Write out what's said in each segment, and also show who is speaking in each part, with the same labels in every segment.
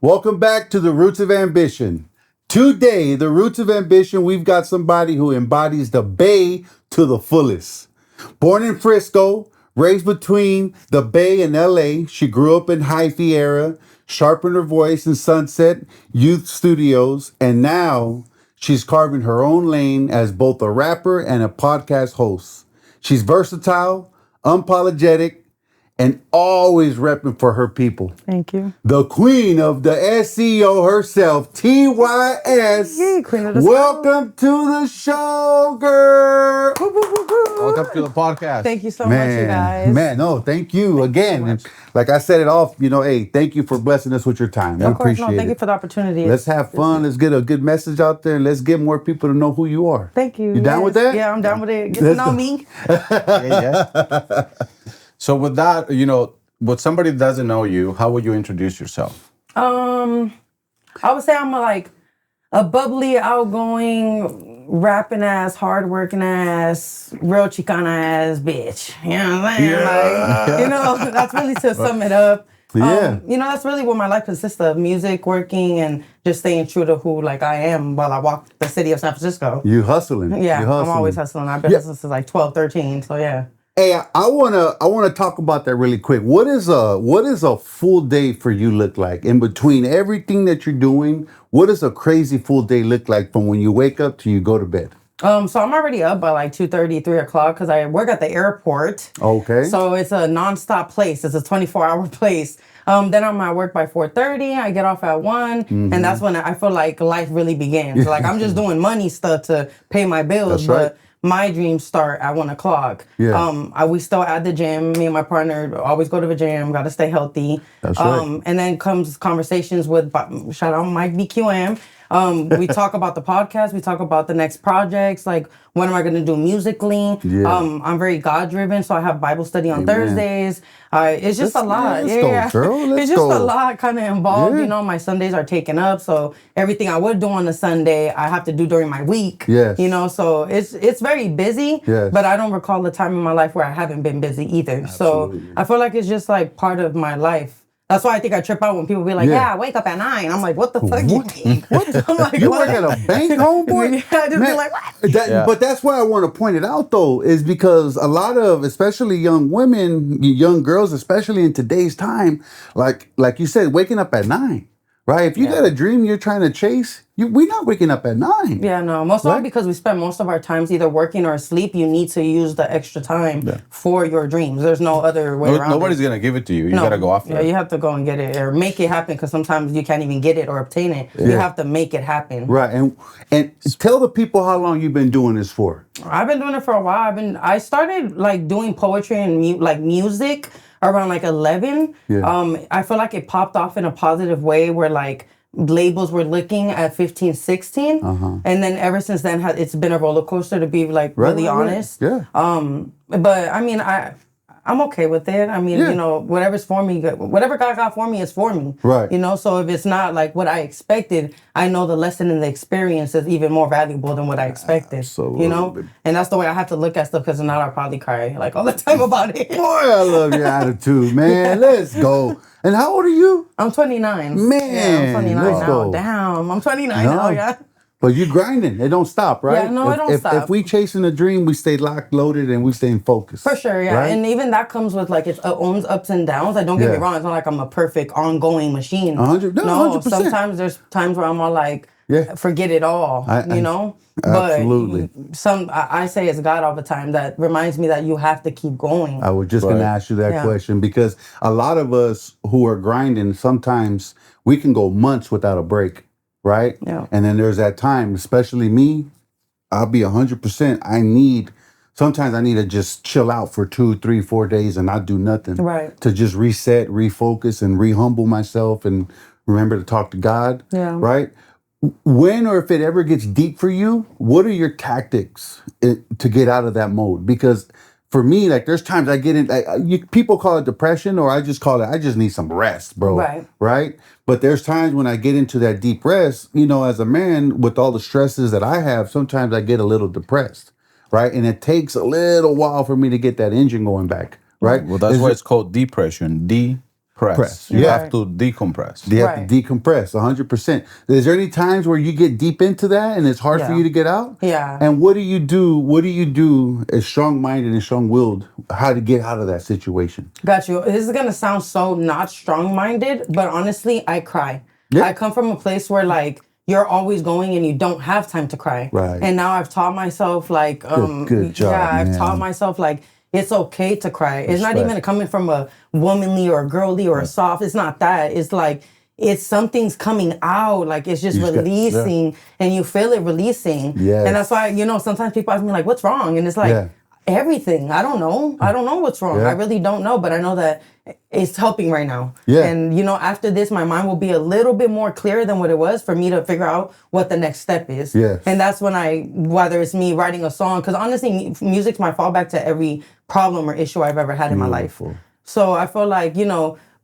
Speaker 1: Welcome back to the Roots of Ambition. Today, the Roots of Ambition, we've got somebody who embodies the Bay to the fullest. Born in Frisco, raised between the Bay and L.A., she grew up in Hyphy era, sharpened her voice in Sunset Youth Studios, and now she's carving her own lane as both a rapper and a podcast host. She's versatile, unapologetic, and always repping for her people.
Speaker 2: Thank you.
Speaker 1: The queen of the SEO herself, TYS.
Speaker 2: Yay, queen of the
Speaker 1: Welcome to the show, girl.
Speaker 3: Welcome to the podcast.
Speaker 2: Thank you so much, you guys.
Speaker 1: No, thank you again. And like I said it off, hey, thank you for blessing us with your time. I appreciate it.
Speaker 2: Thank you for the opportunity.
Speaker 1: Let's have fun. Let's get a good message out there. Let's get more people to know who you are.
Speaker 2: Thank you.
Speaker 1: You down with that?
Speaker 2: Yeah, I'm down with it. Get to know me.
Speaker 3: Yeah. So with that, what somebody doesn't know you, how would you introduce yourself?
Speaker 2: I would say I'm a bubbly, outgoing, rapping ass, hardworking ass, real Chicana ass bitch. You know what I'm saying?
Speaker 1: Yeah.
Speaker 2: That's really to sum it up.
Speaker 1: Yeah.
Speaker 2: That's really what my life consists of: music, working, and just staying true to who I am while I walk the city of San Francisco.
Speaker 1: You hustling.
Speaker 2: Yeah,
Speaker 1: You hustling.
Speaker 2: I'm always hustling. I've been hustling since 12, 13, so yeah.
Speaker 1: Hey, I wanna talk about that really quick. What is a full day for you look like? In between everything that you're doing, what does a crazy full day look like from when you wake up till you go to bed?
Speaker 2: So I'm already up by 2:30, 3 o'clock because I work at the airport.
Speaker 1: Okay.
Speaker 2: So it's a nonstop place. It's a 24-hour place. Then I'm at work by 4:30. I get off at 1, and that's when I feel like life really begins. I'm just doing money stuff to pay my bills,
Speaker 1: That's right.
Speaker 2: but my dreams start at 1 o'clock.
Speaker 1: Yeah.
Speaker 2: We still at the gym. Me and my partner always go to the gym. Got to stay healthy.
Speaker 1: That's right.
Speaker 2: And then comes conversations with shout out Mike BQM. We talk about the podcast. We talk about the next projects. Like, when am I going to do musically?
Speaker 1: Yeah.
Speaker 2: I'm very God driven, so I have Bible study on Thursdays. It's just a lot.
Speaker 1: Let's go, girl. Let's
Speaker 2: it's just
Speaker 1: go.
Speaker 2: a lot kind of involved.
Speaker 1: Yeah.
Speaker 2: My Sundays are taken up, so everything I would do on a Sunday, I have to do during my week.
Speaker 1: Yes.
Speaker 2: So it's very busy.
Speaker 1: Yes.
Speaker 2: But I don't recall a time in my life where I haven't been busy either.
Speaker 1: Absolutely.
Speaker 2: So I feel like it's just part of my life. That's why I think I trip out when people be like, I wake up at 9. I'm like, what the fuck you mean?
Speaker 1: What?
Speaker 2: I'm like,
Speaker 1: You
Speaker 2: what?
Speaker 1: work at a bank, homeboy?
Speaker 2: Yeah, I just be like, what?
Speaker 1: But that's why I want to point it out, though, is because a lot of, especially young women, young girls, especially in today's time, like you said, waking up at 9, right? If you got a dream you're trying to chase, we're not waking up at 9.
Speaker 2: Yeah, no. Most of all, because we spend most of our times either working or asleep, you need to use the extra time for your dreams. There's no other way around
Speaker 3: Nobody's
Speaker 2: it.
Speaker 3: going to give it to you. You got to go after
Speaker 2: Yeah,
Speaker 3: it.
Speaker 2: you have to go and get it or make it happen because sometimes you can't even get it or obtain it. You have to make it happen.
Speaker 1: Right. And tell the people how long you've been doing this for.
Speaker 2: I've been doing it for a while. I started doing poetry and music around 11.
Speaker 1: Yeah.
Speaker 2: I feel like it popped off in a positive way where labels were looking at 15, 16. And then ever since then, it's been a roller coaster to be really honest.
Speaker 1: Yeah.
Speaker 2: But I mean, I'm okay with it. I mean, whatever's for me, whatever God got for me is for me.
Speaker 1: Right.
Speaker 2: So if it's not what I expected, I know the lesson and the experience is even more valuable than what I expected.
Speaker 1: Absolutely.
Speaker 2: And that's the way I have to look at stuff because if not, I'll probably cry all the time about it.
Speaker 1: Boy, I love your attitude, man. Let's go. And how old are you?
Speaker 2: I'm 29.
Speaker 1: Man,
Speaker 2: Yeah, I'm 29
Speaker 1: let's
Speaker 2: now.
Speaker 1: go.
Speaker 2: Damn, I'm 29 now, yeah.
Speaker 1: But you grinding. It don't stop, right?
Speaker 2: Yeah, no, it don't stop.
Speaker 1: If we chasing a dream, we stay locked, loaded, and we staying focused.
Speaker 2: For sure, yeah.
Speaker 1: Right?
Speaker 2: And even that comes with its own ups and downs. Don't get me wrong. It's not like I'm a perfect ongoing machine.
Speaker 1: 100%.
Speaker 2: Sometimes there's times where I'm all forget it all,
Speaker 1: Absolutely.
Speaker 2: But I say it's God all the time that reminds me that you have to keep going.
Speaker 1: I was just going to ask you that question because a lot of us who are grinding, sometimes we can go months without a break, right?
Speaker 2: Yeah.
Speaker 1: And then there's that time, especially me, I'll be 100%. Sometimes I need to just chill out for 2, 3, 4 days and not do nothing.
Speaker 2: Right.
Speaker 1: To just reset, refocus, and re-humble myself and remember to talk to God.
Speaker 2: Yeah.
Speaker 1: Right? When or if it ever gets deep for you, what are your tactics to get out of that mode? Because for me, there's times I get in, people call it depression, or I just call it, I just need some rest, bro.
Speaker 2: Right.
Speaker 1: Right? But there's times when I get into that deep rest, as a man, with all the stresses that I have, sometimes I get a little depressed, right? And it takes a little while for me to get that engine going back, right?
Speaker 3: Well, that's why it's called depression. press. You have to decompress.
Speaker 1: You have to decompress 100%. Is there any times where you get deep into that and it's hard for you to get out?
Speaker 2: Yeah.
Speaker 1: And what do you do? What do you do as strong-minded and strong-willed? How to get out of that situation?
Speaker 2: Got you. This is gonna sound so not strong-minded, but honestly, I cry.
Speaker 1: Yeah.
Speaker 2: I come from a place where like you're always going and you don't have time to cry.
Speaker 1: Right.
Speaker 2: And now I've taught myself like
Speaker 1: good job,
Speaker 2: I've
Speaker 1: man.
Speaker 2: taught myself like it's okay to cry. It's not even coming from a womanly or a girly or a soft. It's not that. It's like it's something's coming out. Like it's just releasing and you feel it releasing.
Speaker 1: Yes.
Speaker 2: And that's why, sometimes people ask me like, what's wrong? And it's like everything. I don't know. I don't know what's wrong. I really don't know, but I know that it's helping right now.
Speaker 1: Yeah.
Speaker 2: And, after this, my mind will be a little bit more clear than what it was for me to figure out what the next step is.
Speaker 1: Yes.
Speaker 2: And that's when whether it's me writing a song, because honestly, music's my fallback to every problem or issue I've ever had in my life. So I feel like,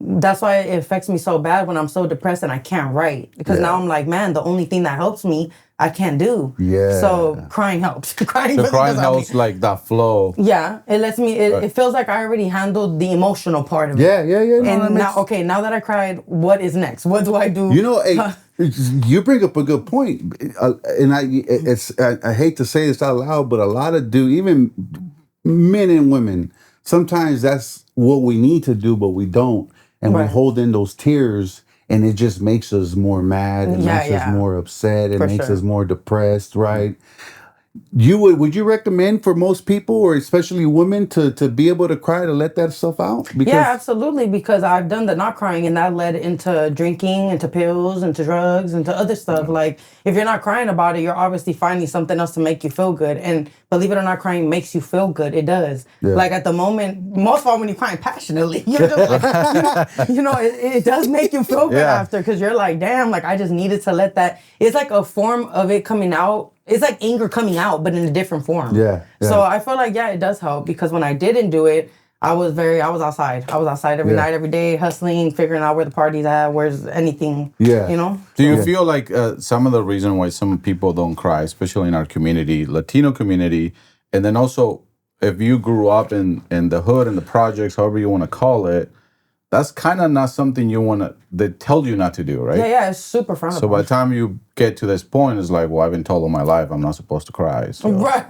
Speaker 2: that's why it affects me so bad when I'm so depressed and I can't write. Because now I'm like, man, the only thing that helps me, I can't do.
Speaker 1: Yeah.
Speaker 2: So crying helps. Crying
Speaker 3: helps like that flow.
Speaker 2: Yeah. It lets me, it feels like I already handled the emotional part of it.
Speaker 1: Yeah. No,
Speaker 2: And now that I cried, what is next? What do I do?
Speaker 1: You bring up a good point. And I hate to say this out loud, but a lot of even men and women, sometimes that's what we need to do, but we don't. And we hold in those tears, and it just makes us more mad. It makes us more upset. It makes us more depressed, right? Would you recommend for most people, or especially women, to be able to cry, to let that stuff out?
Speaker 2: Yeah, absolutely. Because I've done the not crying, and that led into drinking, into pills, into drugs, into other stuff. Like if you're not crying about it, you're obviously finding something else to make you feel good. And believe it or not, crying makes you feel good. It does. Yeah. Like at the moment, most of all, when you're crying passionately, you're just like, it does make you feel good after, because you're like, damn, like I just needed to let that. It's like a form of it coming out. It's like anger coming out, but in a different form. Yeah. So I feel like, it does help, because when I didn't do it, I was outside. I was outside every night, every day, hustling, figuring out where the party's at, where's anything, Do
Speaker 3: you feel like some of the reason why some people don't cry, especially in our community, Latino community, and then also if you grew up in the hood, in the projects, however you want to call it, that's kind of not something they tell you not to do, right?
Speaker 2: Yeah, it's super frowned
Speaker 3: upon. So by the time you get to this point, it's like, well, I've been told all my life I'm not supposed to cry. So.
Speaker 2: Right.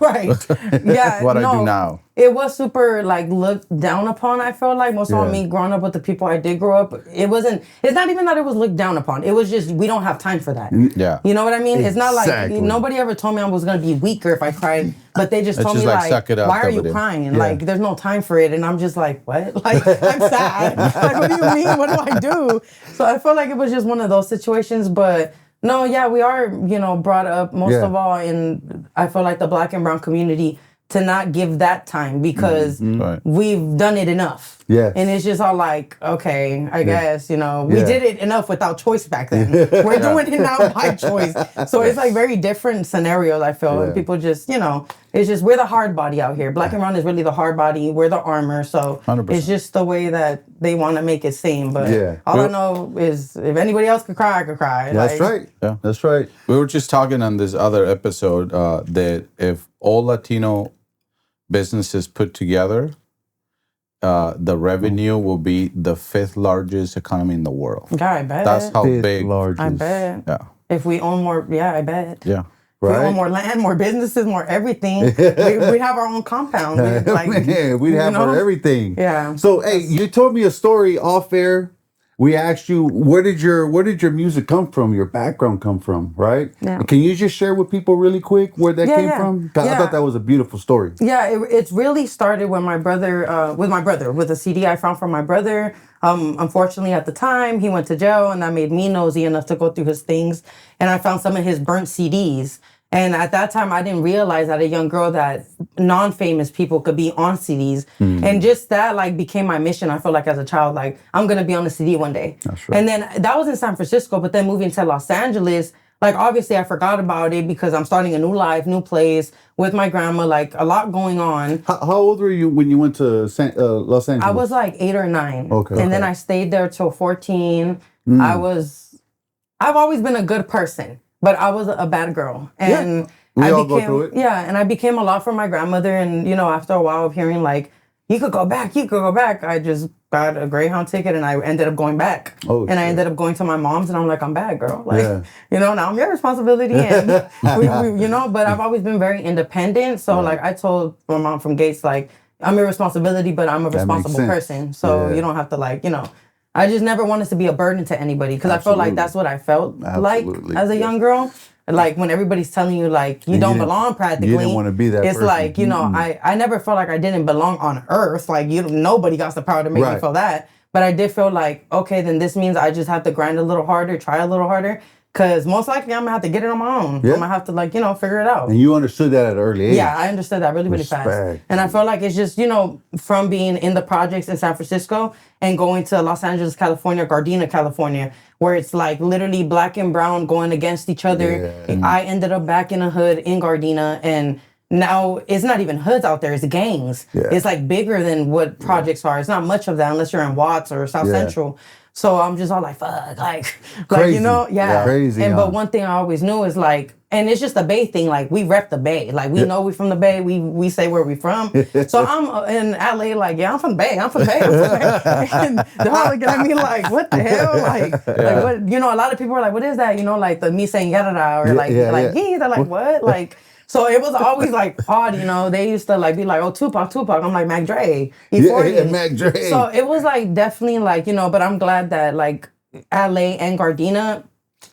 Speaker 2: Yeah.
Speaker 3: What I do now.
Speaker 2: It was super looked down upon, I felt like. Most of me growing up with the people I did grow up, it's not even that it was looked down upon. It was just, we don't have time for that.
Speaker 3: Yeah.
Speaker 2: You know what I mean? It's not like, nobody ever told me I was going to be weaker if I cried, but they just told me
Speaker 3: suck it up,
Speaker 2: why are you crying? And there's no time for it. And I'm just like, what? Like, I'm sad. Like, what do you mean? What do I do? So I felt like it was just one of those situations, but no, we are, brought up most of all in, I feel like the Black and brown community, to not give that time, because we've done it enough. Yeah. And it's just all like, okay, I guess, we did it enough without choice back then. We're doing it now by choice. So it's like very different scenarios, I feel. And people just, it's just, we're the hard body out here. Black and brown is really the hard body. We're the armor. So 100%. It's just the way that they want to make it seem. But all I know is if anybody else could cry, I could cry.
Speaker 1: That's right. Yeah, that's right.
Speaker 3: We were just talking on this other episode that if all Latino businesses put together, the revenue will be the 5th largest economy in the world.
Speaker 2: Yeah, I bet.
Speaker 3: That's how big.
Speaker 2: I bet.
Speaker 3: Yeah.
Speaker 2: If we own more, I bet.
Speaker 3: Yeah.
Speaker 2: Right? We own more land, more businesses, more everything. we'd have our own compound.
Speaker 1: We'd have our everything.
Speaker 2: Yeah.
Speaker 1: So, hey, you told me a story off air. We asked you, where did your music come from? Your background come from, right? Yeah. Can you just share with people really quick where that came from? I thought that was a beautiful story.
Speaker 2: Yeah, it's really started when with a CD I found from my brother. Unfortunately, at the time, he went to jail, and that made me nosy enough to go through his things. And I found some of his burnt CDs. And at that time, I didn't realize that a young girl that non-famous people could be on CDs. And just that became my mission. I feel like as a child, I'm going to be on a CD one day. That's right. And then that was in San Francisco, but then moving to Los Angeles, obviously I forgot about it because I'm starting a new life, new place with my grandma, a lot going on.
Speaker 1: How old were you when you went to Los Angeles?
Speaker 2: I was 8 or 9.
Speaker 1: Okay.
Speaker 2: And then I stayed there till 14. I've always been a good person, but I was a bad girl. And
Speaker 1: we all go through it.
Speaker 2: Yeah, and I became a lot for my grandmother. And, after a while of hearing, you could go back, I just got a Greyhound ticket and I ended up going back.
Speaker 1: Oh,
Speaker 2: and I
Speaker 1: shit.
Speaker 2: ended up going to my mom's and I'm like, I'm back, girl. Like, now I'm your responsibility. And, but I've always been very independent. So, like, I told my mom from Gates, like, I'm your responsibility, but I'm a responsible person. So you don't have to, like, I just never wanted to be a burden to anybody because I felt like that's what I felt like as a young girl. Like when everybody's telling you like you don't belong practically. You
Speaker 1: didn't want to be that
Speaker 2: It's
Speaker 1: person.
Speaker 2: like, I never felt like I didn't belong on earth. Like nobody got the power to make me feel that. But I did feel like, okay, then this means I just have to grind a little harder, try a little harder. Because most likely I'm going to have to get it on my own. Yeah. I'm going to have to, figure it out.
Speaker 1: And you understood that at an early age.
Speaker 2: Yeah, I understood that really, really fast. And I felt like it's just, from being in the projects in San Francisco and going to Los Angeles, California, Gardena, California, where it's like literally black and brown going against each other. Yeah. I ended up back in a hood in Gardena, and now it's not even hoods out there, it's gangs. Yeah. It's like bigger than what projects are. It's not much of that unless you're in Watts or South Central. So I'm just all like, fuck, like
Speaker 1: crazy.
Speaker 2: Crazy. But one thing I always knew is like, and it's just the Bay thing. Like we rep the Bay. Like we know we from the Bay. We say where we from. So I'm in LA. Like I'm from the Bay. I'm from the Bay. And they're all looking at me like, what the hell? Like what? A lot of people are like, what is that? Like me saying yada or they're like, what? Like. So it was always like odd, they used to like be like, oh, Tupac. I'm like, Mac Dre.
Speaker 1: Yeah, Mac Dre.
Speaker 2: So it was like definitely like, but I'm glad that like LA and Gardena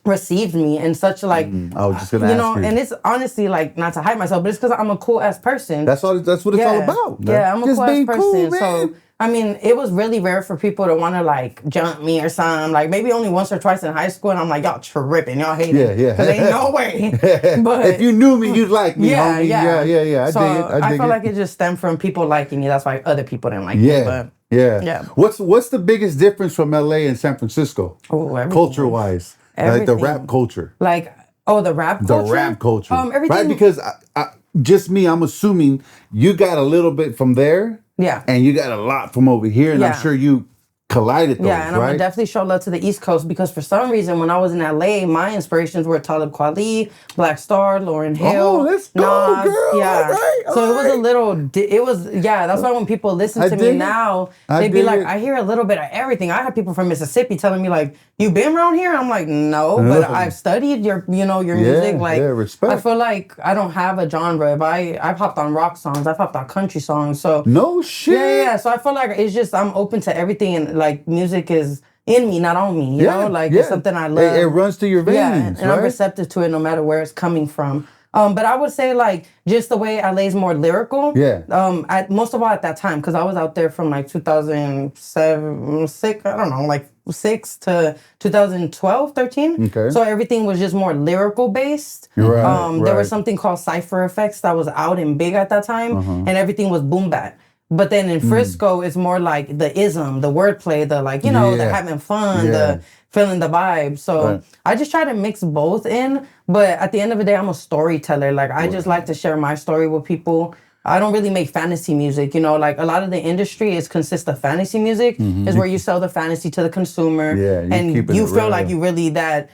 Speaker 2: received me in such like,
Speaker 1: I was just gonna ask you.
Speaker 2: And it's honestly like, not to hype myself, but it's because I'm a cool ass person.
Speaker 1: That's what it's all about.
Speaker 2: Yeah, I'm a cool ass person.
Speaker 1: Cool,
Speaker 2: so I mean, it was really rare for people to want to like jump me or something. Like maybe only once or twice in high school, and I'm like, y'all tripping, y'all hate it. Yeah. Because ain't no way. But
Speaker 1: if you knew me, you'd like me, homie. Yeah. I dig it.
Speaker 2: I feel like it just stemmed from people liking me. That's why other people didn't like me. But
Speaker 1: yeah. What's the biggest difference from LA and San Francisco? Culture wise, like the rap culture.
Speaker 2: Like the rap culture. The
Speaker 1: rap culture.
Speaker 2: Everything.
Speaker 1: Right, because just me, I'm assuming you got a little bit from there.
Speaker 2: Yeah.
Speaker 1: And you got a lot from over here, and I'm sure you collided those,
Speaker 2: and I'm gonna definitely show love to the East Coast because for some reason when I was in LA, my inspirations were Talib Kweli, Black Star, Lauryn Hill.
Speaker 1: Oh, let's go,
Speaker 2: Nas,
Speaker 1: girl.
Speaker 2: Yeah. So it was a little, that's why when people listen to me now, they'd be like, I hear a little bit of everything. I have people from Mississippi telling me like, you been around here? I'm like, no, but I've studied your music. Like,
Speaker 1: respect.
Speaker 2: I feel like I don't have a genre. If I've hopped on rock songs, I've hopped on country songs. So
Speaker 1: no shit.
Speaker 2: Yeah. So I feel like it's just, I'm open to everything, and like music is in me, not on me. You know, like it's something I love.
Speaker 1: It runs through your veins.
Speaker 2: Yeah, and I'm receptive to it no matter where it's coming from. But I would say like just the way LA's more lyrical.
Speaker 1: Yeah.
Speaker 2: Most of all at that time, because I was out there from like 2007, 6, I don't know, like 6 to 2012, 13.
Speaker 1: Okay.
Speaker 2: So everything was just more lyrical based.
Speaker 1: Right.
Speaker 2: There was something called Cypher Effects that was out and big at that time, and everything was boom bap. But then in Frisco, it's more like the ism, the wordplay, the like, the having fun, the feeling the vibe. So I just try to mix both in. But at the end of the day, I'm a storyteller. Like I just like to share my story with people. I don't really make fantasy music, like a lot of the industry consists of fantasy music, is where you sell the fantasy to the consumer. Yeah, and you feel like you really that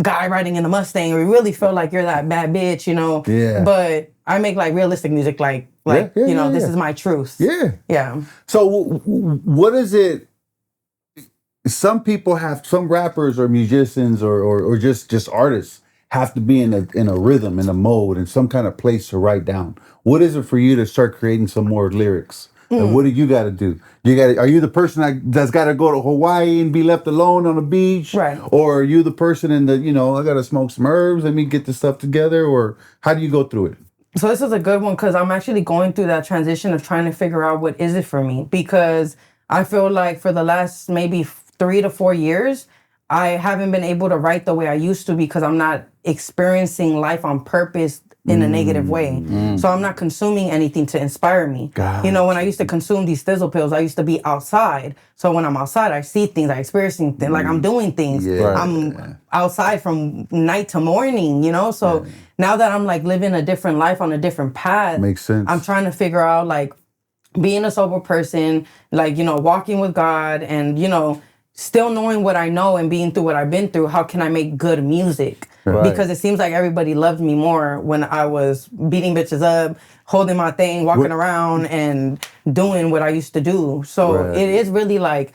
Speaker 2: guy riding in a Mustang, or you really feel like you're that bad bitch,
Speaker 1: Yeah.
Speaker 2: But I make like realistic music, like this is my truth.
Speaker 1: Yeah.
Speaker 2: Yeah.
Speaker 1: So what is it? Some rappers or musicians or just artists have to be in a rhythm, in a mode, in some kind of place to write down. What is it for you to start creating some more lyrics? Like, what do you got to do? Are you the person that's got to go to Hawaii and be left alone on a beach?
Speaker 2: Right.
Speaker 1: Or are you the person in the, I got to smoke some herbs, let me get this stuff together? Or how do you go through it?
Speaker 2: So this is a good one because I'm actually going through that transition of trying to figure out what is it for me, because I feel like for the last maybe 3 to 4 years, I haven't been able to write the way I used to because I'm not experiencing life on purpose in a negative way. So I'm not consuming anything to inspire me. When I used to consume these thizzle pills, I used to be outside. So when I'm outside, I see things, I experience things, like I'm doing things. I'm outside from night to morning, So now that I'm like living a different life on a different path,
Speaker 1: makes sense.
Speaker 2: I'm trying to figure out like being a sober person, like, walking with God and, still knowing what I know and being through what I've been through, how can I make good music?
Speaker 3: Right.
Speaker 2: Because it seems like everybody loved me more when I was beating bitches up, holding my thing, walking around and doing what I used to do. So it is really like,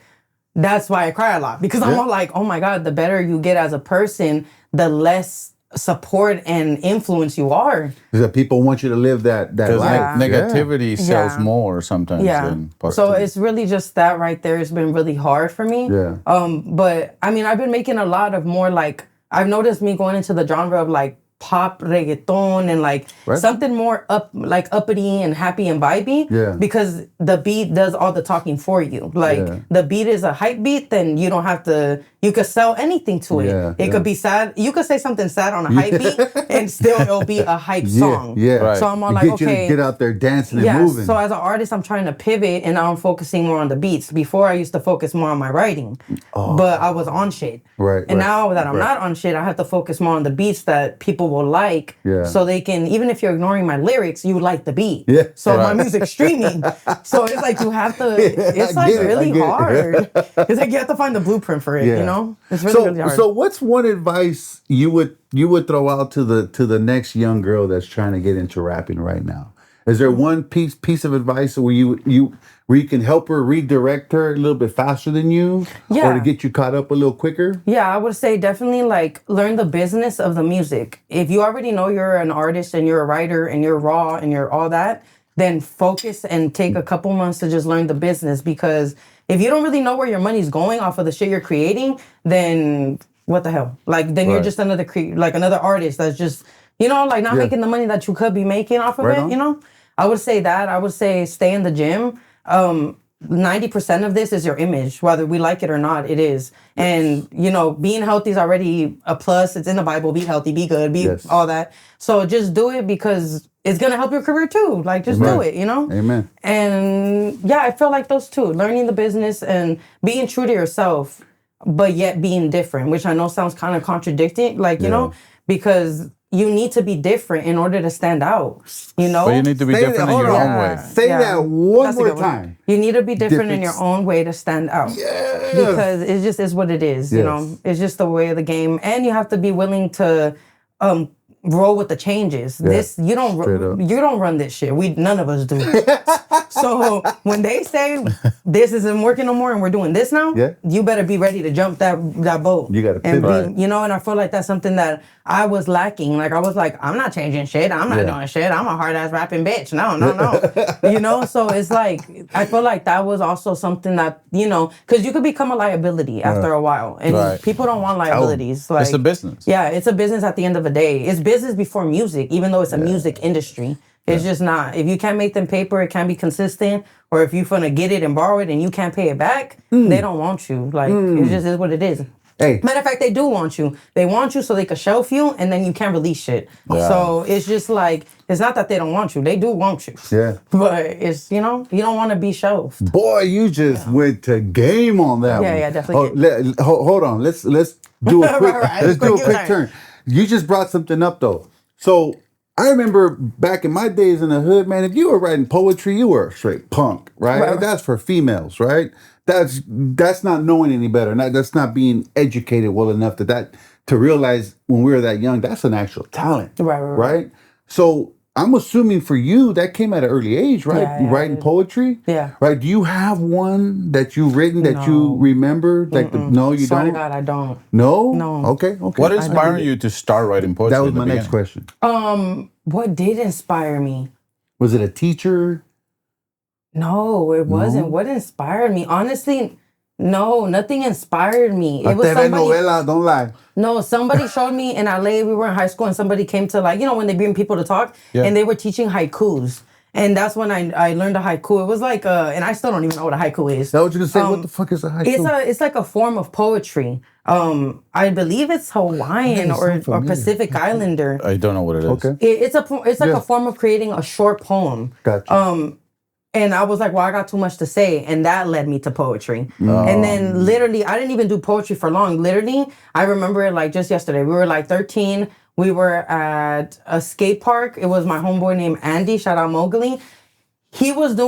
Speaker 2: that's why I cry a lot, because I'm all like, oh my God, the better you get as a person, the less support and influence you are.
Speaker 1: Because people want you to live that life.
Speaker 3: Negativity sells more sometimes than positivity.
Speaker 2: So it's really just that right there. It's been really hard for me.
Speaker 1: Yeah.
Speaker 2: But I mean, I've been making a lot of more like, I've noticed me going into the genre of like pop reggaeton and like something more uppity and happy and vibey.
Speaker 1: Yeah.
Speaker 2: Because the beat does all the talking for you. Like the beat is a hype beat, then you don't have to, you could sell anything to it.
Speaker 1: Yeah,
Speaker 2: it could be sad. You could say something sad on a hype beat and still it'll be a hype song.
Speaker 1: Yeah. Right.
Speaker 2: So I'm all like,
Speaker 1: get
Speaker 2: okay.
Speaker 1: You to get out there dancing and moving.
Speaker 2: So as an artist, I'm trying to pivot and now I'm focusing more on the beats. Before I used to focus more on my writing, but I was on shit.
Speaker 1: Right.
Speaker 2: And now that I'm not on shit, I have to focus more on the beats that people will like.
Speaker 1: Yeah.
Speaker 2: So they can, even if you're ignoring my lyrics, you like the beat.
Speaker 1: Yeah.
Speaker 2: So my music's streaming. So it's like you have to, it's like really hard. It's like you have to find the blueprint for it, you know? It's really hard.
Speaker 1: So what's one advice you would throw out to the next young girl that's trying to get into rapping right now? Is there one piece of advice where you can help her redirect her a little bit faster than you, or to get you caught up a little quicker?
Speaker 2: Yeah, I would say definitely like learn the business of the music. If you already know you're an artist and you're a writer and you're raw and you're all that, then focus and take a couple months to just learn the business. Because if you don't really know where your money's going off of the shit you're creating, then what the hell? Like then you're just another another artist that's just, you know, like not making the money that you could be making off of it, you know? I would say that. I would say stay in the gym. 90% of this is your image, whether we like it or not, it is. And, you know, being healthy is already a plus. It's in the Bible. Be healthy, be good, be all that. So just do it because it's going to help your career too. Like, just do it, you know?
Speaker 1: Amen.
Speaker 2: And yeah, I feel like those two, learning the business and being true to yourself, but yet being different, which I know sounds kind of contradicting, like, you know, because you need to be different in order to stand out, you know?
Speaker 3: But you need to be different in your own way.
Speaker 1: Say that one more time.
Speaker 2: You need to be different in your own way to stand out.
Speaker 1: Yeah.
Speaker 2: Because it just is what it is, you know? It's just the way of the game. And you have to be willing to roll with the changes. This you don't run this shit. None of us do. So when they say this isn't working no more and we're doing this now, you better be ready to jump that boat.
Speaker 1: You gotta pivot.
Speaker 2: You know, and I feel like that's something that I was lacking. Like I was like, I'm not changing shit. I'm not doing shit. I'm a hard ass rapping bitch. No. You know, so it's like I feel like that was also something that, you know, because you could become a liability after a while. And people don't want liabilities. Like,
Speaker 3: it's a business.
Speaker 2: Yeah, it's a business at the end of the day. It's business before music, even though it's a music industry. It's just not. If you can't make them paper, it can't be consistent. Or if you're gonna get it and borrow it and you can't pay it back, they don't want you. Like, it just is what it is.
Speaker 1: Hey.
Speaker 2: Matter of fact, they do want you. They want you so they can shelf you and then you can't release shit. Yeah. So it's just like, it's not that they don't want you. They do want you.
Speaker 1: Yeah.
Speaker 2: But it's, you know, you don't want to be shelved.
Speaker 1: Boy, you just went to game on that one.
Speaker 2: Yeah, definitely.
Speaker 1: Hold on. Let's do a quick let's do a quick turn. You just brought something up though. So I remember back in my days in the hood, man, if you were writing poetry, you were a straight punk, right? That's for females, right? That's not knowing any better. That's not being educated well enough to realize when we were that young, that's an actual talent. Right? So I'm assuming for you, that came at an early age, right?
Speaker 2: Yeah,
Speaker 1: Writing poetry?
Speaker 2: Yeah.
Speaker 1: Right? Do you have one that you've written that you remember? Like no, you
Speaker 2: Swear
Speaker 1: don't?
Speaker 2: to God, I don't.
Speaker 1: No?
Speaker 2: No.
Speaker 1: Okay.
Speaker 3: What inspired you to start writing poetry?
Speaker 1: That was my next question.
Speaker 2: What did inspire me?
Speaker 1: Was it a teacher?
Speaker 2: No, it wasn't. What inspired me? Honestly, no, nothing inspired me. It was
Speaker 1: TV novela, don't lie.
Speaker 2: No, somebody showed me in LA, we were in high school, and somebody came to, like, you know, when they bring people to talk, and they were teaching haikus. And that's when I learned a haiku. It was like, and I still don't even know what a haiku is.
Speaker 1: That was you gonna say, what the fuck is a haiku?
Speaker 2: It's like a form of poetry. I believe it's Hawaiian or Pacific Islander.
Speaker 3: I don't know what it is.
Speaker 1: Okay.
Speaker 2: It's like a form of creating a short poem.
Speaker 1: Gotcha.
Speaker 2: And I was like, well, I got too much to say. And that led me to poetry. And then literally, I didn't even do poetry for long. Literally, I remember it like just yesterday. We were like 13. We were at a skate park. It was my homeboy named Andy. Shout out Mowgli. He was a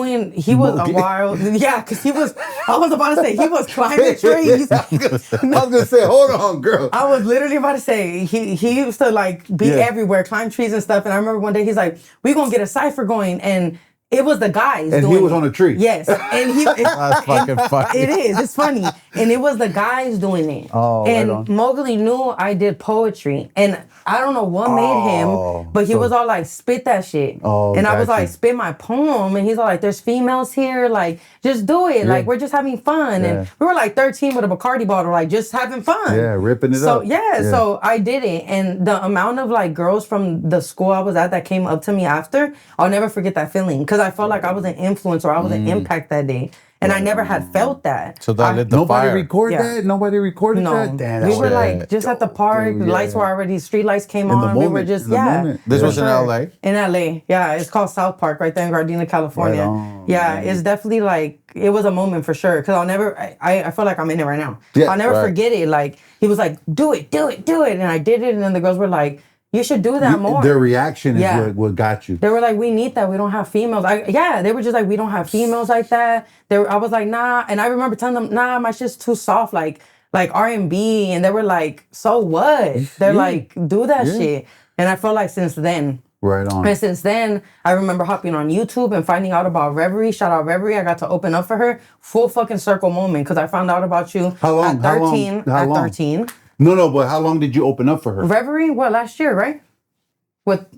Speaker 2: wild, yeah, because I was about to say, he was climbing trees.
Speaker 1: I was gonna say, hold on, girl.
Speaker 2: I was literally about to say, he used to like be everywhere, climb trees and stuff. And I remember one day he's like, we gonna get a cypher going. And it was the guys
Speaker 1: and
Speaker 2: doing
Speaker 1: he was
Speaker 2: it.
Speaker 1: on a tree.
Speaker 2: Yes. And
Speaker 3: That's fucking funny.
Speaker 2: it is. It's funny. And it was the guys doing it.
Speaker 1: Oh,
Speaker 2: and
Speaker 1: right on.
Speaker 2: Mowgli knew I did poetry. And I don't know what made him, but he was all like, spit that shit.
Speaker 1: Oh,
Speaker 2: and I was
Speaker 1: gotcha.
Speaker 2: like, spit my poem. And he's all like, there's females here. Like, just do it. Like, we're just having fun. And we were like 13 with a Bacardi bottle, like just having fun.
Speaker 1: Yeah, ripping it up.
Speaker 2: So I did it. And the amount of like girls from the school I was at that came up to me after, I'll never forget that feeling. Because I felt like I was an influence or I was an impact that day. And I never had felt that.
Speaker 3: So that lit the
Speaker 1: Nobody
Speaker 3: fire.
Speaker 1: recorded that? Nobody recorded that?
Speaker 2: No,
Speaker 1: Damn,
Speaker 2: we were
Speaker 1: that
Speaker 2: like just at the park. The lights were already, street lights came
Speaker 1: In the
Speaker 2: on. We were
Speaker 1: moment,
Speaker 2: just
Speaker 1: in the moment.
Speaker 3: This
Speaker 2: for
Speaker 3: was in LA?
Speaker 2: In LA, yeah. It's called South Park, right there in Gardena, California.
Speaker 1: Right on,
Speaker 2: yeah, it's definitely like it was a moment for sure. Because I'll never. I feel like I'm in it right now.
Speaker 1: Yeah,
Speaker 2: I'll never forget it. Like he was like, "Do it, do it, do it," and I did it, and then the girls were like, you should do that more.
Speaker 1: Their reaction is what got you.
Speaker 2: They were like, we need that. We don't have females. They were just like, we don't have females like that. I was like, nah. And I remember telling them, nah, my shit's too soft, like R&B. And they were like, so what? They're like, do that shit. And I felt like since then.
Speaker 1: Right on.
Speaker 2: And since then, I remember hopping on YouTube and finding out about Reverie. Shout out Reverie. I got to open up for her. Full fucking circle moment because I found out about you
Speaker 1: How long?
Speaker 2: at 13.
Speaker 1: How long?
Speaker 2: 13.
Speaker 1: No, but how long did you open up for her?
Speaker 2: Reverie, last year, right?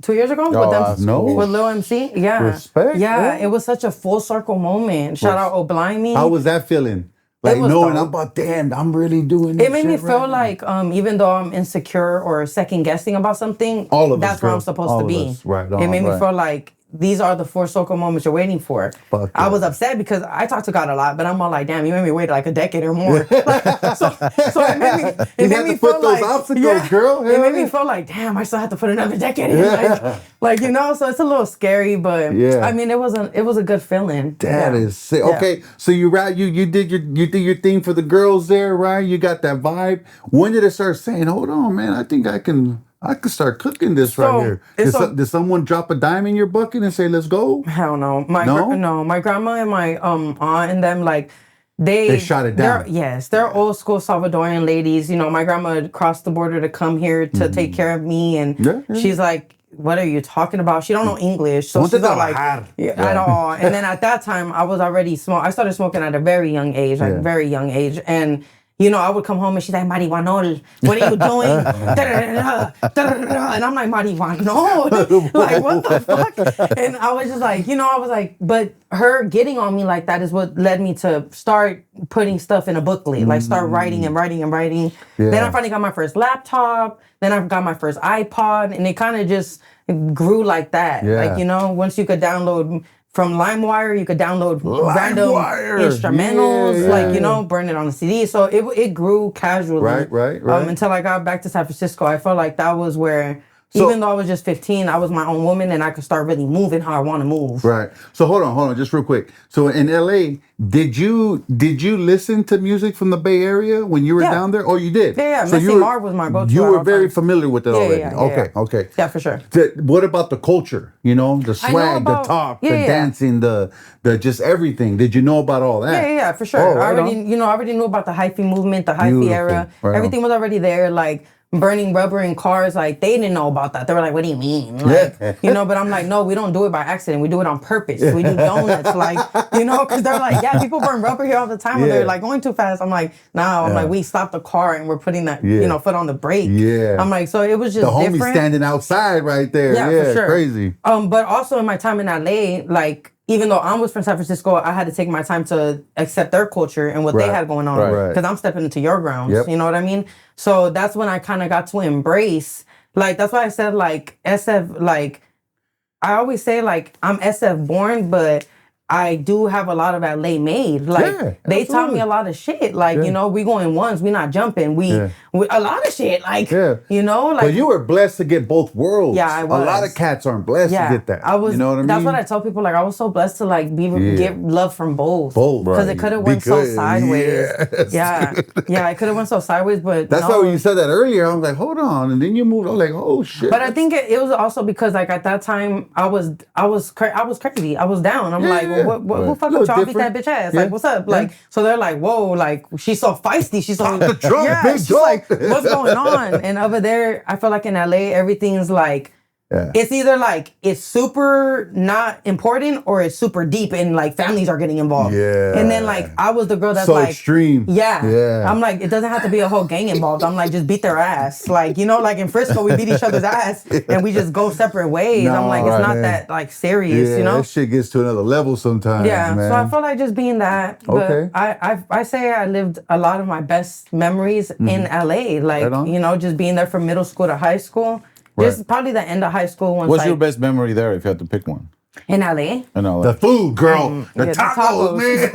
Speaker 2: 2 years ago?
Speaker 3: Oh, that's
Speaker 1: no.
Speaker 3: cool.
Speaker 2: With Lil MC? Yeah.
Speaker 1: Respect,
Speaker 2: Yeah,
Speaker 1: bro.
Speaker 2: it was such a full circle moment. Shout out Oblimey.
Speaker 1: How was that feeling? Like
Speaker 2: was
Speaker 1: knowing
Speaker 2: dope.
Speaker 1: I'm about, damn, I'm really doing this
Speaker 2: It made me
Speaker 1: shit
Speaker 2: feel
Speaker 1: right now.
Speaker 2: like even though I'm insecure or second guessing about something,
Speaker 1: All of us,
Speaker 2: that's where
Speaker 1: girl.
Speaker 2: I'm supposed
Speaker 1: All
Speaker 2: to
Speaker 1: of
Speaker 2: be.
Speaker 1: us. Right
Speaker 2: It made me
Speaker 1: on,
Speaker 2: feel like these are the full circle moments you're waiting for.
Speaker 1: Fuck
Speaker 2: I
Speaker 1: yeah.
Speaker 2: was upset because I talk to God a lot, but I'm all like, damn, you made me wait like a decade or more. so it made me,
Speaker 1: You
Speaker 2: it
Speaker 1: had
Speaker 2: made
Speaker 1: to
Speaker 2: me
Speaker 1: put
Speaker 2: feel
Speaker 1: those
Speaker 2: like,
Speaker 1: obstacles, girl.
Speaker 2: It
Speaker 1: Hell
Speaker 2: made me
Speaker 1: yeah.
Speaker 2: feel like, damn, I still have to put another decade in. Like, so it's a little scary, but
Speaker 1: Yeah.
Speaker 2: I mean, it was a good feeling.
Speaker 1: That
Speaker 2: Yeah.
Speaker 1: is sick.
Speaker 2: Yeah.
Speaker 1: Okay, so you did your thing for the girls there, right? You got that vibe. When did it start saying, "Hold on, man, I think I can start cooking this right here"? Did someone drop a dime in your bucket and say, "Let's go"?
Speaker 2: Hell no.
Speaker 1: No?
Speaker 2: My grandma and my aunt and them, like, they
Speaker 1: shot it down.
Speaker 2: They're old school Salvadorian ladies. My grandma crossed the border to come here to take care of me, and
Speaker 1: Yeah.
Speaker 2: she's like, what are you talking about? She don't know English, so
Speaker 1: Ponte
Speaker 2: she's
Speaker 1: a
Speaker 2: not like
Speaker 1: trabajar.
Speaker 2: at all. And then at that time, I was already I started smoking at a very young age, very young age, and. I would come home and she's like, marihuanol, what are you doing? And I'm like, marihuanol? Like, what the fuck? And I was just like, I was like, but her getting on me like that is what led me to start putting stuff in a booklet, like start writing and writing and writing.
Speaker 1: Yeah.
Speaker 2: Then I finally got my first laptop. Then I got my first iPod, and it kind of just grew like that.
Speaker 1: Yeah.
Speaker 2: Like, once you could download from LimeWire, you could download random
Speaker 1: LimeWire.
Speaker 2: instrumentals,
Speaker 1: Yeah.
Speaker 2: like, burn it on a CD. So it grew casually.
Speaker 1: Right.
Speaker 2: Until I got back to San Francisco, I felt like that was where,
Speaker 1: So-
Speaker 2: even though I was just 15, I was my own woman and I could start really moving how I want to move.
Speaker 1: Right. So hold on, just real quick. So in LA, did you listen to music from the Bay Area when you were
Speaker 2: Yeah.
Speaker 1: down there? Oh, you did.
Speaker 2: Yeah.
Speaker 1: So
Speaker 2: Messy Marv was my go-to
Speaker 1: You
Speaker 2: at
Speaker 1: were
Speaker 2: all
Speaker 1: very
Speaker 2: times.
Speaker 1: familiar with it already.
Speaker 2: Yeah.
Speaker 1: Okay.
Speaker 2: Yeah, for sure.
Speaker 1: What about the culture? The swag,
Speaker 2: about-
Speaker 1: the talk,
Speaker 2: yeah,
Speaker 1: the
Speaker 2: yeah.
Speaker 1: dancing, the just everything. Did you know about all that?
Speaker 2: Yeah, for sure.
Speaker 1: Oh,
Speaker 2: I
Speaker 1: right
Speaker 2: already, I already knew about the Hyphy movement, the Hyphy
Speaker 1: Beautiful.
Speaker 2: era.
Speaker 1: Right
Speaker 2: Everything was already there. Like, burning rubber in cars, like, they didn't know about that. They were like, what do you mean? Like, but I'm like, no, we don't do it by accident. We do it on purpose. We do donuts, like, because they're like, yeah, people burn rubber here all the time when they're like going too fast. I'm like, no, I'm like, we stopped the car and we're putting that, foot on the brake.
Speaker 1: Yeah.
Speaker 2: I'm like, so it was just
Speaker 1: The homie
Speaker 2: different.
Speaker 1: standing outside right there.
Speaker 2: Yeah, for sure.
Speaker 1: Crazy.
Speaker 2: But also in my time in LA, like, even though I was from San Francisco, I had to take my time to accept their culture and what they had going on.
Speaker 1: Right.
Speaker 2: Because I'm stepping into your grounds.
Speaker 1: Yep.
Speaker 2: You know what I mean? So that's when I kind of got to embrace. Like, that's why I said, like, SF, like, I always say, like, I'm SF born, but I do have a lot of LA made. Like they taught me a lot of shit. Like, you know, we going ones, we not jumping. We a lot of shit. Like, you know, like.
Speaker 1: But you were blessed to get both worlds.
Speaker 2: Yeah, I was.
Speaker 1: A lot of cats aren't blessed to get that.
Speaker 2: I was.
Speaker 1: You know what I mean?
Speaker 2: That's what I tell people. Like, I was so blessed to like get love from both. Because it could have went so sideways. Yeah, it could have went so sideways. But
Speaker 1: that's why when you said that earlier, I was like, hold on, and then you moved. I was like, oh shit.
Speaker 2: But I think it was also because like at that time I was crazy. I was down. I'm like, well, what who fucking y'all beat that bitch ass? Like, what's up? Like, so they're like, whoa, like she's so feisty. She's so she's like, what's going on? And over there, I feel like in LA, everything's like. It's either like it's super not important or it's super deep and like families are getting involved. And then like I was the girl that's
Speaker 1: so
Speaker 2: like
Speaker 1: extreme.
Speaker 2: I'm like, it doesn't have to be a whole gang involved. I'm like, just beat their ass. Like, you know, like in Frisco we beat each other's ass and we just go separate ways. I'm like, it's not that like serious, you know?
Speaker 1: That shit gets to another level sometimes. Man.
Speaker 2: So I feel like just being that. But I say I lived a lot of my best memories in LA. Like, you know, just being there from middle school to high school. Just probably the end of high school.
Speaker 3: What's your best memory there if you had to pick one?
Speaker 2: In LA?
Speaker 3: In LA.
Speaker 1: The food, girl. The tacos, man.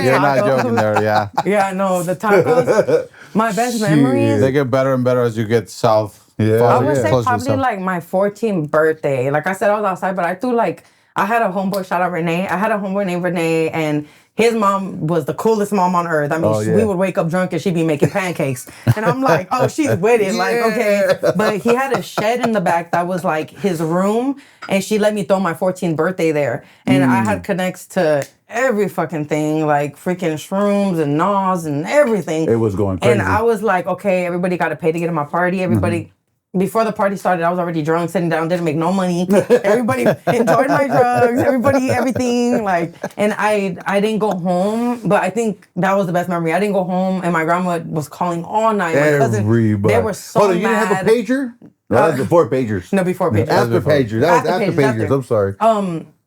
Speaker 3: You're not joking there,
Speaker 2: Yeah, no, the tacos. My best memories.
Speaker 3: They get better and better as you get south.
Speaker 2: I would say probably like my 14th birthday. Like I said, I was outside, but I threw like, I had a homeboy, shout out Renee. I had a homeboy named Renee, and his mom was the coolest mom on earth. I mean, we would wake up drunk and she'd be making pancakes. And I'm like, oh, she's with it. Like, okay. But he had a shed in the back that was like his room. And she let me throw my 14th birthday there. And I had connects to every fucking thing, like freaking shrooms and gnaws and everything.
Speaker 1: It was going crazy.
Speaker 2: And I was like, okay, everybody got to pay to get in my party. Everybody... Before the party started, I was already drunk, sitting down, didn't make no money. Everybody enjoyed my drugs, everything. Like, and I didn't go home, but I think that was the best memory. I didn't go home, and my grandma was calling all night. My cousin, they were so mad.
Speaker 1: Hold on, you didn't have a pager? No, that was before pagers.
Speaker 2: No, before pagers.
Speaker 1: After pagers. That was after pagers. I'm sorry.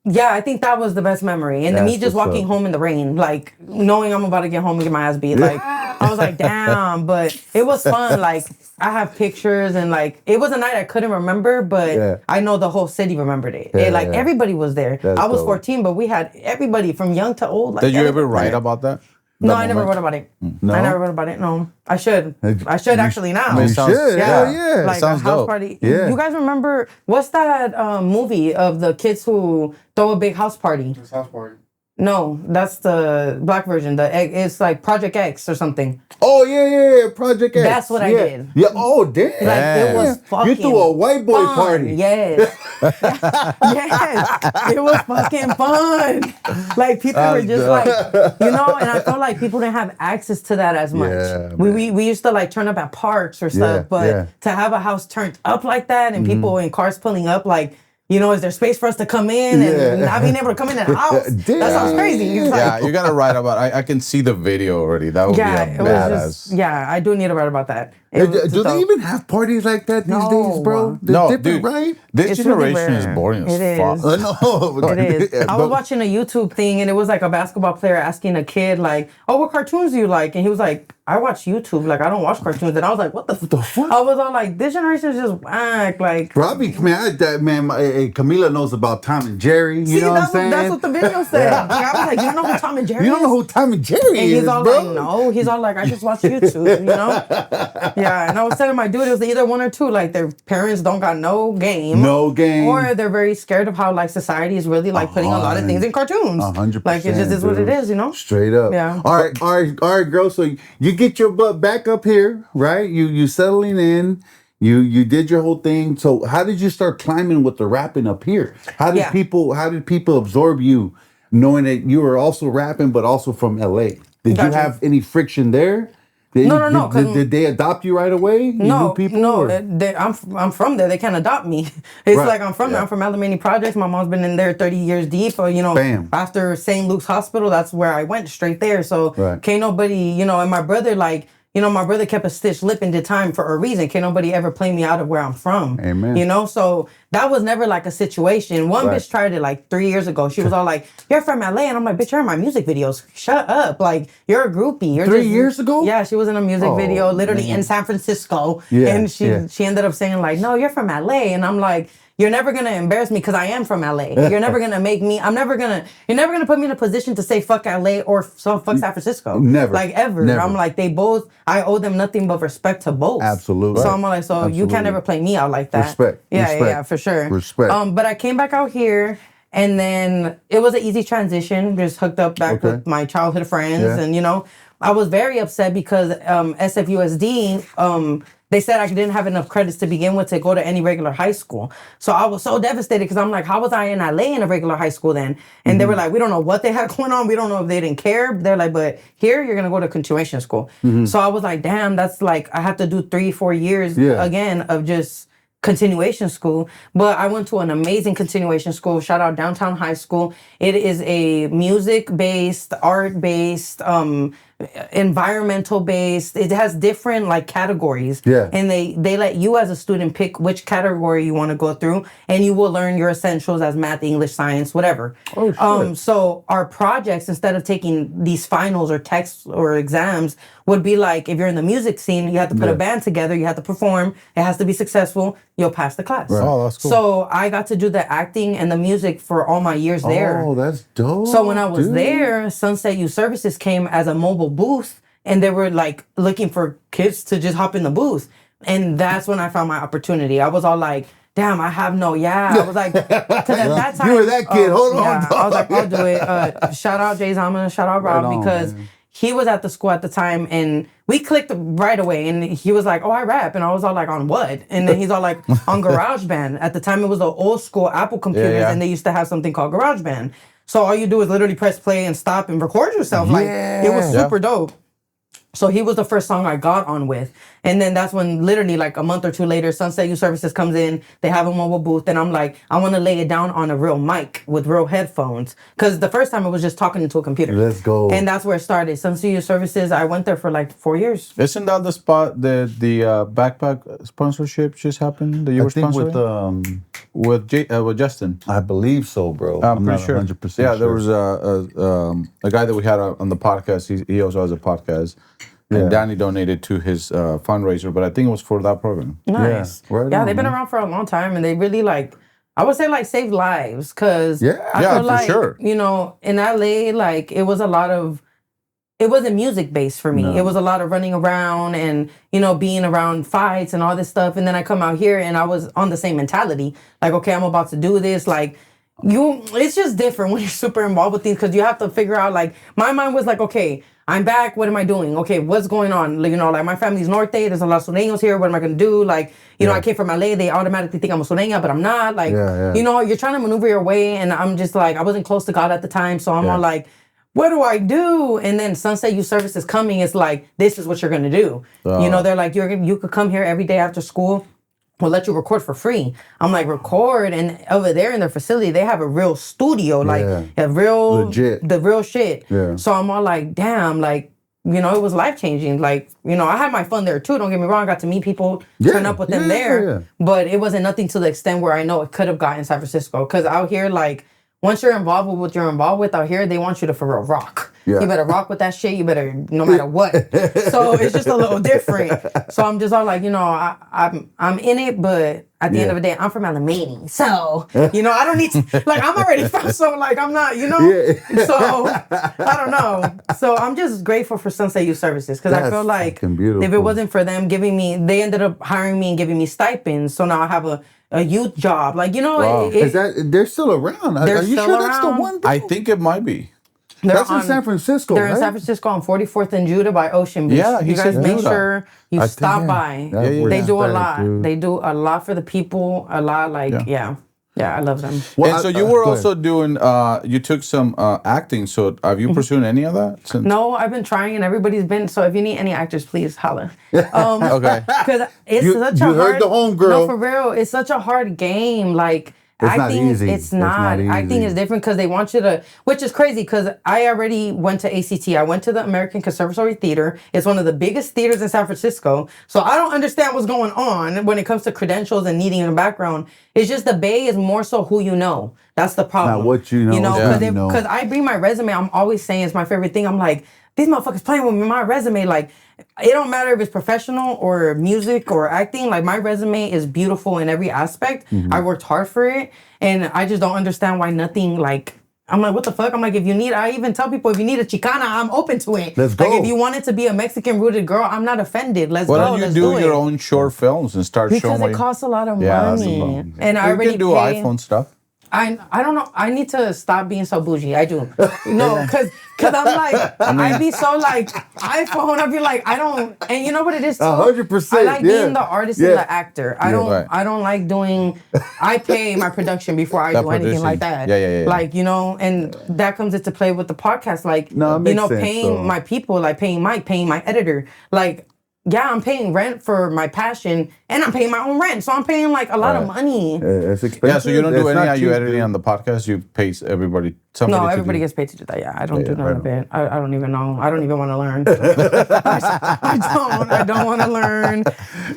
Speaker 2: Yeah, I think that was the best memory. And then me just walking home in the rain, like knowing I'm about to get home and get my ass beat. Like, I was like, damn, but it was fun. Like, I have pictures and like, it was a night I couldn't remember, but I know the whole city remembered it. Everybody was there. I was 14, but we had everybody from young to old. Like,
Speaker 3: did you ever write about that?
Speaker 2: No, I never wrote about it. No? I never wrote about it. No, I should. I should actually now.
Speaker 1: You should.
Speaker 2: Yeah. Like
Speaker 3: sounds
Speaker 2: a house
Speaker 3: dope.
Speaker 2: party.
Speaker 1: Yeah.
Speaker 2: You guys remember, what's that movie of the kids who throw a big house party?
Speaker 4: It's house party.
Speaker 2: No, that's the black version. It's like Project X or something.
Speaker 1: Oh, yeah. Project X.
Speaker 2: That's what I did.
Speaker 1: Yeah. Oh, damn.
Speaker 2: Like, it was fucking
Speaker 1: You threw a white boy
Speaker 2: fun.
Speaker 1: party.
Speaker 2: Yes. Yes. It was fucking fun. Like, people were just like, you know, and I felt like people didn't have access to that as much.
Speaker 1: Yeah,
Speaker 2: we used to like turn up at parks or stuff, but to have a house turned up like that and people in cars pulling up, like, you know, is there space for us to come in and not being able to come in the house? That sounds crazy. It's like,
Speaker 3: you gotta write about it. I can see the video already. That would be a badass.
Speaker 2: I do need to write about that.
Speaker 1: Do they even have parties like that these days, bro? They're different,
Speaker 3: dude,
Speaker 1: right?
Speaker 3: This
Speaker 2: It's
Speaker 3: generation
Speaker 2: really
Speaker 3: is boring
Speaker 2: It
Speaker 3: as fuck.
Speaker 2: is.
Speaker 1: No.
Speaker 2: It is. I was watching a YouTube thing and it was like a basketball player asking a kid like, oh, what cartoons do you like? And he was like, I watch YouTube. Like, I don't watch cartoons. And I was like, what the fuck? I was all like, this generation is just whack. Like,
Speaker 1: Robbie, Camila knows about Tom and Jerry. You know what I'm saying?
Speaker 2: That's what the video said. Like, I was like, you don't know who Tom and Jerry is?
Speaker 1: You don't know who Tom and Jerry
Speaker 2: and
Speaker 1: is,
Speaker 2: he's all
Speaker 1: bro?
Speaker 2: like, no. He's all like, I just watch YouTube, you know? Yeah, and I was telling my dude, it was either one or two. Like, their parents don't got no game. Or they're very scared of how, like, society is really, like, putting a lot of things in cartoons.
Speaker 1: 100%.
Speaker 2: Like, it just is what it is, you know?
Speaker 1: Straight up.
Speaker 2: Yeah.
Speaker 1: All right, girl. So you get your butt back up here, right? You settling in. You did your whole thing. So how did you start climbing with the rapping up here? How did people absorb you, knowing that you were also rapping, but also from LA? Did you have any friction there?
Speaker 2: No.
Speaker 1: Did they adopt you right away? You knew people,
Speaker 2: I'm from there. They can't adopt me. It's like I'm from there. I'm from Alamany Projects. My mom's been in there 30 years deep. You know, after St. Luke's Hospital, that's where I went straight there. So can't nobody, you know, and my brother, like, you know, my brother kept a stitched lip and did time for a reason. Can't nobody ever play me out of where I'm from.
Speaker 1: Amen.
Speaker 2: You know, so that was never like a situation. One bitch tried it like 3 years ago. She was all like, you're from LA. And I'm like, bitch, you're in my music videos. Shut up. Like, you're a groupie. You're
Speaker 1: 3 years ago?
Speaker 2: Yeah, she was in a music video, literally in San Francisco.
Speaker 1: Yeah,
Speaker 2: and she ended up saying like, no, you're from LA. And I'm like, you're never gonna embarrass me because I am from LA. You're never gonna make me. You're never gonna put me in a position to say fuck LA or fuck San Francisco.
Speaker 1: Never.
Speaker 2: Like ever.
Speaker 1: Never.
Speaker 2: I'm like they both. I owe them nothing but respect to both.
Speaker 1: Absolutely.
Speaker 2: So I'm like, so you can't ever play me out like that.
Speaker 1: Respect.
Speaker 2: Yeah, for sure.
Speaker 1: Respect.
Speaker 2: But I came back out here. And then it was an easy transition. Just hooked up back with my childhood friends.
Speaker 1: Yeah.
Speaker 2: And, I was very upset because SFUSD, they said I didn't have enough credits to begin with to go to any regular high school. So I was so devastated because I'm like, how was I in LA in a regular high school then? And they were like, we don't know what they had going on. We don't know if they didn't care. They're like, but here you're going to go to continuation school. So I was like, damn, that's like, I have to do 3-4 years again of just continuation school. But I went to an amazing continuation school. Shout out Downtown High School. It is a music-based, art-based, environmental-based. It has different like categories.
Speaker 1: Yeah.
Speaker 2: And they let you as a student pick which category you want to go through, and you will learn your essentials as math, English, science, whatever.
Speaker 1: Oh, shit.
Speaker 2: So our projects, instead of taking these finals or tests or exams, would be like, if you're in the music scene, you have to put a band together, you have to perform, it has to be successful, you'll pass the class.
Speaker 1: Right.
Speaker 3: Oh, that's cool.
Speaker 2: So I got to do the acting and the music for all my years there.
Speaker 1: Oh, that's dope.
Speaker 2: So when I was there, Sunset Youth Services came as a mobile booth, and they were like looking for kids to just hop in the booth. And that's when I found my opportunity. I was all like, damn, I have no, I was like, because at that time.
Speaker 1: You were that kid. Hold on,
Speaker 2: I was like, I'll
Speaker 1: dog.
Speaker 2: do it. Shout out Jay Zama, shout out Rob,
Speaker 1: Right on,
Speaker 2: because
Speaker 1: man.
Speaker 2: he was at the school at the time, and we clicked right away. And he was like, oh, I rap. And I was all like, on what? And then he's all like, on GarageBand. At the time, it was the old school Apple computers, and they used to have something called GarageBand. So all you do is literally press play and stop and record yourself. Like, it was super dope. So he was the first song I got on with. And then that's when literally like a month or two later, Sunset Youth Services comes in. They have a mobile booth. And I'm like, I want to lay it down on a real mic with real headphones. Because the first time it was just talking into a computer.
Speaker 1: Let's go.
Speaker 2: And that's where it started. Sunset Youth Services, I went there for like 4 years.
Speaker 3: Isn't that the spot that the backpack sponsorship just happened that you were
Speaker 1: I think
Speaker 3: sponsoring? With Justin.
Speaker 1: I believe so, bro.
Speaker 3: I'm pretty
Speaker 1: not
Speaker 3: sure.
Speaker 1: 100%
Speaker 3: Yeah, there
Speaker 1: sure.
Speaker 3: was a guy that we had on the podcast. He also has a podcast. And Danny donated to his fundraiser, but I think it was for that program.
Speaker 2: Nice.
Speaker 1: Yeah, right
Speaker 2: Yeah,
Speaker 1: on,
Speaker 2: they've been
Speaker 1: man.
Speaker 2: around for a long time, and they really like, I would say like saved lives. Because I
Speaker 3: Yeah,
Speaker 2: feel
Speaker 3: for
Speaker 2: like,
Speaker 3: sure.
Speaker 2: in LA, like it was a lot of, it wasn't music based for me.
Speaker 1: No.
Speaker 2: It was a lot of running around and, being around fights and all this stuff. And then I come out here and I was on the same mentality. Like, okay, I'm about to do this. Like, it's just different when you're super involved with things, because you have to figure out, like, my mind was like, okay, I'm back. What am I doing? Okay, what's going on? Like, like my family's Norte. There's a lot of Sureños here. What am I going to do? Like, I came from LA. They automatically think I'm a Sureña, but I'm not. Like, you're trying to maneuver your way. And I'm just like, I wasn't close to God at the time. So I'm all like, what do I do? And then Sunset Youth Services coming. It's like, this is what you're going to do. They're like, you could come here every day after school. We'll let you record for free. I'm like, record, and over there in their facility, they have a real studio, like a real
Speaker 1: Legit.
Speaker 2: the real shit.
Speaker 1: Yeah.
Speaker 2: So I'm all like, damn, like, it was life changing. Like, I had my fun there too. Don't get me wrong. I got to meet people, turn up with them there, but it wasn't nothing to the extent where I know it could have gotten in San Francisco. Because out here, like, once you're involved with what you're involved with out here, they want you to for real rock.
Speaker 1: Yeah.
Speaker 2: You better rock with that shit. You better, no matter what. So it's just a little different. So I'm just all like, I'm in it, but at the end of the day, I'm from Alameda. So, I don't need to, like, I'm already from, so like, I'm not, So, I don't know. So I'm just grateful for Sunset Youth Services, because I feel like
Speaker 1: fucking beautiful.
Speaker 2: if it wasn't for them they ended up hiring me and giving me stipends. So now I have a youth job. Like,
Speaker 1: Is that they're still around? Are you
Speaker 2: still
Speaker 1: sure that's the
Speaker 2: around.
Speaker 1: one?
Speaker 3: I think it might be.
Speaker 1: That's in San Francisco,
Speaker 2: They're
Speaker 1: right?
Speaker 2: in San Francisco on 44th and Judah by Ocean Beach.
Speaker 3: Yeah, he
Speaker 2: you guys
Speaker 3: said
Speaker 2: make
Speaker 3: do that.
Speaker 2: sure you stop by.
Speaker 1: That's
Speaker 2: They do a
Speaker 1: respect,
Speaker 2: lot.
Speaker 1: dude.
Speaker 2: They do a lot for the people. A lot, like, yeah, I love them.
Speaker 1: Well,
Speaker 3: And so you were
Speaker 1: go
Speaker 3: also doing, you took some acting. So have you pursued any of that? Since?
Speaker 2: No, I've been trying, and everybody's been. So if you need any actors, please holler.
Speaker 3: Okay.
Speaker 2: Because it's
Speaker 1: You-
Speaker 2: such
Speaker 1: you
Speaker 2: a
Speaker 1: heard
Speaker 2: hard.
Speaker 1: the homegirl.
Speaker 2: No, for real, it's such a hard game. Like,
Speaker 1: It's not
Speaker 2: acting,
Speaker 1: easy.
Speaker 2: it's not. Acting
Speaker 1: easy.
Speaker 2: is different because they want you to, which is crazy because I already went to ACT. I went to the American Conservatory Theater. It's one of the biggest theaters in San Francisco. So I don't understand what's going on when it comes to credentials and needing a background. It's just the Bay is more so who you know. That's the problem.
Speaker 1: Not what you know,
Speaker 2: You know,
Speaker 1: it's who you know.
Speaker 2: because I bring my resume. I'm always saying it's my favorite thing. I'm like, these motherfuckers playing with my resume. Like, it don't matter if it's professional or music or acting. Like, my resume is beautiful in every aspect. I worked hard for it, and I just don't understand why nothing, like, I'm like, what the fuck? I'm like, I even tell people, if you need a Chicana, I'm open to it.
Speaker 1: Let's go.
Speaker 2: Like, if you wanted to be a Mexican-rooted girl, I'm not offended. Let's
Speaker 3: Why
Speaker 2: go.
Speaker 3: don't you
Speaker 2: Let's
Speaker 3: do
Speaker 2: it.
Speaker 3: your own short films and start showing?
Speaker 2: Because it costs a lot of
Speaker 3: that's the
Speaker 2: money.
Speaker 3: problem.
Speaker 2: And I
Speaker 3: You
Speaker 2: already
Speaker 3: can do
Speaker 2: pay.
Speaker 3: iPhone stuff.
Speaker 2: I don't know. I need to stop being so bougie. I do. No, because I'm like, I be so like, iPhone, I'd be like, I don't, and you know what it is too?
Speaker 1: 100%,
Speaker 2: I like
Speaker 1: yeah.
Speaker 2: being the artist and the actor. I don't
Speaker 3: right.
Speaker 2: I don't like doing, I pay my production before I do anything like that.
Speaker 3: Yeah.
Speaker 2: Like, you know, and that comes into play with the podcast. Like,
Speaker 1: No, it
Speaker 2: you
Speaker 1: makes
Speaker 2: know,
Speaker 1: sense,
Speaker 2: paying
Speaker 1: though.
Speaker 2: my people, like paying Mike, paying my editor. Like, yeah, I'm paying rent for my passion, and I'm paying my own rent. So I'm paying like a lot of money.
Speaker 1: It's expensive.
Speaker 3: Yeah, so you don't do
Speaker 1: It's
Speaker 3: any
Speaker 1: not
Speaker 3: of you
Speaker 1: cheap,
Speaker 3: editing
Speaker 1: dude.
Speaker 3: on the podcast. You pay everybody. Somebody
Speaker 2: No,
Speaker 3: to
Speaker 2: everybody
Speaker 3: do.
Speaker 2: gets paid to do that. Yeah, I don't do none
Speaker 3: right
Speaker 2: of it. I don't even know. I don't even want to learn. I don't want to learn.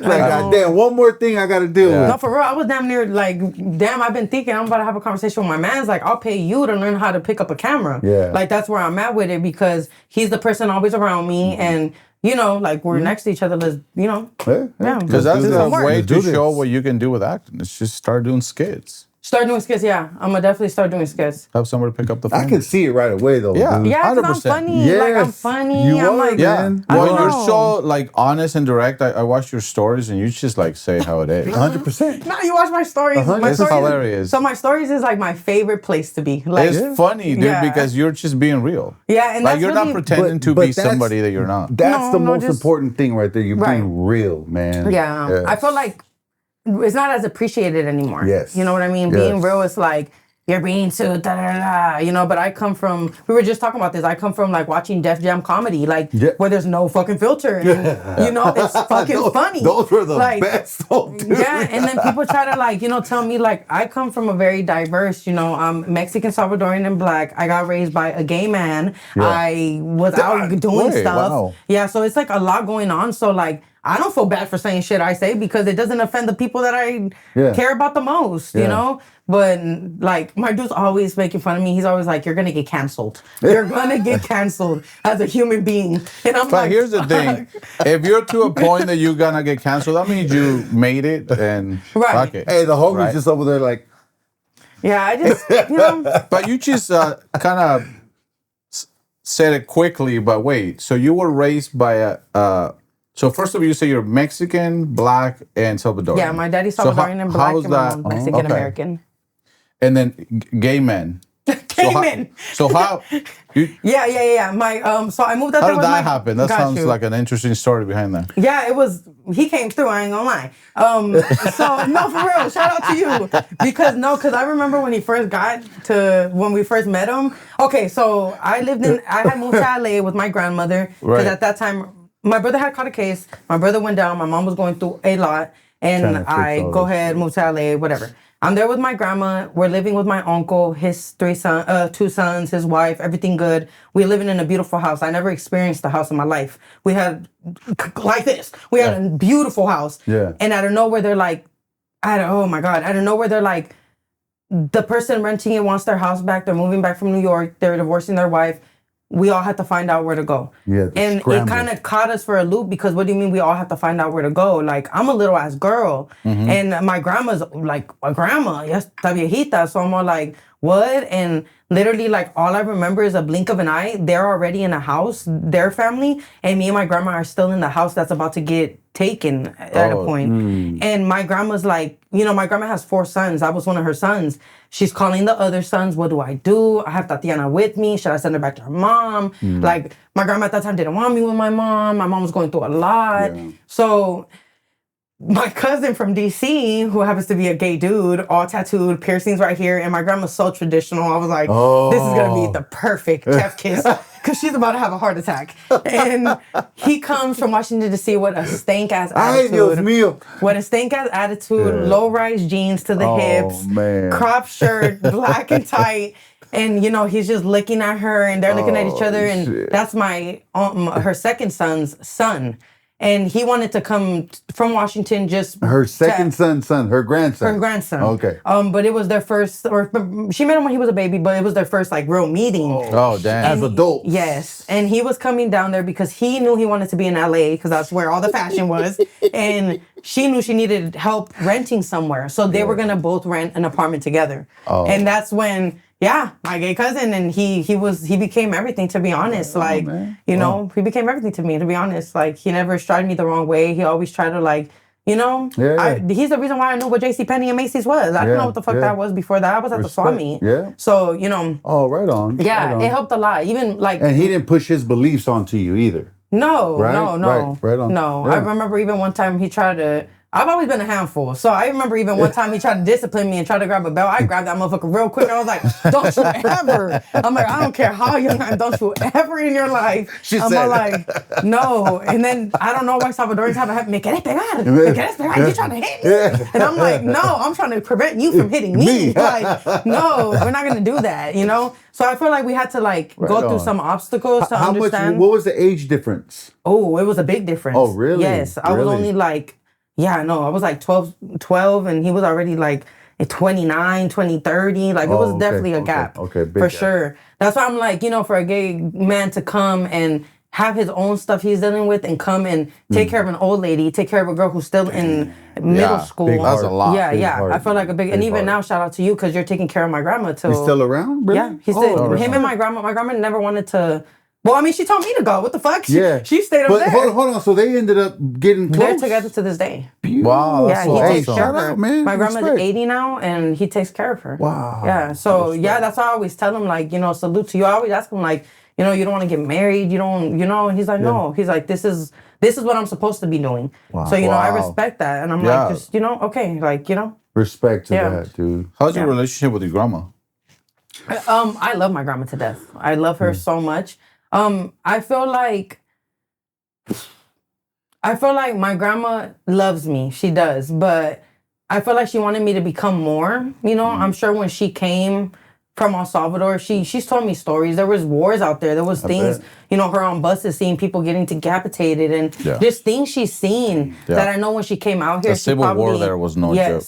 Speaker 1: Like, goddamn, one more thing I got to deal
Speaker 2: No,
Speaker 1: with.
Speaker 2: for real, I was damn near like, I've been thinking I'm about to have a conversation with my man's like, I'll pay you to learn how to pick up a camera.
Speaker 1: Yeah.
Speaker 2: Like, that's where I'm at with it, because he's the person always around me, and, you know, like, we're next to each other. Let's, you know.
Speaker 1: Yeah.
Speaker 3: Because that's
Speaker 2: do
Speaker 3: the
Speaker 2: some work.
Speaker 3: way
Speaker 1: Let's
Speaker 3: to
Speaker 1: do this.
Speaker 3: show what you can do with acting. It's just start doing skits.
Speaker 2: Start doing skits, yeah. I'm going to definitely start doing skits.
Speaker 3: Have somebody pick up the phone.
Speaker 1: I can see it right away, though.
Speaker 3: Yeah.
Speaker 1: dude.
Speaker 2: Yeah, because I'm
Speaker 3: 100%.
Speaker 2: funny. Like, I'm
Speaker 1: Yes,
Speaker 2: funny.
Speaker 1: you
Speaker 2: I'm
Speaker 1: are,
Speaker 2: like,
Speaker 3: Yeah.
Speaker 1: man.
Speaker 2: I
Speaker 3: Well,
Speaker 2: don't
Speaker 3: you're
Speaker 2: know.
Speaker 3: so like honest and direct. I watch your stories and you just like say how it is.
Speaker 1: 100%.
Speaker 2: No, you watch my stories. My
Speaker 3: It's
Speaker 2: stories
Speaker 3: hilarious.
Speaker 2: So my stories is like my favorite place to be. Like,
Speaker 3: It's funny, dude,
Speaker 2: Yeah.
Speaker 3: because you're just being real.
Speaker 2: yeah, and
Speaker 3: Like
Speaker 2: that's
Speaker 3: you're not
Speaker 2: really,
Speaker 3: pretending to
Speaker 1: but
Speaker 3: be
Speaker 1: that's-
Speaker 3: somebody that you're not.
Speaker 1: That's the
Speaker 2: No,
Speaker 1: most
Speaker 2: just-
Speaker 1: important thing right there. You're
Speaker 2: Right.
Speaker 1: being real, man.
Speaker 2: Yeah, I feel like it's not as appreciated anymore.
Speaker 1: Yes.
Speaker 2: You know what I mean?
Speaker 1: Yes.
Speaker 2: Being real is like, you're being too da-da-da-da, you know, but I come from, we were just talking about this, I come from like watching Def Jam comedy, like where there's no fucking filter, and, you know, it's fucking funny.
Speaker 1: Those were the
Speaker 2: Like,
Speaker 1: best. Oh, dude.
Speaker 2: Yeah, and then people try to like, you know, tell me like, I come from a very diverse, you know, I'm Mexican, Salvadorian, and Black. I got raised by a gay man. I was out doing
Speaker 3: Wait,
Speaker 2: stuff.
Speaker 3: wow.
Speaker 2: Yeah, so it's like a lot going on. So like, I don't feel bad for saying shit I say because it doesn't offend the people that I care about the most, you know? But like, my dude's always making fun of me. He's always like, you're gonna get canceled. You're gonna get canceled as a human being. And I'm
Speaker 3: But
Speaker 2: like,
Speaker 3: here's the thing: if you're to a point that you're gonna get canceled, that means you made it and
Speaker 2: Right.
Speaker 3: fuck it.
Speaker 1: Hey, the homie's
Speaker 3: Right.
Speaker 1: just over there like,
Speaker 2: yeah, I just, you know,
Speaker 3: But you just kind of said it quickly. But wait, so you were raised by a. So first of all, you say you're Mexican, Black, and Salvadorian.
Speaker 2: yeah, my daddy's
Speaker 3: So
Speaker 2: Salvadorian and Black,
Speaker 3: how's
Speaker 2: and my
Speaker 3: that?
Speaker 2: mom's Mexican
Speaker 3: Okay.
Speaker 2: American.
Speaker 3: And then gay men.
Speaker 2: Gay men.
Speaker 3: So how? You,
Speaker 2: Yeah. My so I moved out
Speaker 3: how
Speaker 2: there
Speaker 3: did
Speaker 2: with my.
Speaker 3: that happen? That
Speaker 2: Got
Speaker 3: sounds
Speaker 2: you.
Speaker 3: like an interesting story behind that.
Speaker 2: Yeah, it was. He came through. I ain't gonna lie. So no, for real. Shout out to you because I remember when he first got to when we first met him. Okay, so I had moved to LA with my grandmother because
Speaker 3: Right.
Speaker 2: at that time my brother had caught a case. My brother went down. My mom was going through a lot, and
Speaker 1: Trying to fix
Speaker 2: I
Speaker 1: all
Speaker 2: go
Speaker 1: this.
Speaker 2: ahead, move to LA, whatever. I'm there with my grandma. We're living with my uncle, his two sons, his wife, everything good. We're living in a beautiful house. I never experienced a house in my life. We had like this. We had a beautiful house.
Speaker 1: Yeah.
Speaker 2: And out of nowhere, they're like, oh my God, out of nowhere, they're like, the person renting it wants their house back. They're moving back from New York. They're divorcing their wife. We all had to find out where to go.
Speaker 1: Yeah,
Speaker 2: And
Speaker 1: scramble.
Speaker 2: it kind of caught us for a loop because what do you mean we all have to find out where to go? Like, I'm a little ass girl. And my grandma's like a grandma. Yes, está viejita. So I'm all like, what? And literally, like, all I remember is a blink of an eye. They're already in a house, their family. And me and my grandma are still in the house that's about to get taken at a point. And my grandma's like, you know, my grandma has 4 sons. I was one of her sons. She's calling the other sons. What do? I have Tatiana with me. Should I send her back to her mom? Like, my grandma at that time didn't want me with my mom. My mom was going through a lot.
Speaker 1: Yeah.
Speaker 2: So my cousin from DC, who happens to be a gay dude, all tattooed, piercings right here, and my grandma's so traditional. I was like, this is gonna be the perfect chef kiss because she's about to have a heart attack. And he comes from Washington D.C. with a stank ass
Speaker 1: Ay, Dios
Speaker 2: attitude.
Speaker 1: mío.
Speaker 2: With a stank ass attitude, low rise jeans to the hips,
Speaker 1: man.
Speaker 2: crop shirt, black and tight. And, you know, he's just looking at her and they're looking at each other. And
Speaker 1: shit.
Speaker 2: that's my her second son's son. And he wanted to come from Washington just
Speaker 1: Her second her grandson.
Speaker 2: her grandson.
Speaker 1: Okay.
Speaker 2: But it was their first, or she met him when he was a baby, but it was their first like real meeting.
Speaker 3: Oh, damn.
Speaker 1: As adults.
Speaker 2: Yes. And he was coming down there because he knew he wanted to be in LA because that's where all the fashion was. And she knew she needed help renting somewhere. So they were going to both rent an apartment together.
Speaker 1: Oh.
Speaker 2: And that's when, my gay cousin, and he became everything, to be honest. Like, you know, he became everything to me, to be honest. Like, he never strided me the wrong way. He always tried to, like, you know, he's the reason why I knew what JCPenney and Macy's was. I didn't know what the fuck that was before that. I was at the swap meet.
Speaker 1: Yeah.
Speaker 2: So, you know.
Speaker 1: Oh, right on.
Speaker 2: Yeah,
Speaker 1: right on.
Speaker 2: it helped a lot. Even like.
Speaker 1: And he didn't push his beliefs onto you either.
Speaker 2: No,
Speaker 1: right?
Speaker 2: no.
Speaker 1: Right on.
Speaker 2: No,
Speaker 1: Yeah.
Speaker 2: I remember even one time he tried to. I've always been a handful. So I remember even one time he tried to discipline me and tried to grab a belt. I grabbed that motherfucker real quick. I was like, don't you ever. I'm like, I don't care how young I am. Don't you ever in your life.
Speaker 1: She
Speaker 2: I'm
Speaker 1: said.
Speaker 2: like, no. And then I don't know why Salvadorians have me querés pegar. Me querés pegar. You trying to hit me?
Speaker 1: Yeah.
Speaker 2: And I'm like, no, I'm trying to prevent you from hitting me. Like, no, we're not going to do that, you know? So I feel like we had to like go through some obstacles to understand.
Speaker 1: What was the age difference?
Speaker 2: Oh, it was a big difference.
Speaker 1: Oh, really?
Speaker 2: Yes. I was only like, I was like 12 and he was already like at 29, 20, 30. Like it was definitely a gap.
Speaker 1: Okay, big
Speaker 2: for
Speaker 1: gap.
Speaker 2: sure. That's why I'm like, you know, for a gay man to come and have his own stuff he's dealing with and come and take care of an old lady, take care of a girl who's still in middle school.
Speaker 3: That's a lot.
Speaker 2: Yeah,
Speaker 1: heart.
Speaker 2: I feel like a big, and even now, shout out to you because you're taking care of my grandma too.
Speaker 1: He's still around? Really?
Speaker 2: Yeah, he's still, him and my grandma never wanted to. Well, I mean, she told me to go. What the fuck? She stayed up there.
Speaker 1: But hold on. So they ended up getting close?
Speaker 2: They're together to this day.
Speaker 3: Wow, that's
Speaker 2: Yeah, he takes
Speaker 3: awesome.
Speaker 2: care of
Speaker 1: Shout
Speaker 2: her.
Speaker 1: out, man.
Speaker 2: My grandma's
Speaker 1: Respect.
Speaker 2: 80 now, and he takes care of her.
Speaker 1: Wow.
Speaker 2: Yeah. So that's why I always tell him, like, you know, salute to you. I always ask him, like, you know, you don't want to get married. You don't, you know. And he's like, no. He's like, this is what I'm supposed to be doing.
Speaker 1: Wow.
Speaker 2: So you know, I respect that, and I'm like, just, you know, okay, like, you know.
Speaker 1: Respect to that, dude.
Speaker 3: How's your relationship with your grandma?
Speaker 2: I love my grandma to death. I love her so much. I feel like my grandma loves me. She does, but I feel like she wanted me to become more. You know, I'm sure when she came from El Salvador, she's told me stories. There was wars out there. There was things, you know, her on buses, seeing people getting decapitated, and just things she's seen that I know when she came out here.
Speaker 3: The Civil War there was no joke.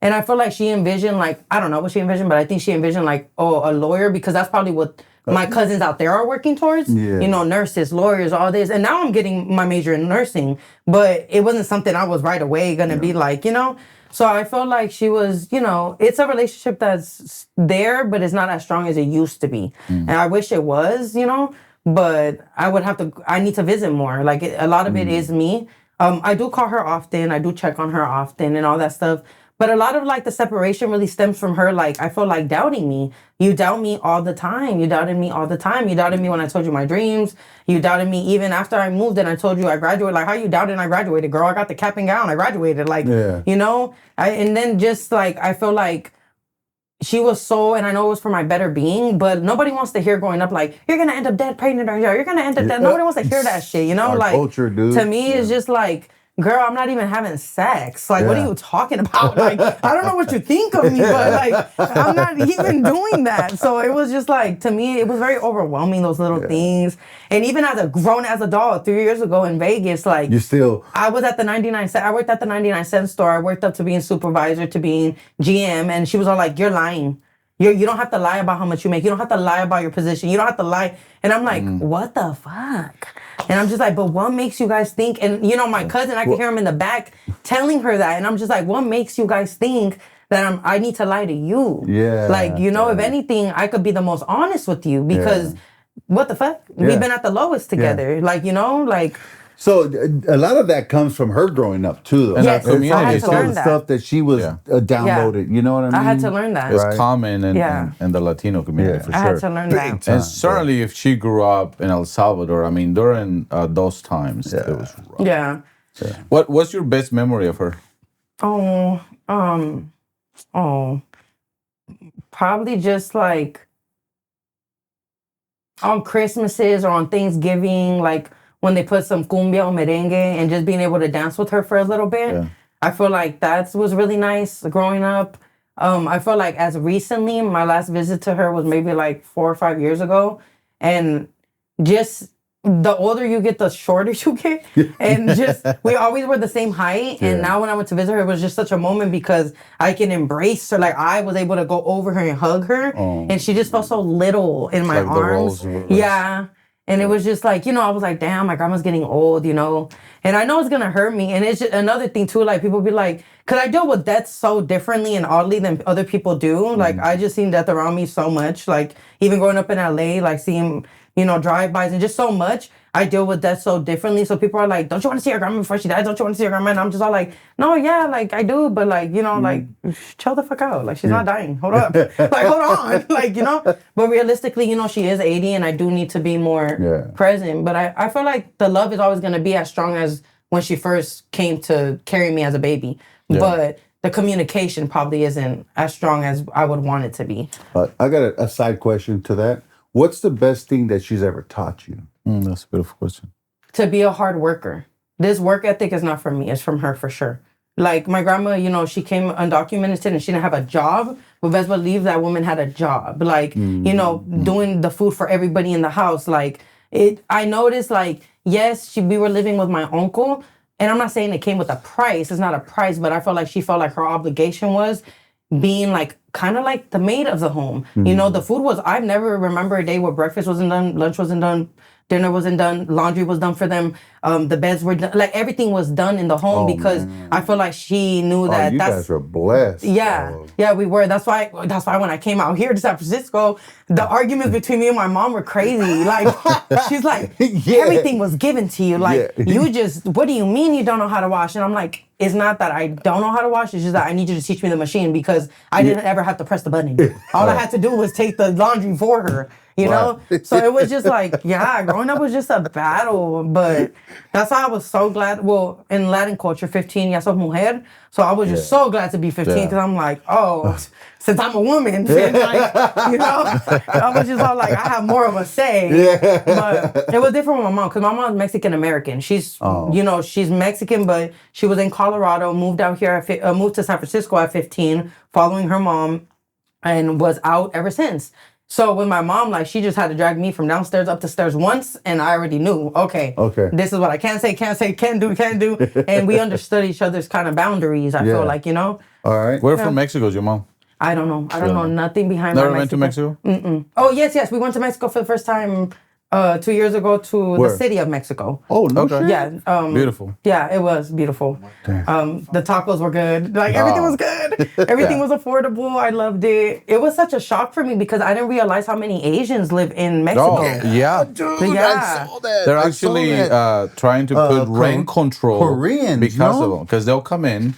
Speaker 2: And I feel like she envisioned, like, I don't know what she envisioned, but I think she envisioned, like, a lawyer, because that's probably what my cousins out there are working towards. You know, nurses, lawyers, all this. And now I'm getting my major in nursing, but it wasn't something I was right away going to be like, you know. So I felt like she was, you know, it's a relationship that's there, but it's not as strong as it used to be. And I wish it was, you know, but I need to visit more. Like, a lot of it is me. I do call her often. I do check on her often and all that stuff. But a lot of, like, the separation really stems from her, like, I feel like doubting me. You doubt me all the time. You doubted me all the time. You doubted me when I told you my dreams. You doubted me even after I moved and I told you I graduated. Like, how you doubted I graduated, girl? I got the cap and gown. I graduated. Like, you know? And then just, like, I feel like she was so, and I know it was for my better being, but nobody wants to hear growing up, like, you're going to end up dead, pregnant, or you're going to end up dead. Nobody wants to hear that shit, you know?
Speaker 1: Our
Speaker 2: like,
Speaker 1: culture, dude.
Speaker 2: To me, it's just like, girl, I'm not even having sex. Like, what are you talking about? Like, I don't know what you think of me, but, like, I'm not even doing that. So it was just like, to me, it was very overwhelming, those little things. And even as a grown-ass adult, 3 years ago in Vegas, like, I was at the 99 cent. I worked at the 99-cent store. I worked up to being supervisor, to being GM. And she was all like, you're lying. You don't have to lie about how much you make. You don't have to lie about your position. You don't have to lie. And I'm like, what the fuck? And I'm just like, but what makes you guys think? And, you know, my cousin, I can hear him in the back telling her that. And I'm just like, what makes you guys think that I need to lie to you?
Speaker 1: Yeah.
Speaker 2: Like, you know, if anything, I could be the most honest with you because what the fuck? We've been at the lowest together. Like, you know, like...
Speaker 1: So a lot of that comes from her growing up too, though.
Speaker 2: Yes,
Speaker 1: I
Speaker 2: had to
Speaker 1: saw
Speaker 2: learn
Speaker 1: the
Speaker 2: that.
Speaker 1: stuff that she was downloaded. You know what I mean?
Speaker 2: I had to learn that.
Speaker 3: It's common in the Latino community, for sure.
Speaker 2: I had to learn that.
Speaker 3: And certainly if she grew up in El Salvador, I mean, during those times, it was rough.
Speaker 2: Yeah.
Speaker 3: What's your best memory of her?
Speaker 2: Probably just like on Christmases or on Thanksgiving, like when they put some cumbia or merengue and just being able to dance with her for a little bit. Yeah. I feel like that was really nice growing up. I feel like as recently, my last visit to her was maybe like 4 or 5 years ago. And just the older you get, the shorter you get. And just, we always were the same height. And now when I went to visit her, it was just such a moment because I can embrace her. Like, I was able to go over her and hug her. And she just felt so little in my arms. Yeah. And it was just like, you know, I was like, damn, my grandma's getting old, you know. And I know it's going to hurt me. And it's just another thing, too, like, people be like, because I deal with death so differently and oddly than other people do. Like, I just seen death around me so much. Like, even growing up in L.A., like, seeing, you know, drive-bys and just so much. I deal with death so differently. So people are like, don't you want to see your grandma before she dies? Don't you want to see your grandma? And I'm just all like, no, yeah, like, I do. But, like, you know, like, chill the fuck out. Like, she's not dying. Hold up. Like, hold on. Like, you know. But realistically, you know, she is 80 and I do need to be more present. But I feel like the love is always going to be as strong as when she first came to carry me as a baby. But the communication probably isn't as strong as I would want it to be.
Speaker 1: I got a side question to that. What's the best thing that she's ever taught you?
Speaker 3: That's a beautiful question.
Speaker 2: To be a hard worker. This work ethic is not from me. It's from her for sure. Like, my grandma, you know, she came undocumented and she didn't have a job. But best believe that woman had a job. Like, you know, doing the food for everybody in the house. Like, I noticed, like, yes, we were living with my uncle. And I'm not saying it came with a price. It's not a price. But I felt like she felt like her obligation was being, like, kind of like the maid of the home. You know, the food was, I've never remember a day where breakfast wasn't done, lunch wasn't done, dinner wasn't done, laundry was done for them, the beds were done, like everything was done in the home because I feel like she knew that
Speaker 1: you guys were blessed.
Speaker 2: Yeah, we were. That's why when I came out here to San Francisco, the arguments between me and my mom were crazy. Like, she's like, everything was given to you. Like, you just, what do you mean you don't know how to wash? And I'm like, it's not that I don't know how to wash, it's just that I need you to teach me the machine because I didn't ever have to press the button. All I had to do was take the laundry for her. You know? So it was just like, growing up was just a battle. But that's why I was so glad. Well, in Latin culture, 15, ya sos mujer. So I was just so glad to be 15 because I'm like, oh, since I'm a woman, since, like, you know? I was just all like, I have more of a say. But it was different with my mom because my mom's Mexican-American. She's, you know, she's Mexican, but she was in Colorado, moved out here, moved to San Francisco at 15, following her mom, and was out ever since. So with my mom, like, she just had to drag me from downstairs up the stairs once, and I already knew, okay, this is what I can say, can do. And we understood each other's kind of boundaries, I feel like, you know?
Speaker 1: All right.
Speaker 3: Where from Mexico is your mom?
Speaker 2: I don't know. I don't know nothing behind my
Speaker 3: Never been to Mexico?
Speaker 2: Oh, yes. We went to Mexico for the first time 2 years ago to the city of Mexico.
Speaker 1: Oh, no shit?
Speaker 2: Yeah.
Speaker 3: Beautiful.
Speaker 2: Yeah, it was beautiful. The tacos were good. Like, everything was good. Everything was affordable. I loved it. It was such a shock for me because I didn't realize how many Asians live in Mexico.
Speaker 3: Oh, yeah.
Speaker 1: Dude, I saw that.
Speaker 3: They're actually trying to put rent control
Speaker 1: Koreans,
Speaker 3: because of them. Because they'll come in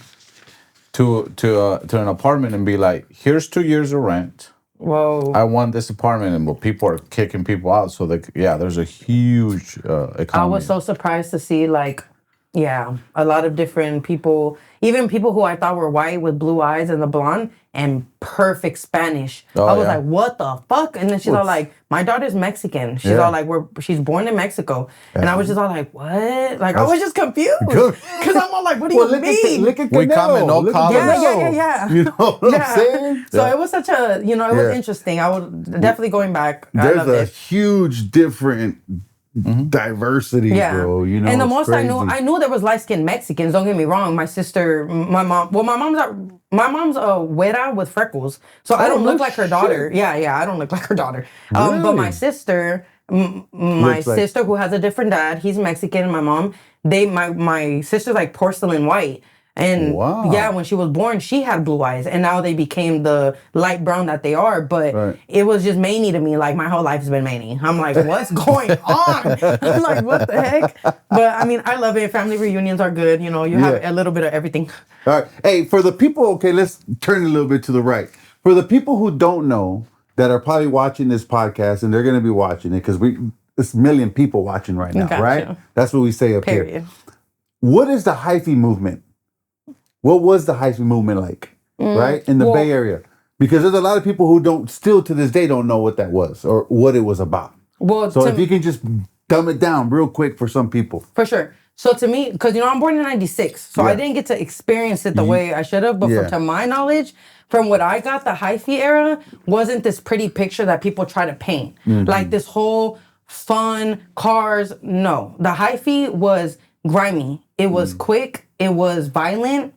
Speaker 3: to an apartment and be like, here's 2 years of rent.
Speaker 2: Whoa.
Speaker 3: I want this apartment, and people are kicking people out. So, there's a huge economy.
Speaker 2: I was so surprised to see, like, a lot of different people, even people who I thought were white with blue eyes and the blonde and perfect Spanish. I was like, what the fuck? And then she's all like, my daughter's Mexican. She's all like, she's born in Mexico. And I was just all like, what? Like, I was just confused. Because I'm all like, what do you mean?
Speaker 1: Look at
Speaker 3: we come in no colors.
Speaker 2: Yeah.
Speaker 1: You know what I'm saying?
Speaker 2: So it was such a, it was interesting. I would definitely going back.
Speaker 1: There's a huge different diversity, bro. You know,
Speaker 2: and the most crazy. I knew there was light-skinned Mexicans. Don't get me wrong. My sister, my mom. Well, my mom's a güera with freckles, so I don't look like her daughter. Yeah, I don't look like her daughter.
Speaker 1: Really?
Speaker 2: But my sister, sister who has a different dad, he's Mexican. And my mom, my sister's like porcelain white. And when she was born, she had blue eyes, and now they became the light brown that they are. But it was just Manny to me. Like, my whole life has been Manny. I'm like, what's going on? I'm like, what the heck? But I mean, I love it. Family reunions are good. You know, you have a little bit of everything.
Speaker 1: All right. Hey, for the people, let's turn a little bit to the right. For the people who don't know, that are probably watching this podcast, and they're going to be watching it because there's a million people watching right now, right? That's what we say up here. What is the Hyphy movement? What was the Hyphy movement like, right, in the Bay Area? Because there's a lot of people who still to this day don't know what that was or what it was about. Well, so if you can just dumb it down real quick for some people.
Speaker 2: For sure. So to me, because, I'm born in 96, so I didn't get to experience it the way I should have. But to my knowledge, from what I got, the Hyphy era wasn't this pretty picture that people try to paint. Like this whole fun, cars. No. The Hyphy was grimy. It was quick. It was violent.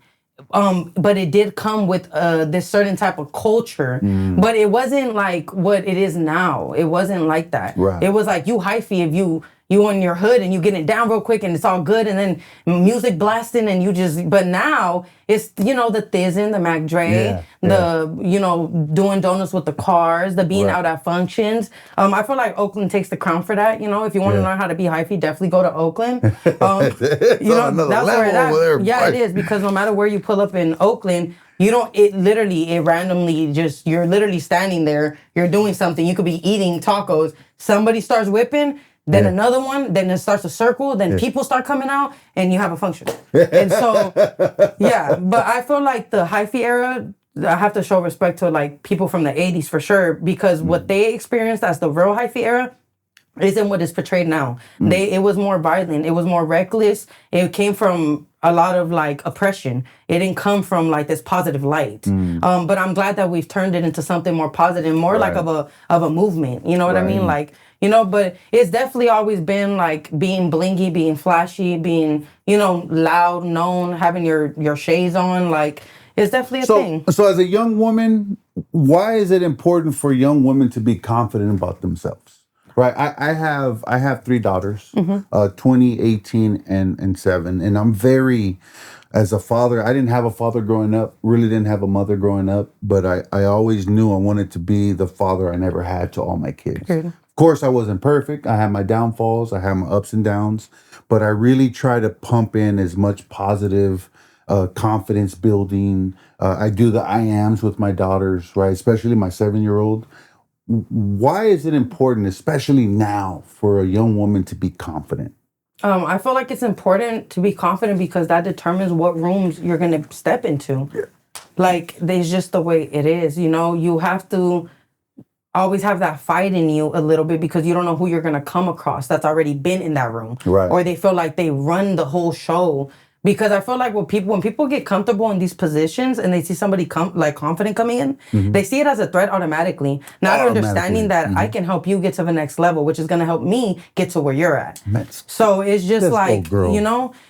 Speaker 2: But it did come with this certain type of culture. But it wasn't like what it is now. It wasn't like that.
Speaker 1: Right.
Speaker 2: It was like you Hyphy if you in your hood and you get it down real quick and it's all good and then music blasting and you just, but now it's, the Thizzin, the Mac Dre, doing donuts with the cars, the being out at functions. I feel like Oakland takes the crown for that. If you want to learn how to be Hyphy, definitely go to Oakland.
Speaker 1: That's where it's at. Over there.
Speaker 2: Yeah, it is, because no matter where you pull up in Oakland, it randomly just, you're literally standing there, you're doing something, you could be eating tacos, somebody starts whipping, then another one, then it starts a circle, then people start coming out, and you have a function. And so, but I feel like the Hyphy era, I have to show respect to like people from the 80s for sure, because what they experienced as the real Hyphy era isn't what is portrayed now. It was more violent, it was more reckless, it came from a lot of like oppression. It didn't come from like this positive light. But I'm glad that we've turned it into something more positive, more like of a movement. You know what I mean? Like, but it's definitely always been like being blingy, being flashy, being, loud, known, having your shades on. Like, it's definitely a thing.
Speaker 1: So as a young woman, why is it important for young women to be confident about themselves? Right. I have 3 daughters, 20, 18, and 7. And I'm very, as a father, I didn't have a father growing up, really didn't have a mother growing up, but I always knew I wanted to be the father I never had to all my kids. Of course, I wasn't perfect. I had my downfalls. I had my ups and downs. But I really try to pump in as much positive confidence building. I do the I ams with my daughters, right? Especially my 7-year-old. Why is it important, especially now, for a young woman to be confident?
Speaker 2: I feel like it's important to be confident because that determines what rooms you're going to step into. Yeah. Like, there's just the way it is. You have to always have that fight in you a little bit because you don't know who you're going to come across that's already been in that room.
Speaker 1: Right.
Speaker 2: Or they feel like they run the whole show. Because I feel like when people get comfortable in these positions and they see somebody confident coming in, they see it as a threat automatically. Not understanding that I can help you get to the next level, which is going to help me get to where you're at. So it's just like,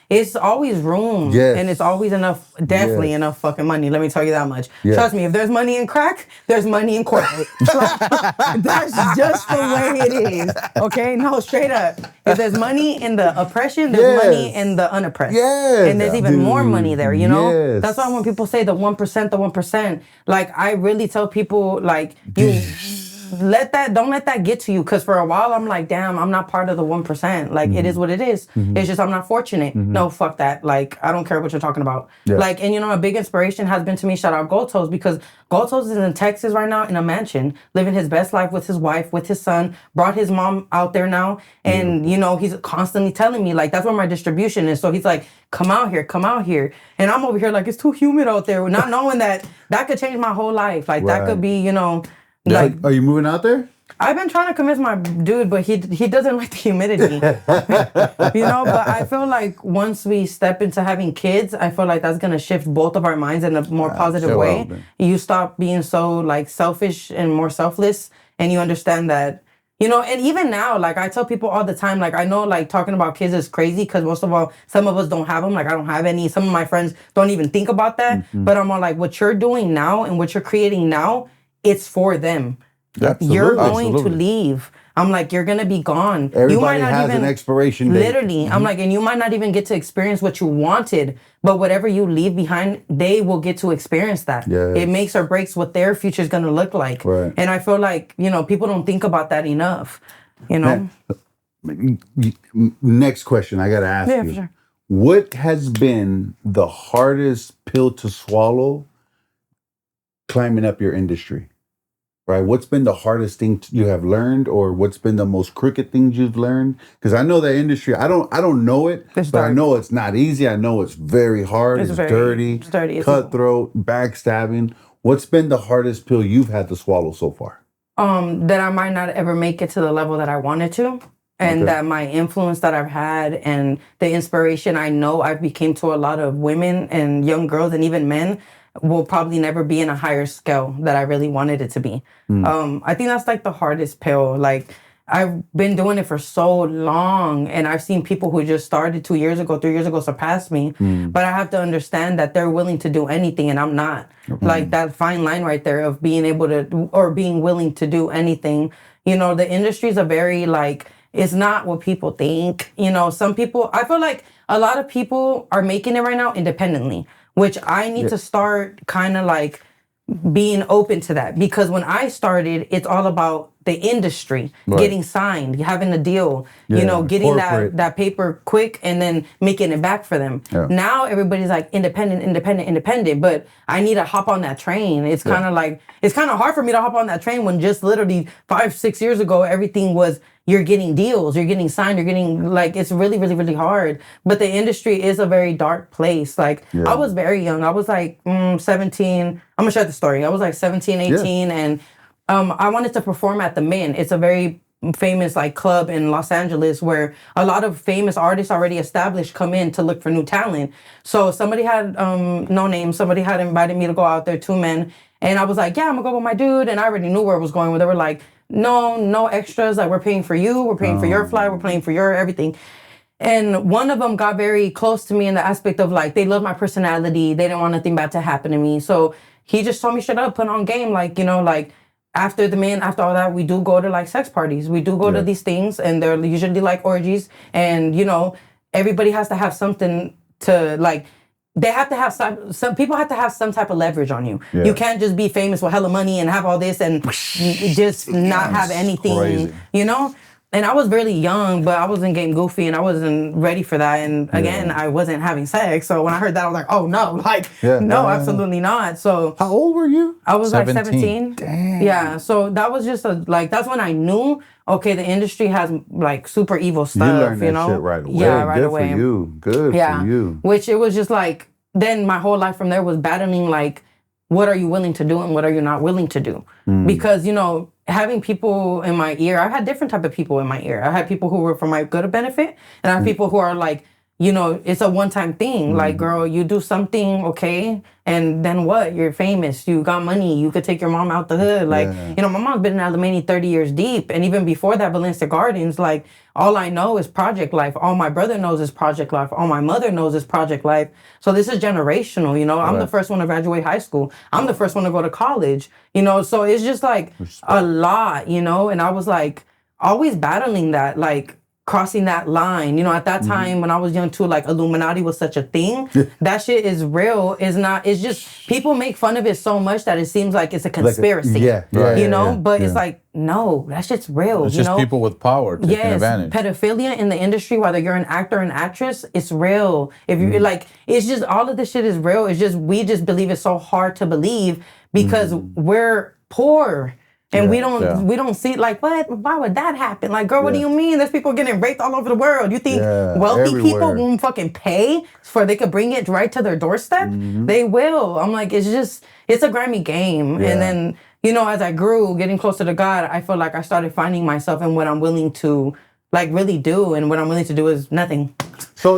Speaker 2: it's always room.
Speaker 1: Yes.
Speaker 2: And it's always enough, definitely enough fucking money. Let me tell you that much. Yes. Trust me, if there's money in crack, there's money in corporate. That's just the way it is. Okay? No, straight up. If there's money in the oppression, there's money in the unoppressed.
Speaker 1: Yes.
Speaker 2: And there's even more money there,
Speaker 1: Yes.
Speaker 2: That's why when people say the 1%, like, I really tell people, like, don't let that get to you. Because for a while, I'm like, damn, I'm not part of the 1%. Like, it is what it is. It's just I'm not fortunate. No, fuck that. Like, I don't care what you're talking about. Yeah. Like, and a big inspiration has been to me, shout out Gotos, because Gotos is in Texas right now in a mansion, living his best life with his wife, with his son, brought his mom out there now. And, he's constantly telling me, like, that's where my distribution is. So he's like, come out here. And I'm over here like, it's too humid out there. Not knowing that could change my whole life. Like, that could be, like,
Speaker 1: are you moving out there?
Speaker 2: I've been trying to convince my dude, but he doesn't like the humidity. But I feel like once we step into having kids, I feel like that's going to shift both of our minds in a more positive way. You stop being so like selfish and more selfless, and you understand that, and even now, like, I tell people all the time, like, I know, like, talking about kids is crazy because most of all, some of us don't have them. Like, I don't have any. Some of my friends don't even think about that. But I'm all like, what you're doing now and what you're creating now, it's for them.
Speaker 1: Absolutely.
Speaker 2: You're going to leave. I'm like, you're going to be gone.
Speaker 1: Everybody has an expiration date.
Speaker 2: Literally. I'm like, and you might not even get to experience what you wanted, but whatever you leave behind, they will get to experience that.
Speaker 1: Yes.
Speaker 2: It makes or breaks what their future is going to look like.
Speaker 1: Right.
Speaker 2: And I feel like, people don't think about that enough,
Speaker 1: Next question I got to ask you.
Speaker 2: For sure.
Speaker 1: What has been the hardest pill to swallow climbing up your industry? Right? What's been the hardest thing you have learned, or what's been the most crooked things you've learned? Because I know that industry, I don't know it, but I know it's not easy. I know it's very hard. It's dirty, cutthroat, backstabbing. What's been the hardest pill you've had to swallow so far?
Speaker 2: That I might not ever make it to the level that I wanted to. And that my influence that I've had and the inspiration I know I've became to a lot of women and young girls and even men will probably never be in a higher scale that I really wanted it to be. I think that's like the hardest pill. Like, I've been doing it for so long, and I've seen people who just started 2 years ago, 3 years ago surpass me. But I have to understand that they're willing to do anything, and I'm not. Like that fine line right there of being able to or being willing to do anything. You know, the industry is a very like it's not what people think. You know, some people. I feel like a lot of people are making it right now independently, which I need to start kind of like being open to that, because when I started, it's all about the industry, getting signed, having a deal, you know, getting that paper quick and then making it back for them. Now everybody's like independent, but I need to hop on that train. It's kind of like, it's kind of hard for me to hop on that train when just literally 5-6 years ago, everything was, you're getting deals, you're getting signed, you're getting like, it's really, really, really hard. But the industry is a very dark place. Like I was very young. I was like 17. I'm gonna share the story. I was like 17, 18 and I wanted to perform at the Mint. It's a very famous like club in Los Angeles where a lot of famous artists already established come in to look for new talent. So somebody had no name, somebody had invited me to go out there, 2 men. And I was like, yeah, I'm gonna go with my dude. And I already knew where it was going. They were like, no extras. Like, we're paying for you. We're paying for your flight. We're paying for your everything. And one of them got very close to me in the aspect of like, they love my personality. They didn't want nothing bad to happen to me. So he just told me straight up, put on game. Like, you know, like after the Mint, after all that, we do go to like sex parties. We do go to these things and they're usually like orgies. And, you know, everybody has to have something to like, they have to have some people have to have some type of leverage on you. You can't just be famous with hella money and have all this and just not have anything, you know? And I was really young, but I wasn't getting goofy and I wasn't ready for that. And again, I wasn't having sex. So when I heard that, I was like, oh no, like, no, absolutely not. So
Speaker 1: how old were you?
Speaker 2: I was
Speaker 3: 17.
Speaker 2: like 17.
Speaker 1: Damn.
Speaker 2: Yeah. So that was just that's when I knew, okay, the industry has like super evil stuff,
Speaker 1: You learned that
Speaker 2: know?
Speaker 1: shit right away.
Speaker 2: Yeah, right
Speaker 1: Good
Speaker 2: away.
Speaker 1: for you. Good for you.
Speaker 2: Which it was just like, then my whole life from there was battling like, what are you willing to do and what are you not willing to do? Because, you know, having people in my ear, I've had different type of people in my ear. I had people who were for my good benefit, and I have people who are like, you know, it's a one-time thing. Like, girl, you do something, okay, and then what? You're famous. You got money. You could take your mom out the hood. Like, you know, my mom's been in Alamany 30 years deep, and even before that, Valencia Gardens, like, all I know is project life. All my brother knows is project life. All my mother knows is project life. So this is generational, you know. I'm the first one to graduate high school. I'm the first one to go to college, you know. So it's just like a lot, you know. And I was like always battling that, like crossing that line, you know. At that time when I was young too, like Illuminati was such a thing. That shit is real. It's not. It's just people make fun of it so much that it seems like it's a conspiracy. You know. But it's like, no, that shit's real.
Speaker 3: It's
Speaker 2: you
Speaker 3: just
Speaker 2: know?
Speaker 3: people with power taking advantage.
Speaker 2: Pedophilia in the industry, whether you're an actor or an actress, it's real. If you like, it's just all of this shit is real. It's just we just believe it's so hard to believe because we're poor. And we don't see like, what? Why would that happen? Like, girl, what do you mean? There's people getting raped all over the world. You think wealthy people won't fucking pay for they could bring it right to their doorstep? They will. I'm like, it's a grimy game. And then, you know, as I grew, getting closer to God, I feel like I started finding myself in what I'm willing to like really do. And what I'm willing to do is nothing.
Speaker 1: So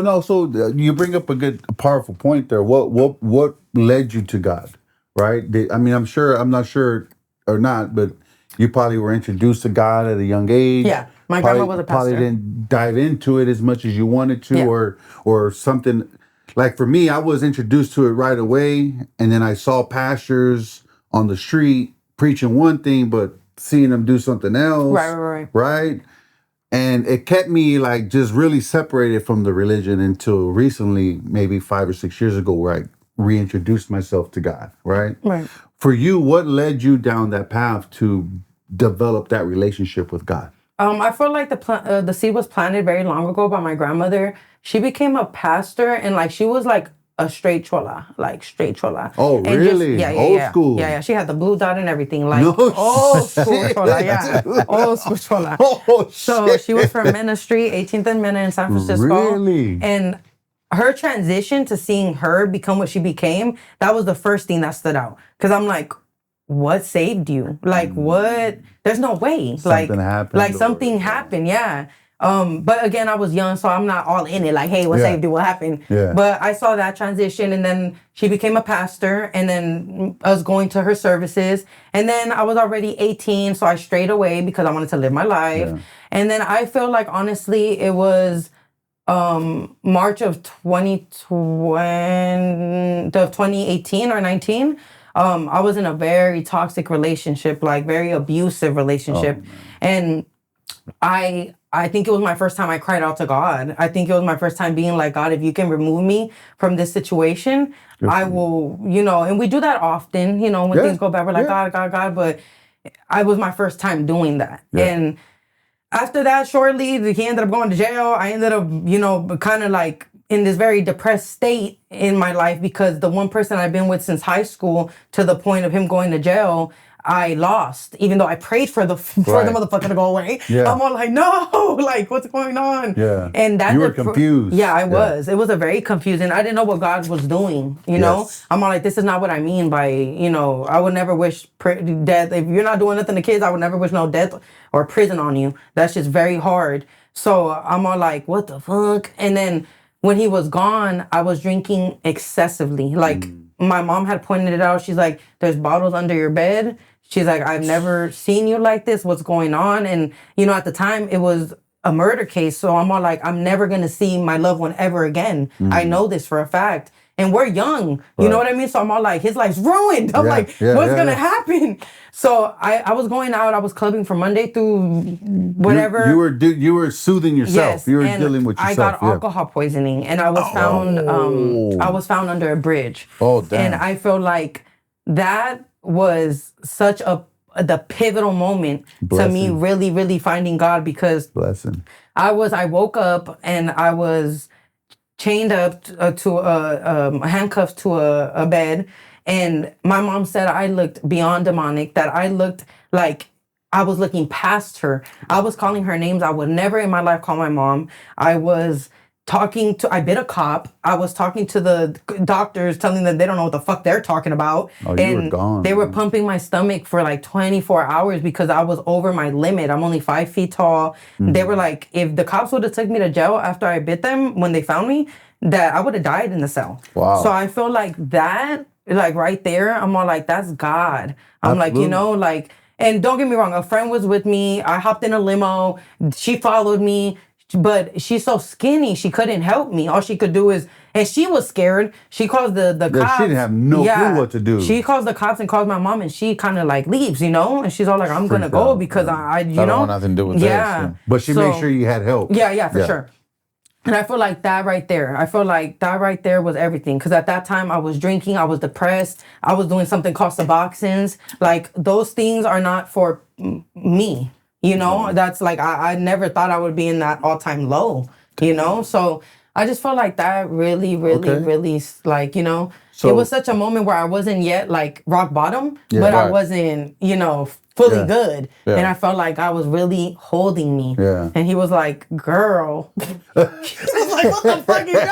Speaker 1: you bring up a powerful point there. What led you to God, right? I'm not sure or not, but you probably were introduced to God at a young age.
Speaker 2: Yeah, my grandma was a pastor.
Speaker 1: Probably didn't dive into it as much as you wanted to, or something. Like for me, I was introduced to it right away, and then I saw pastors on the street preaching one thing, but seeing them do something else. Right. And it kept me like just really separated from the religion until recently, maybe 5 or 6 years ago, where I reintroduced myself to God. Right. For you, what led you down that path to develop that relationship with God?
Speaker 2: I feel like the seed was planted very long ago by my grandmother. She became a pastor, and like she was like a straight chola.
Speaker 1: Oh,
Speaker 2: and
Speaker 1: really? Old school.
Speaker 2: Yeah. She had the blue dot and everything. Like
Speaker 1: old
Speaker 2: school chola. Yeah, old school chola.
Speaker 1: Oh,
Speaker 2: so she was from ministry, 18th and Minute in San Francisco.
Speaker 1: Really?
Speaker 2: And her transition to seeing her become what she became, that was the first thing that stood out. Because I'm like, what saved you? Like, what? There's no way.
Speaker 1: Something happened.
Speaker 2: Like, something happened, yeah. But again, I was young, so I'm not all in it. Like, hey, what saved you? What happened?
Speaker 1: Yeah.
Speaker 2: But I saw that transition, and then she became a pastor, and then I was going to her services, and then I was already 18, so I strayed away because I wanted to live my life.
Speaker 1: Yeah.
Speaker 2: And then I feel like, honestly, it was March of 2018 or 19. I was in a very toxic relationship, like very abusive relationship, and I think it was my first time I cried out to God. I think it was my first time being like, God, if you can remove me from this situation, I will, and we do that often, when things go bad, we're like, God, but I was my first time doing that.
Speaker 1: Yeah.
Speaker 2: And after that, shortly, he ended up going to jail. I ended up, kind of like in this very depressed state in my life because the one person I've been with since high school, to the point of him going to jail, I lost, even though I prayed for the motherfucker to go away.
Speaker 1: Yeah.
Speaker 2: I'm all like, no, like, what's going on?
Speaker 1: Yeah.
Speaker 2: And that
Speaker 1: you were confused.
Speaker 2: Yeah, I was. It was a very confusing. I didn't know what God was doing, you know? I'm all like, this is not what I mean by, I would never wish death. If you're not doing nothing to kids, I would never wish no death or prison on you. That's just very hard. So I'm all like, what the fuck? And then when he was gone, I was drinking excessively. Like, my mom had pointed it out. She's like, there's bottles under your bed. She's like, I've never seen you like this. What's going on? And, at the time, it was a murder case. So I'm all like, I'm never going to see my loved one ever again. I know this for a fact. And we're young. You know what I mean? So I'm all like, his life's ruined. I'm like, what's going to happen? So I was going out. I was clubbing from Monday through whatever.
Speaker 1: You were soothing yourself.
Speaker 2: Yes,
Speaker 1: you were dealing with yourself.
Speaker 2: I got alcohol poisoning, and I was found. I was found under a bridge.
Speaker 1: Oh, damn.
Speaker 2: And I feel like that was such the pivotal moment to me really, really finding God, because I woke up and I was chained up to handcuffed to a bed, and my mom said I looked beyond demonic, that I looked like I was looking past her. I was calling her names I would never in my life call my mom. I bit a cop. I was talking to the doctors, telling them they don't know what the fuck they're talking about.
Speaker 1: Oh, you were gone.
Speaker 2: They were pumping my stomach for like 24 hours because I was over my limit. I'm only 5 feet tall. They were like, if the cops would have took me to jail after I bit them when they found me, that I would have died in the cell.
Speaker 1: Wow.
Speaker 2: So I feel like that, like right there, I'm all like, that's God. I'm
Speaker 1: Absolutely.
Speaker 2: like, and don't get me wrong, a friend was with me. I hopped in a limo. She followed me. But she's so skinny, she couldn't help me. All she could do is, and she was scared. She calls the cops.
Speaker 1: She didn't have no clue what to do.
Speaker 2: She calls the cops and calls my mom, and she kind of like leaves, and she's all like, I'm going to go because I don't
Speaker 3: want nothing to do with this.
Speaker 1: But she made sure you had help.
Speaker 2: Yeah, for sure. And I feel like that right there was everything. Because at that time, I was drinking, I was depressed, I was doing something called Suboxones. Like, those things are not for me. That's like, I never thought I would be in that all-time low, So I just felt like that really, really, like, so, it was such a moment where I wasn't yet like rock bottom, but I wasn't, fully good. Yeah. And I felt like God was really holding me.
Speaker 1: Yeah.
Speaker 2: And he was like, girl. He was like, what the fuck you doing?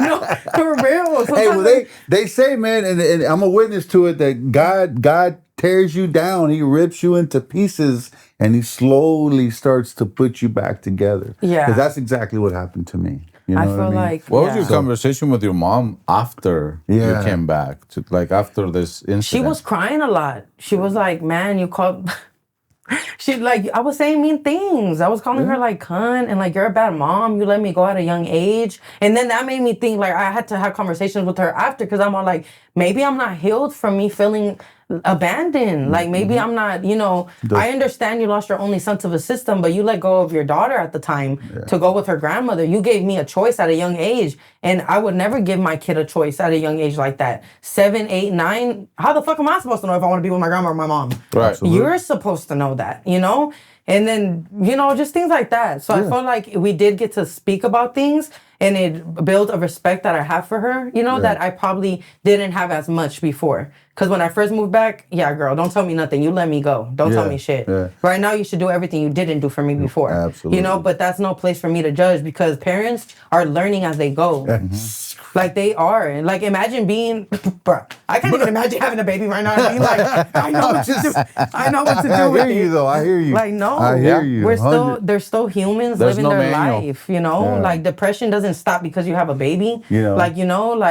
Speaker 2: No, for real.
Speaker 1: Hey, well, they say, man, and I'm a witness to it, that God tears you down. He rips you into pieces, and he slowly starts to put you back together.
Speaker 2: Yeah.
Speaker 1: Because that's exactly what happened to me. You know
Speaker 2: I feel like...
Speaker 3: What was your conversation with your mom after you came back? After this incident?
Speaker 2: She was crying a lot. She was like, man, you called... I was saying mean things. I was calling her like cunt and like, you're a bad mom. You let me go at a young age. And then that made me think like I had to have conversations with her after, because I'm all like, maybe I'm not healed from me feeling abandoned. Like maybe I'm not, I understand you lost your only son to the system, but you let go of your daughter at the time to go with her grandmother. You gave me a choice at a young age, and I would never give my kid a choice at a young age like that. 7, 8, 9. How the fuck am I supposed to know if I want to be with my grandma or my mom?
Speaker 3: Right. Absolutely.
Speaker 2: You're supposed to know that, And then, just things like that. So I felt like we did get to speak about things, and it built a respect that I have for her, that I probably didn't have as much before. Because when I first moved back, girl, don't tell me nothing. You let me go. Don't tell me shit. Yeah. Right now, you should do everything you didn't do for me before.
Speaker 1: Absolutely.
Speaker 2: But that's no place for me to judge, because parents are learning as they go. Like they are. Like imagine being, bro. I can't even imagine having a baby right now and being like, I know what to do. I know what to do
Speaker 1: I
Speaker 2: with
Speaker 1: hear you
Speaker 2: it.
Speaker 1: though. I hear you.
Speaker 2: Like no,
Speaker 1: I hear you.
Speaker 2: they're still humans
Speaker 3: There's
Speaker 2: living
Speaker 3: no
Speaker 2: their
Speaker 3: manual.
Speaker 2: life. You know, like depression doesn't stop because you have a baby.
Speaker 1: You know.
Speaker 2: Like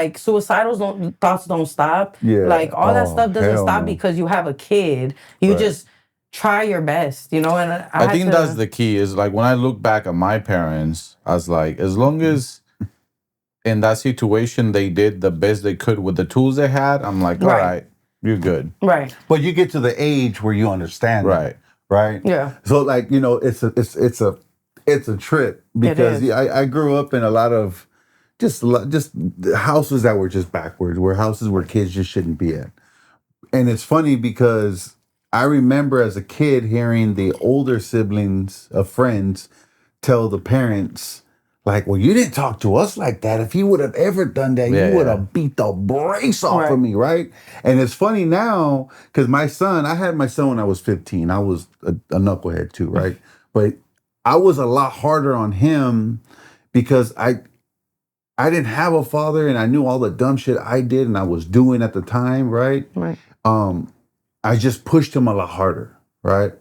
Speaker 2: like suicidal thoughts don't stop.
Speaker 1: Yeah.
Speaker 2: Like all that stuff doesn't
Speaker 1: hell
Speaker 2: stop
Speaker 1: no.
Speaker 2: because you have a kid. You just try your best. You know, and
Speaker 3: I think that's the key. Is like when I look back at my parents, I was like, as long as in that situation they did the best they could with the tools they had, I'm like, all right, you're good.
Speaker 2: Right.
Speaker 1: But you get to the age where you understand that, right?
Speaker 2: Yeah.
Speaker 1: So like, you know, it's a trip because I grew up in a lot of just houses that were just backwards, houses where kids just shouldn't be at. And it's funny because I remember as a kid hearing the older siblings of friends tell the parents, like, well, you didn't talk to us like that. If you would have ever done that, you would have beat the brakes off of me, right? And it's funny now, because I had my son when I was 15. I was a knucklehead too, right? But I was a lot harder on him because I didn't have a father and I knew all the dumb shit I did and I was doing at the time, right?
Speaker 2: Right.
Speaker 1: I just pushed him a lot harder, right?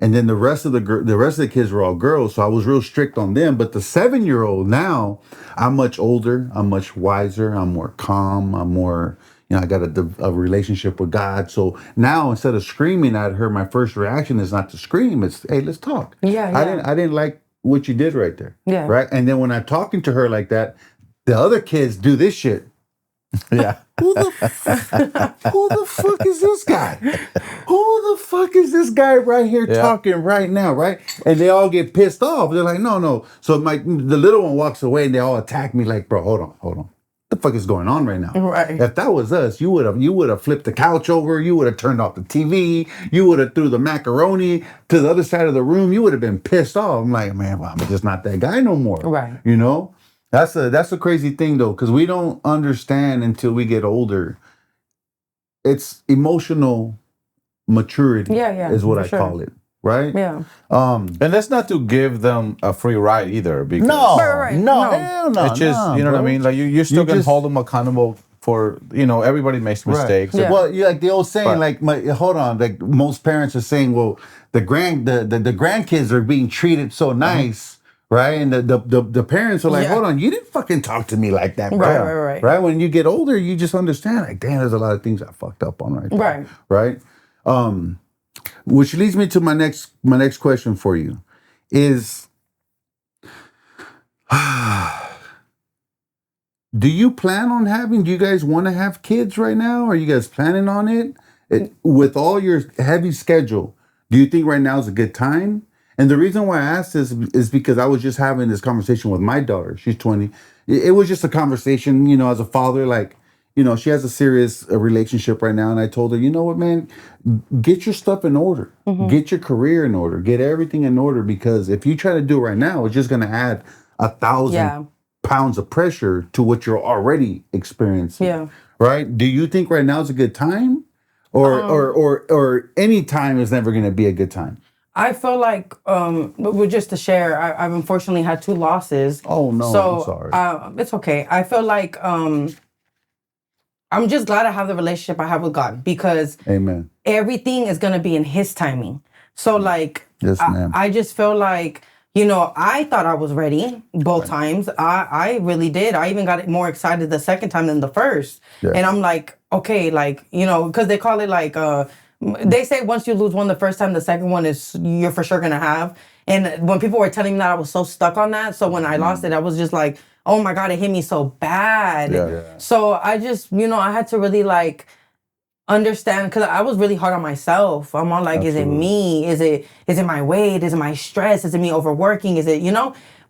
Speaker 1: And then the rest of the kids were all girls, so I was real strict on them. But the 7-year-old now, I'm much older, I'm much wiser, I'm more calm, I'm more, you know, I got a relationship with God. So now instead of screaming at her, my first reaction is not to scream. It's, hey, let's talk.
Speaker 2: Yeah.
Speaker 1: I didn't like what you did right there.
Speaker 2: Yeah.
Speaker 1: Right. And then when I'm talking to her like that, the other kids do this shit.
Speaker 3: Yeah.
Speaker 1: Who the fuck is this guy? Who the fuck is this guy right here talking right now, right? And they all get pissed off. They're like, no. So the little one walks away and they all attack me like, bro, hold on. What the fuck is going on right now?
Speaker 2: Right.
Speaker 1: If that was us, you would have flipped the couch over, you would have turned off the TV, you would have threw the macaroni to the other side of the room, you would have been pissed off. I'm like, man, well, I'm just not that guy no more.
Speaker 2: Right.
Speaker 1: You know? That's a crazy thing though, because we don't understand until we get older. It's emotional maturity, is what I call it, right?
Speaker 2: Yeah.
Speaker 3: And that's not to give them a free ride either, because
Speaker 1: No,
Speaker 2: Right.
Speaker 1: hell no.
Speaker 3: it's just you know what I mean. Like you're still gonna hold them accountable for everybody makes mistakes.
Speaker 2: Yeah.
Speaker 1: Well, like the old saying, hold on, like most parents are saying, well, the grandkids are being treated so nice. Right, and the parents are like, hold on, you didn't fucking talk to me like that, bro. Right. When you get older, you just understand, like, damn, there's a lot of things I fucked up on right there. Right. Which leads me to my next question for you is, do you guys want to have kids right now? Are you guys planning on it? With all your heavy schedule, do you think right now is a good time? And the reason why I asked this is because I was just having this conversation with my daughter. She's 20. It was just a conversation, as a father, like, she has a serious relationship right now. And I told her, you know what, man, get your stuff in order. Mm-hmm. Get your career in order. Get everything in order. Because if you try to do it right now, it's just going to add 1,000 pounds of pressure to what you're already experiencing. Yeah. Right? Do you think right now is a good time? Or any time is never going to be a good time?
Speaker 2: I feel like, just to share, I've unfortunately had 2 losses.
Speaker 1: Oh, no,
Speaker 2: so,
Speaker 1: I'm sorry.
Speaker 2: It's okay. I feel like I'm just glad I have the relationship I have with God because
Speaker 1: Amen.
Speaker 2: Everything is going to be in His timing. So, like,
Speaker 1: yes, ma'am.
Speaker 2: I just feel like, I thought I was ready both times. I really did. I even got more excited the second time than the first. Yeah. And I'm like, okay, like, because they call it like... they say once you lose one the first time, the second one is you're for sure gonna have. And when people were telling me that, I was so stuck on that. So when I lost it, I was just like, oh my God, it hit me so bad. Yeah. So I just, I had to really like understand, because I was really hard on myself. I'm all like, Absolutely. Is it me? Is it my weight? Is it my stress? Is it me overworking? Is it,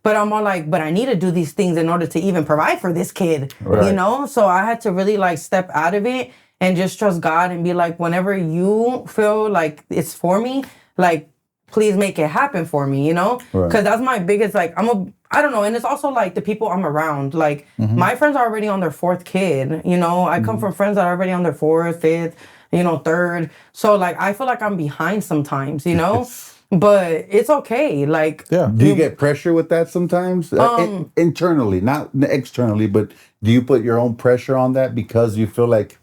Speaker 2: But I'm all like, but I need to do these things in order to even provide for this kid, right. So I had to really like step out of it and just trust God and be like, whenever you feel like it's for me, like, please make it happen for me, Because that's my biggest, like, I don't know. And it's also like the people I'm around. Like, my friends are already on their 4th kid, I come from friends that are already on their 4th, 5th, 3rd. So, like, I feel like I'm behind sometimes, But it's okay. Like,
Speaker 3: Yeah.
Speaker 1: Do you get pressure with that sometimes? Internally, not externally, but do you put your own pressure on that because you feel like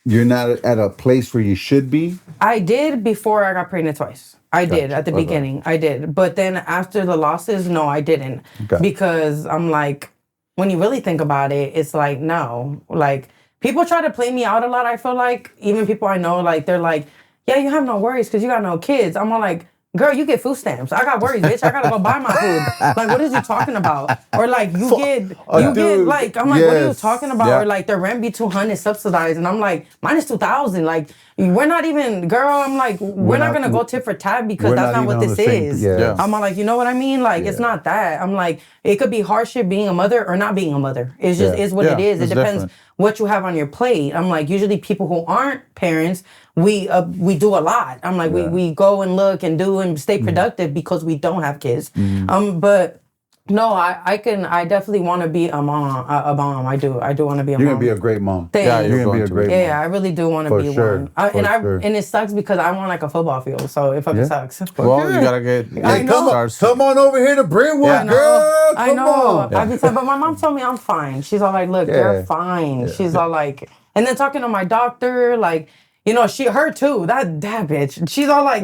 Speaker 1: you're not at a place where you should be?
Speaker 2: I did before I got pregnant twice. I did at the
Speaker 1: Okay.
Speaker 2: beginning. I did. But then after the losses, no, I didn't.
Speaker 1: Okay.
Speaker 2: Because I'm like, when you really think about it, it's like, no. Like, people try to play me out a lot, I feel like. Even people I know, like, they're like, yeah, you have no worries because you got no kids. I'm all like, girl, you get food stamps. I got worries, bitch. I gotta go buy my food. Like, what is you talking about? Or like, you get like, I'm like, what are you talking about?
Speaker 3: Yeah.
Speaker 2: Or like, the rent be $200 subsidized, and I'm like, mine is $2,000. Like, we're not even, girl. I'm like, we're not gonna go tit for tat because
Speaker 1: we're
Speaker 2: that's
Speaker 1: not
Speaker 2: not what
Speaker 1: even on
Speaker 2: this
Speaker 1: the same-
Speaker 2: is.
Speaker 1: yeah.
Speaker 2: I'm all like, you know what I mean? Like, it's not that. I'm like, it could be hardship being a mother or not being a mother. It's just is what it is. It
Speaker 3: it's
Speaker 2: depends
Speaker 3: different.
Speaker 2: what you have on your plate. I'm like, usually people who aren't parents, we do a lot. I'm like, we go and look and do and stay productive because we don't have kids. But no, I definitely want to be a mom. I do want to be a mom.
Speaker 1: You're gonna be a great mom.
Speaker 2: Thanks.
Speaker 3: Yeah,
Speaker 1: You're gonna be a great mom.
Speaker 2: Yeah, I really do want to
Speaker 1: For
Speaker 2: be
Speaker 1: sure.
Speaker 2: one.
Speaker 1: For sure.
Speaker 2: And it sucks because I want like a football field, so it fucking sucks.
Speaker 3: Well, you gotta get.
Speaker 2: I know.
Speaker 1: Come on over here to Brentwood,
Speaker 3: Yeah.
Speaker 1: girl.
Speaker 2: I
Speaker 1: Come
Speaker 2: know.
Speaker 1: on.
Speaker 2: I've been saying, but my mom told me I'm fine. She's all like, look, you're fine. She's all like, and then talking to my doctor, like, you know, her too. That bitch. She's all like,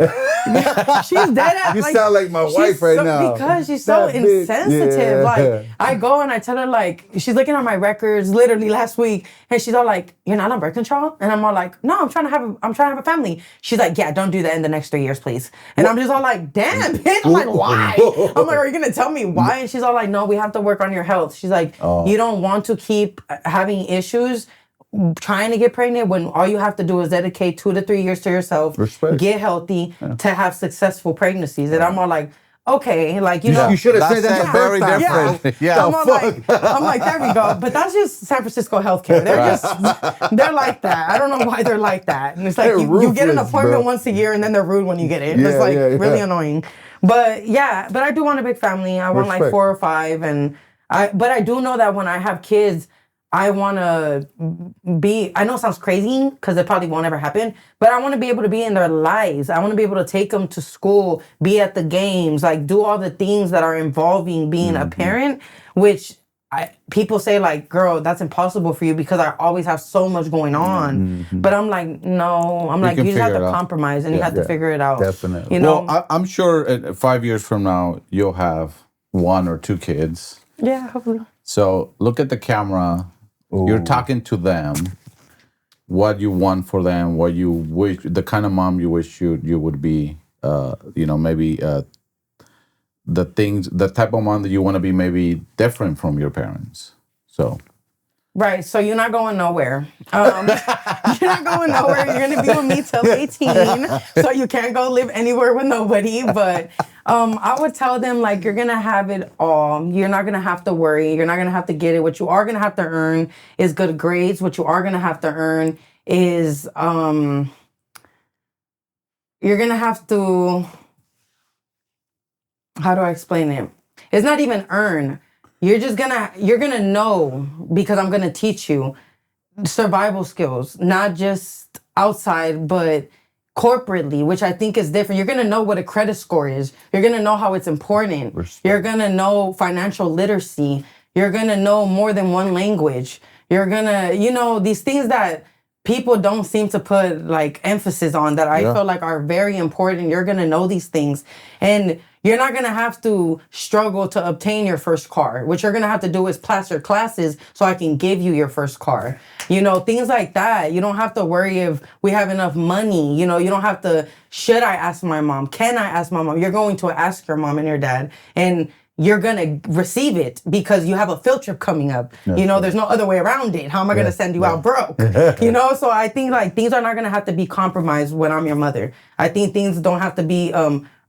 Speaker 2: she's dead at.
Speaker 1: You
Speaker 2: like,
Speaker 1: sound like my
Speaker 2: she's
Speaker 1: wife right
Speaker 2: so,
Speaker 1: now.
Speaker 2: because she's so
Speaker 1: That bitch.
Speaker 2: insensitive.
Speaker 1: Yeah.
Speaker 2: Like, I go and I tell her like, she's looking at my records literally last week, and she's all like, "You're not on birth control?" And I'm all like, "No, I'm trying to have a family." She's like, "Yeah, don't do that in the next 3 years, please." And I'm just all like, "Damn, bitch." I'm like, "Why?" I'm like, "Are you gonna tell me why?" And she's all like, "No, we have to work on your health." She's like, "You don't want to keep having issues trying to get pregnant when all you have to do is dedicate 2 to 3 years to yourself,
Speaker 1: Respect.
Speaker 2: get healthy to have successful pregnancies." And I'm all like, okay, like, you know.
Speaker 1: You should have said
Speaker 3: That's
Speaker 1: that the
Speaker 3: very
Speaker 1: first time.
Speaker 3: different. Yeah.
Speaker 2: I'm like, there we go. But that's just San Francisco healthcare. They're like that. I don't know why they're like that. And it's like,
Speaker 1: They're
Speaker 2: you get an
Speaker 1: ruthless,
Speaker 2: appointment
Speaker 1: bro.
Speaker 2: once a year and then they're rude when you get it.
Speaker 1: Yeah,
Speaker 2: It's like really
Speaker 1: yeah.
Speaker 2: annoying. But yeah, but I do want a big family. I want like
Speaker 1: Respect.
Speaker 2: 4 or 5. But I do know that when I have kids, I want to be, I know it sounds crazy because it probably won't ever happen, but I want to be able to be in their lives. I want to be able to take them to school, be at the games, like do all the things that are involving being a parent, which people say like, girl, that's impossible for you because I always have so much going on. But I'm like, no, I'm like,
Speaker 3: can
Speaker 2: you just have
Speaker 3: figure
Speaker 2: to
Speaker 3: it out.
Speaker 2: compromise and you have to figure it out.
Speaker 1: Definitely.
Speaker 2: You know?
Speaker 3: Well, I'm sure 5 years from now you'll have 1 or 2 kids.
Speaker 2: Yeah, hopefully.
Speaker 3: So look at the camera. You're talking to them. What you want for them. What you wish. The kind of mom you wish you would be. Maybe the type of mom that you want to be. Maybe different from your parents. So.
Speaker 2: Right, so you're not going nowhere. You're not going nowhere. You're gonna be with me till 18, so you can't go live anywhere with nobody. But I would tell them like you're gonna have it all. You're not gonna have to worry. You're not gonna have to get it. What you are gonna have to earn is good grades. What you are gonna have to earn is you're gonna have to. How do I explain it? It's not even earn. You're gonna know because I'm gonna teach you survival skills, not just outside, but corporately, which I think is different. You're gonna know what a credit score is. You're gonna know how it's important. You're gonna know financial literacy. You're gonna know more than one language. You're gonna, these things that people don't seem to put like emphasis on that I feel like are very important. You're gonna know these things. And you're not going to have to struggle to obtain your first car. What you're going to have to do is pass your classes so I can give you your first car. Things like that. You don't have to worry if we have enough money. You don't have to, should I ask my mom? Can I ask my mom? You're going to ask your mom and your dad. And you're going to receive it because you have a field trip coming up. There's no other way around it. How am I going to send you out broke? So I think like things are not going to have to be compromised when I'm your mother. I think things don't have to be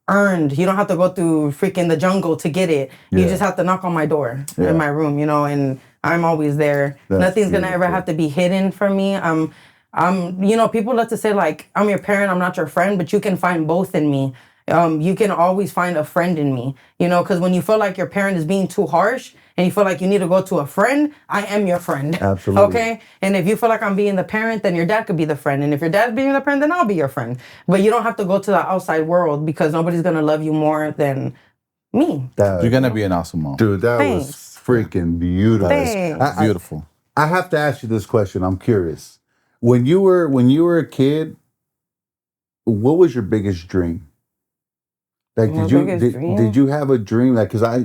Speaker 2: earned. You don't have to go through freaking the jungle to get it. You just have to knock on my door in my room, and I'm always there. Nothing's gonna ever have to be hidden from me. People love to say like, I'm your parent, I'm not your friend, but you can find both in me. You can always find a friend in me, you know, because when you feel like your parent is being too harsh and you feel like you need to go to a friend, I am your friend.
Speaker 1: Absolutely.
Speaker 2: Okay? And if you feel like I'm being the parent, then your dad could be the friend. And if your dad's being the friend, then I'll be your friend. But you don't have to go to the outside world because nobody's going to love you more than me.
Speaker 3: You're going to be an awesome mom.
Speaker 1: Dude, that
Speaker 2: Thanks.
Speaker 1: was freaking beautiful.
Speaker 2: Thanks.
Speaker 3: Beautiful.
Speaker 1: I have to ask you this question. I'm curious. When you were a kid, what was your biggest dream? Like, did you have a dream? Like, because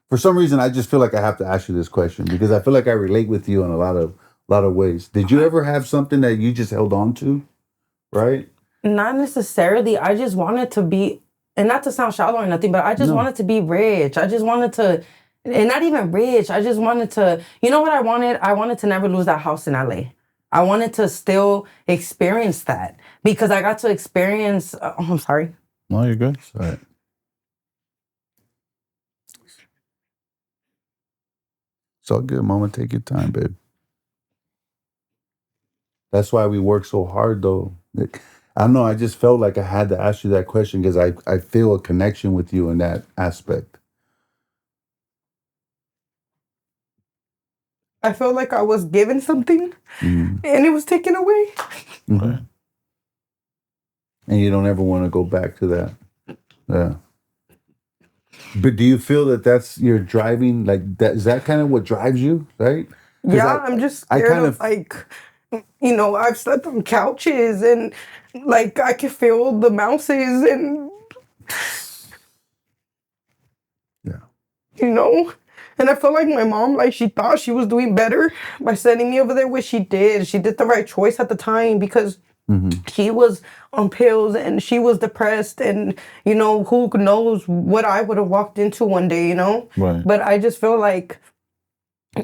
Speaker 1: for some reason, I just feel like I have to ask you this question because I feel like I relate with you in a lot of ways. Did you ever have something that you just held on to? Right?
Speaker 2: Not necessarily. I just wanted to be, and not to sound shallow or nothing, but I just wanted to be rich. I just wanted to, and not even rich. I just wanted to, you know what I wanted? I wanted to never lose that house in L.A. I wanted to still experience that because I got to experience, I'm sorry.
Speaker 3: No, you're good.
Speaker 1: All right. It's all good, mama. Take your time, babe. That's why we work so hard, though. I don't know. I just felt like I had to ask you that question because I feel a connection with you in that aspect.
Speaker 2: I felt like I was given something and it was taken away.
Speaker 1: Mm-hmm. And you don't ever want to go back to that. Yeah. But do you feel that that's your driving? Like, that is that kind of what drives you, right?
Speaker 2: Yeah, I'm just scared of like, you know, I've slept on couches and like I can feel the mouses and you know. And I felt like my mom, like, she thought she was doing better by sending me over there, which she did. She did the right choice at the time because she was on pills and she was depressed. And, you know, who knows what I would have walked into one day, you know?
Speaker 3: Right.
Speaker 2: But I just feel like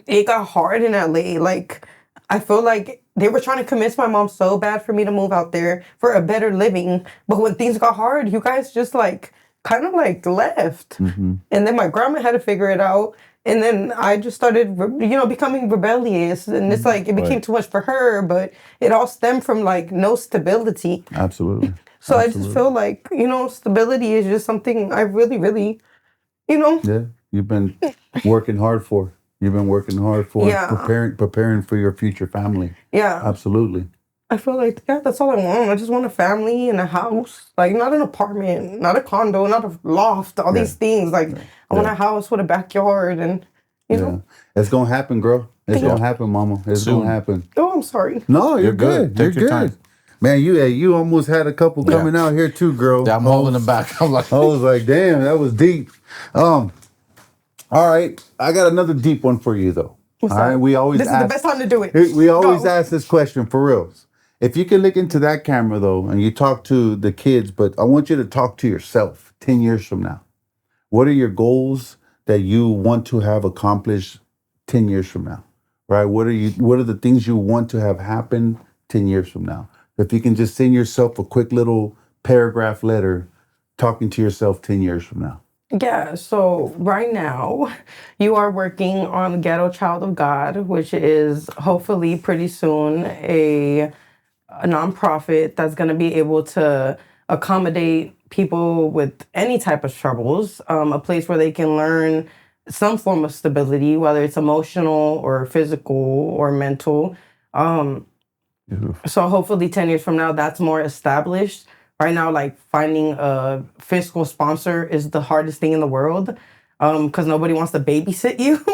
Speaker 2: it got hard in LA. Like, I feel like they were trying to convince my mom so bad for me to move out there for a better living. But when things got hard, you guys just, like, kind of, like, left. And then my grandma had to figure it out. And then I just started, you know, becoming rebellious. And it's like, it became too much for her, but it all stemmed from like no stability.
Speaker 1: Absolutely.
Speaker 2: So I just feel like, you know, stability is just something I really, really, you know.
Speaker 1: Yeah, you've been working hard for. You've been working hard for preparing for your future family.
Speaker 2: Yeah.
Speaker 1: Absolutely.
Speaker 2: I feel like, yeah, that's all I want. I just want a family and a house. Like, not an apartment, not a condo, not a loft, all these things. Like, I want a house with a backyard and, you know.
Speaker 1: It's going to happen, girl. It's going to happen, mama. It's going to happen.
Speaker 2: Oh, I'm sorry.
Speaker 1: No, you're good.
Speaker 3: Take
Speaker 1: You're
Speaker 3: your
Speaker 1: good.
Speaker 3: time.
Speaker 1: Man, you almost had a couple coming out here too, girl.
Speaker 3: Yeah, I'm holding them back. I'm like,
Speaker 1: I was like, damn, that was deep. All right. I got another deep one for you, though. All right. We always
Speaker 2: This is the best time to do it.
Speaker 1: We always ask this question for reals. If you can look into that camera, though, and you talk to the kids, but I want you to talk to yourself 10 years from now. What are your goals that you want to have accomplished 10 years from now? Right? What are the things you want to have happen 10 years from now? If you can just send yourself a quick little paragraph letter talking to yourself 10 years from now.
Speaker 2: Yeah, so right now you are working on Ghetto Child of God, which is hopefully pretty soon a nonprofit that's going to be able to accommodate people with any type of troubles, a place where they can learn some form of stability, whether it's emotional or physical or mental. So hopefully 10 years from now, that's more established. Right now, like finding a fiscal sponsor is the hardest thing in the world because nobody wants to babysit you.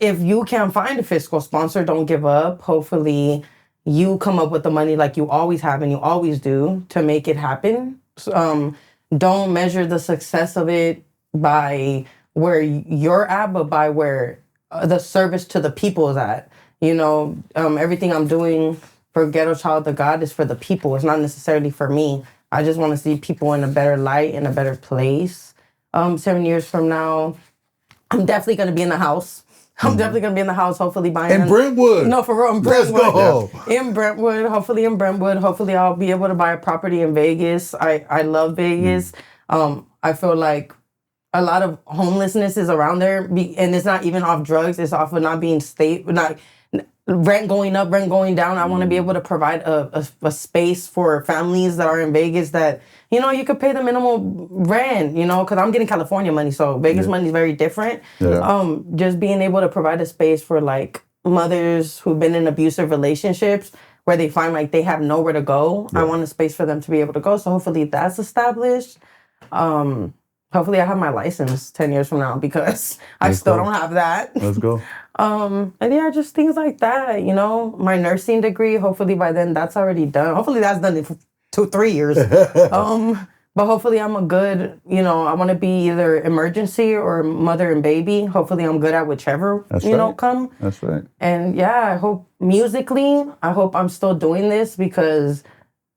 Speaker 2: If you can't find a fiscal sponsor, don't give up. Hopefully you come up with the money like you always have and you always do to make it happen. Don't measure the success of it by where you're at, but by where the service to the people is at. You know, everything I'm doing for Ghetto Child of God is for the people. It's not necessarily for me. I just want to see people in a better light, in a better place. 7 years from now, I'm definitely going to be in the house. I'm definitely going to be in the house, hopefully buying...
Speaker 1: In Brentwood?
Speaker 2: No, for real, in Brentwood.
Speaker 1: Let's go.
Speaker 2: In Brentwood, hopefully in Brentwood. Hopefully I'll be able to buy a property in Vegas. I love Vegas. I feel like a lot of homelessness is around there, and it's not even off drugs. It's off of not being rent going up, rent going down. I want to be able to provide a space for families that are in Vegas that, you know, you could pay the minimal rent, you know, because I'm getting California money, so Vegas money is very different.
Speaker 3: Yeah.
Speaker 2: Just being able to provide a space for like mothers who've been in abusive relationships where they find like they have nowhere to go. I want a space for them to be able to go. So hopefully that's established. Hopefully I have my license 10 years from now because I still don't have that.
Speaker 1: Let's go.
Speaker 2: And yeah, just things like that, you know. My nursing degree, hopefully by then that's already done. Hopefully that's done in 2-3 years. But hopefully I'm a good, you know, I want to be either emergency or mother and baby. Hopefully I'm good at whichever, know, come.
Speaker 1: That's right.
Speaker 2: And yeah, I hope musically, I hope I'm still doing this because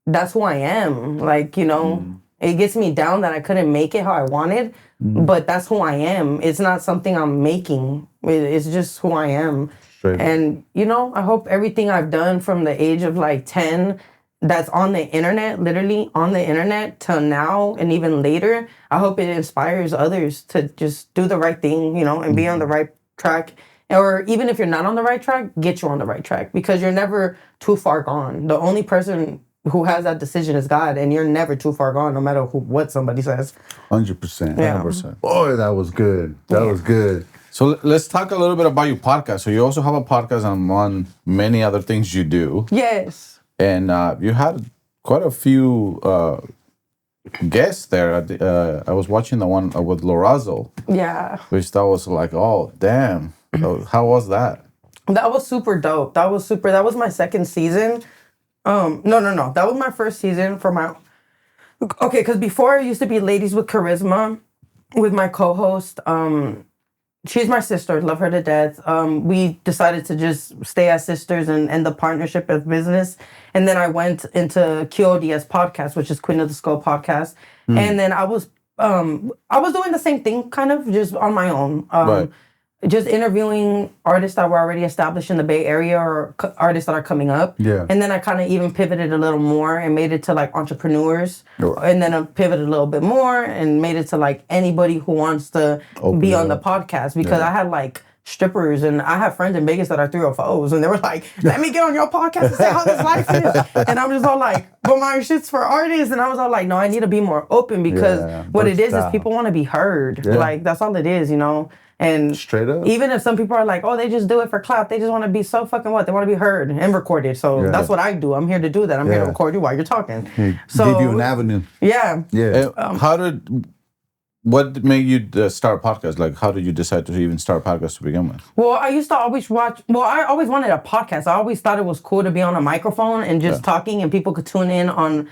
Speaker 2: that's who I am. Like, you know, it gets me down that I couldn't make it how I wanted, but that's who I am. It's not something I'm making. It's just who I am.
Speaker 1: Straight.
Speaker 2: And, you know, I hope everything I've done from the age of like 10 that's on the internet, literally on the internet till now and even later, I hope it inspires others to just do the right thing, you know, and be on the right track. Or even if you're not on the right track, get you on the right track because you're never too far gone. The only person who has that decision is God, and you're never too far gone, no matter what somebody says.
Speaker 1: 100%.
Speaker 2: Yeah.
Speaker 3: 100%.
Speaker 1: Boy, that was good. That was good.
Speaker 3: So let's talk a little bit about your podcast. So you also have a podcast among many other things you do.
Speaker 2: Yes.
Speaker 3: And you had quite a few guests there. I was watching the one with Lorazo.
Speaker 2: Yeah.
Speaker 3: Which that was like, oh, damn. How was that?
Speaker 2: That was super dope. That was my second season. No. That was my first season for my... Okay, because before it used to be Ladies with Charisma with my co-host. She's my sister. Love her to death. We decided to just stay as sisters and end the partnership as business. And then I went into QODS Podcast, which is Queen of the Skull Podcast. And then I was doing the same thing, kind of, just on my own.
Speaker 3: Right.
Speaker 2: Just interviewing artists that were already established in the Bay Area or artists that are coming up.
Speaker 1: Yeah.
Speaker 2: And then I kind of even pivoted a little more and made it to like entrepreneurs. And then I pivoted a little bit more and made it to like anybody who wants to be on the podcast because I had like strippers and I have friends in Vegas that are 304s and they were like, let me get on your podcast and say how this life is. And I'm just all like, but my shit's for artists. And I was all like, no, I need to be more open because what it is people want to be heard.
Speaker 1: Yeah.
Speaker 2: Like that's all it is, you know. And
Speaker 1: straight up,
Speaker 2: even if some people are like, oh, they just do it for clout, they just want to be so fucking what? They want to be heard and recorded. So that's what I do. I'm here to do that. I'm here to record you while you're talking. So
Speaker 1: give you an avenue.
Speaker 2: Yeah.
Speaker 1: Yeah.
Speaker 3: What made you start a podcast? Like, how did you decide to even start a podcast to begin with?
Speaker 2: Well, I used to always I always wanted a podcast. I always thought it was cool to be on a microphone and just talking and people could tune in on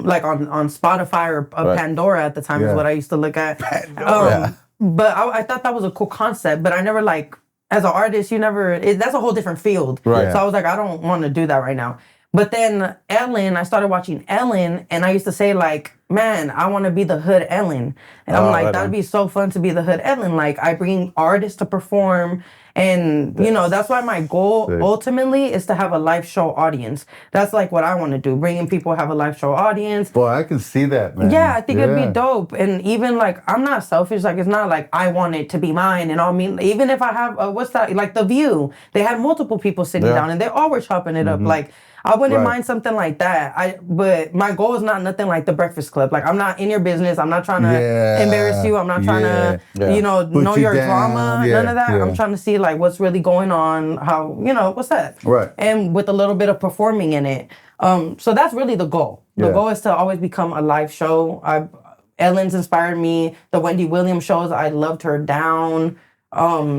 Speaker 2: like on Spotify or Pandora at the time is what I used to look at. But I thought that was a cool concept, but I never like, as an artist, that's a whole different field.
Speaker 3: Right.
Speaker 2: So I was like, I don't want to do that right now. But then I started watching Ellen, and I used to say like, man, I want to be the hood Ellen. And I'm like, that'd be so fun to be the hood Ellen. Like, I bring artists to perform. And, you know, that's why my goal ultimately is to have a live show audience. That's like what I want to do, bringing people have a live show audience.
Speaker 1: Boy, I can see that, man.
Speaker 2: Yeah, I think it'd be dope. And even like, I'm not selfish. Like, it's not like I want it to be mine. And I mean, even if I have, what's that? Like The View, they had multiple people sitting down and they all were chopping it up. Like, I wouldn't mind something like that. But my goal is not nothing like The Breakfast Club. Like, I'm not in your business. I'm not trying to embarrass you. I'm not trying to, you know your drama. None of that. I'm trying to see like what's really going on. How, you know, what's that?
Speaker 1: Right.
Speaker 2: And with a little bit of performing in it. So that's really the goal. The goal is to always become a live show. Ellen's inspired me. The Wendy Williams shows, I loved her down.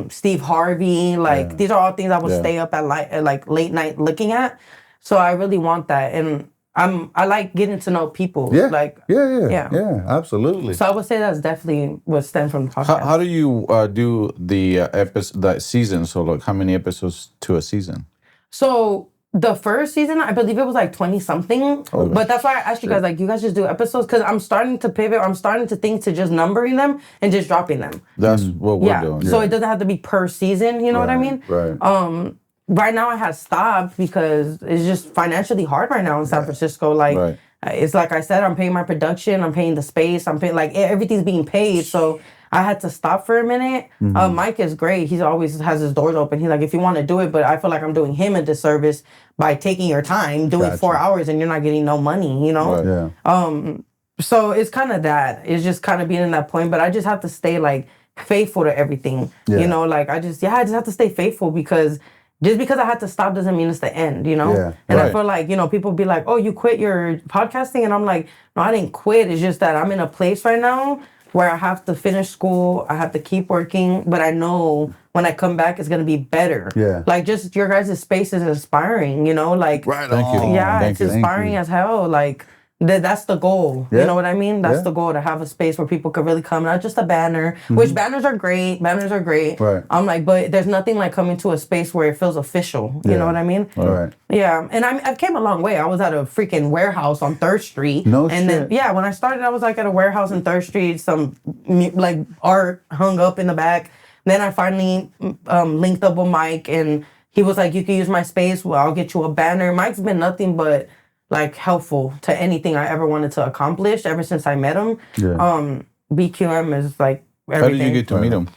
Speaker 2: Steve Harvey. Like, these are all things I would stay up at like late night looking at. So I really want that, and I like getting to know people.
Speaker 1: Yeah,
Speaker 2: like
Speaker 1: yeah, absolutely.
Speaker 2: So I would say that's definitely what stems from the podcast.
Speaker 3: How do you do the season? So like, how many episodes to a season?
Speaker 2: So the first season, I believe it was like 20 something. But that's why I asked you guys, like, you guys just do episodes because I'm starting to pivot. I'm starting to think to just numbering them and just dropping them.
Speaker 3: That's what we're doing.
Speaker 2: So it doesn't have to be per season. You know what I mean?
Speaker 1: Right.
Speaker 2: Right now I had stopped because it's just financially hard right now in San Francisco. Like, it's like I said, I'm paying my production, I'm paying the space, I'm paying, like, everything's being paid. So I had to stop for a minute. Mike is great. He always has his doors open. He's like, if you want to do it, but I feel like I'm doing him a disservice by taking your time, doing 4 hours, and you're not getting no money, you know?
Speaker 3: Right.
Speaker 1: Yeah.
Speaker 2: So it's kind of that. It's just kind of being in that point, but I just have to stay like faithful to everything.
Speaker 1: Yeah.
Speaker 2: You know, like I just have to stay faithful because just because I had to stop doesn't mean it's the end, you know?
Speaker 1: Yeah.
Speaker 2: And I feel like, you know, people be like, oh, you quit your podcasting? And I'm like, no, I didn't quit. It's just that I'm in a place right now where I have to finish school. I have to keep working, but I know when I come back, it's going to be better.
Speaker 1: Yeah.
Speaker 2: Like just your guys' space is inspiring, you know? Like,
Speaker 1: Right
Speaker 3: Thank you.
Speaker 1: on.
Speaker 2: yeah,
Speaker 3: Thank
Speaker 2: it's
Speaker 3: you.
Speaker 2: inspiring as hell. Like, that's the goal.
Speaker 1: Yeah.
Speaker 2: You know what I mean? That's
Speaker 1: Yeah.
Speaker 2: the goal, to have a space where people could really come, not just a banner, which banners are great. Banners are great.
Speaker 1: Right.
Speaker 2: I'm like, but there's nothing like coming to a space where it feels official. You
Speaker 1: Yeah.
Speaker 2: know what I mean?
Speaker 1: Right.
Speaker 2: Yeah. And I've came a long way. I was at a freaking warehouse on 3rd Street.
Speaker 1: No
Speaker 2: and then,
Speaker 1: shit.
Speaker 2: yeah, when I started, I was like at a warehouse on 3rd Street, some like art hung up in the back. Then I finally linked up with Mike, and he was like, you can use my space. Well, I'll get you a banner. Mike's been nothing but like helpful to anything I ever wanted to accomplish ever since I met him.
Speaker 1: Yeah.
Speaker 2: BQM is like
Speaker 3: How
Speaker 2: everything.
Speaker 3: did you get to meet him?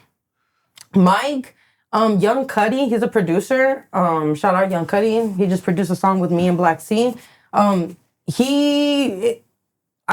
Speaker 2: Mike, Young Cudi, he's a producer. Shout out Young Cudi. He just produced a song with me and Black C. I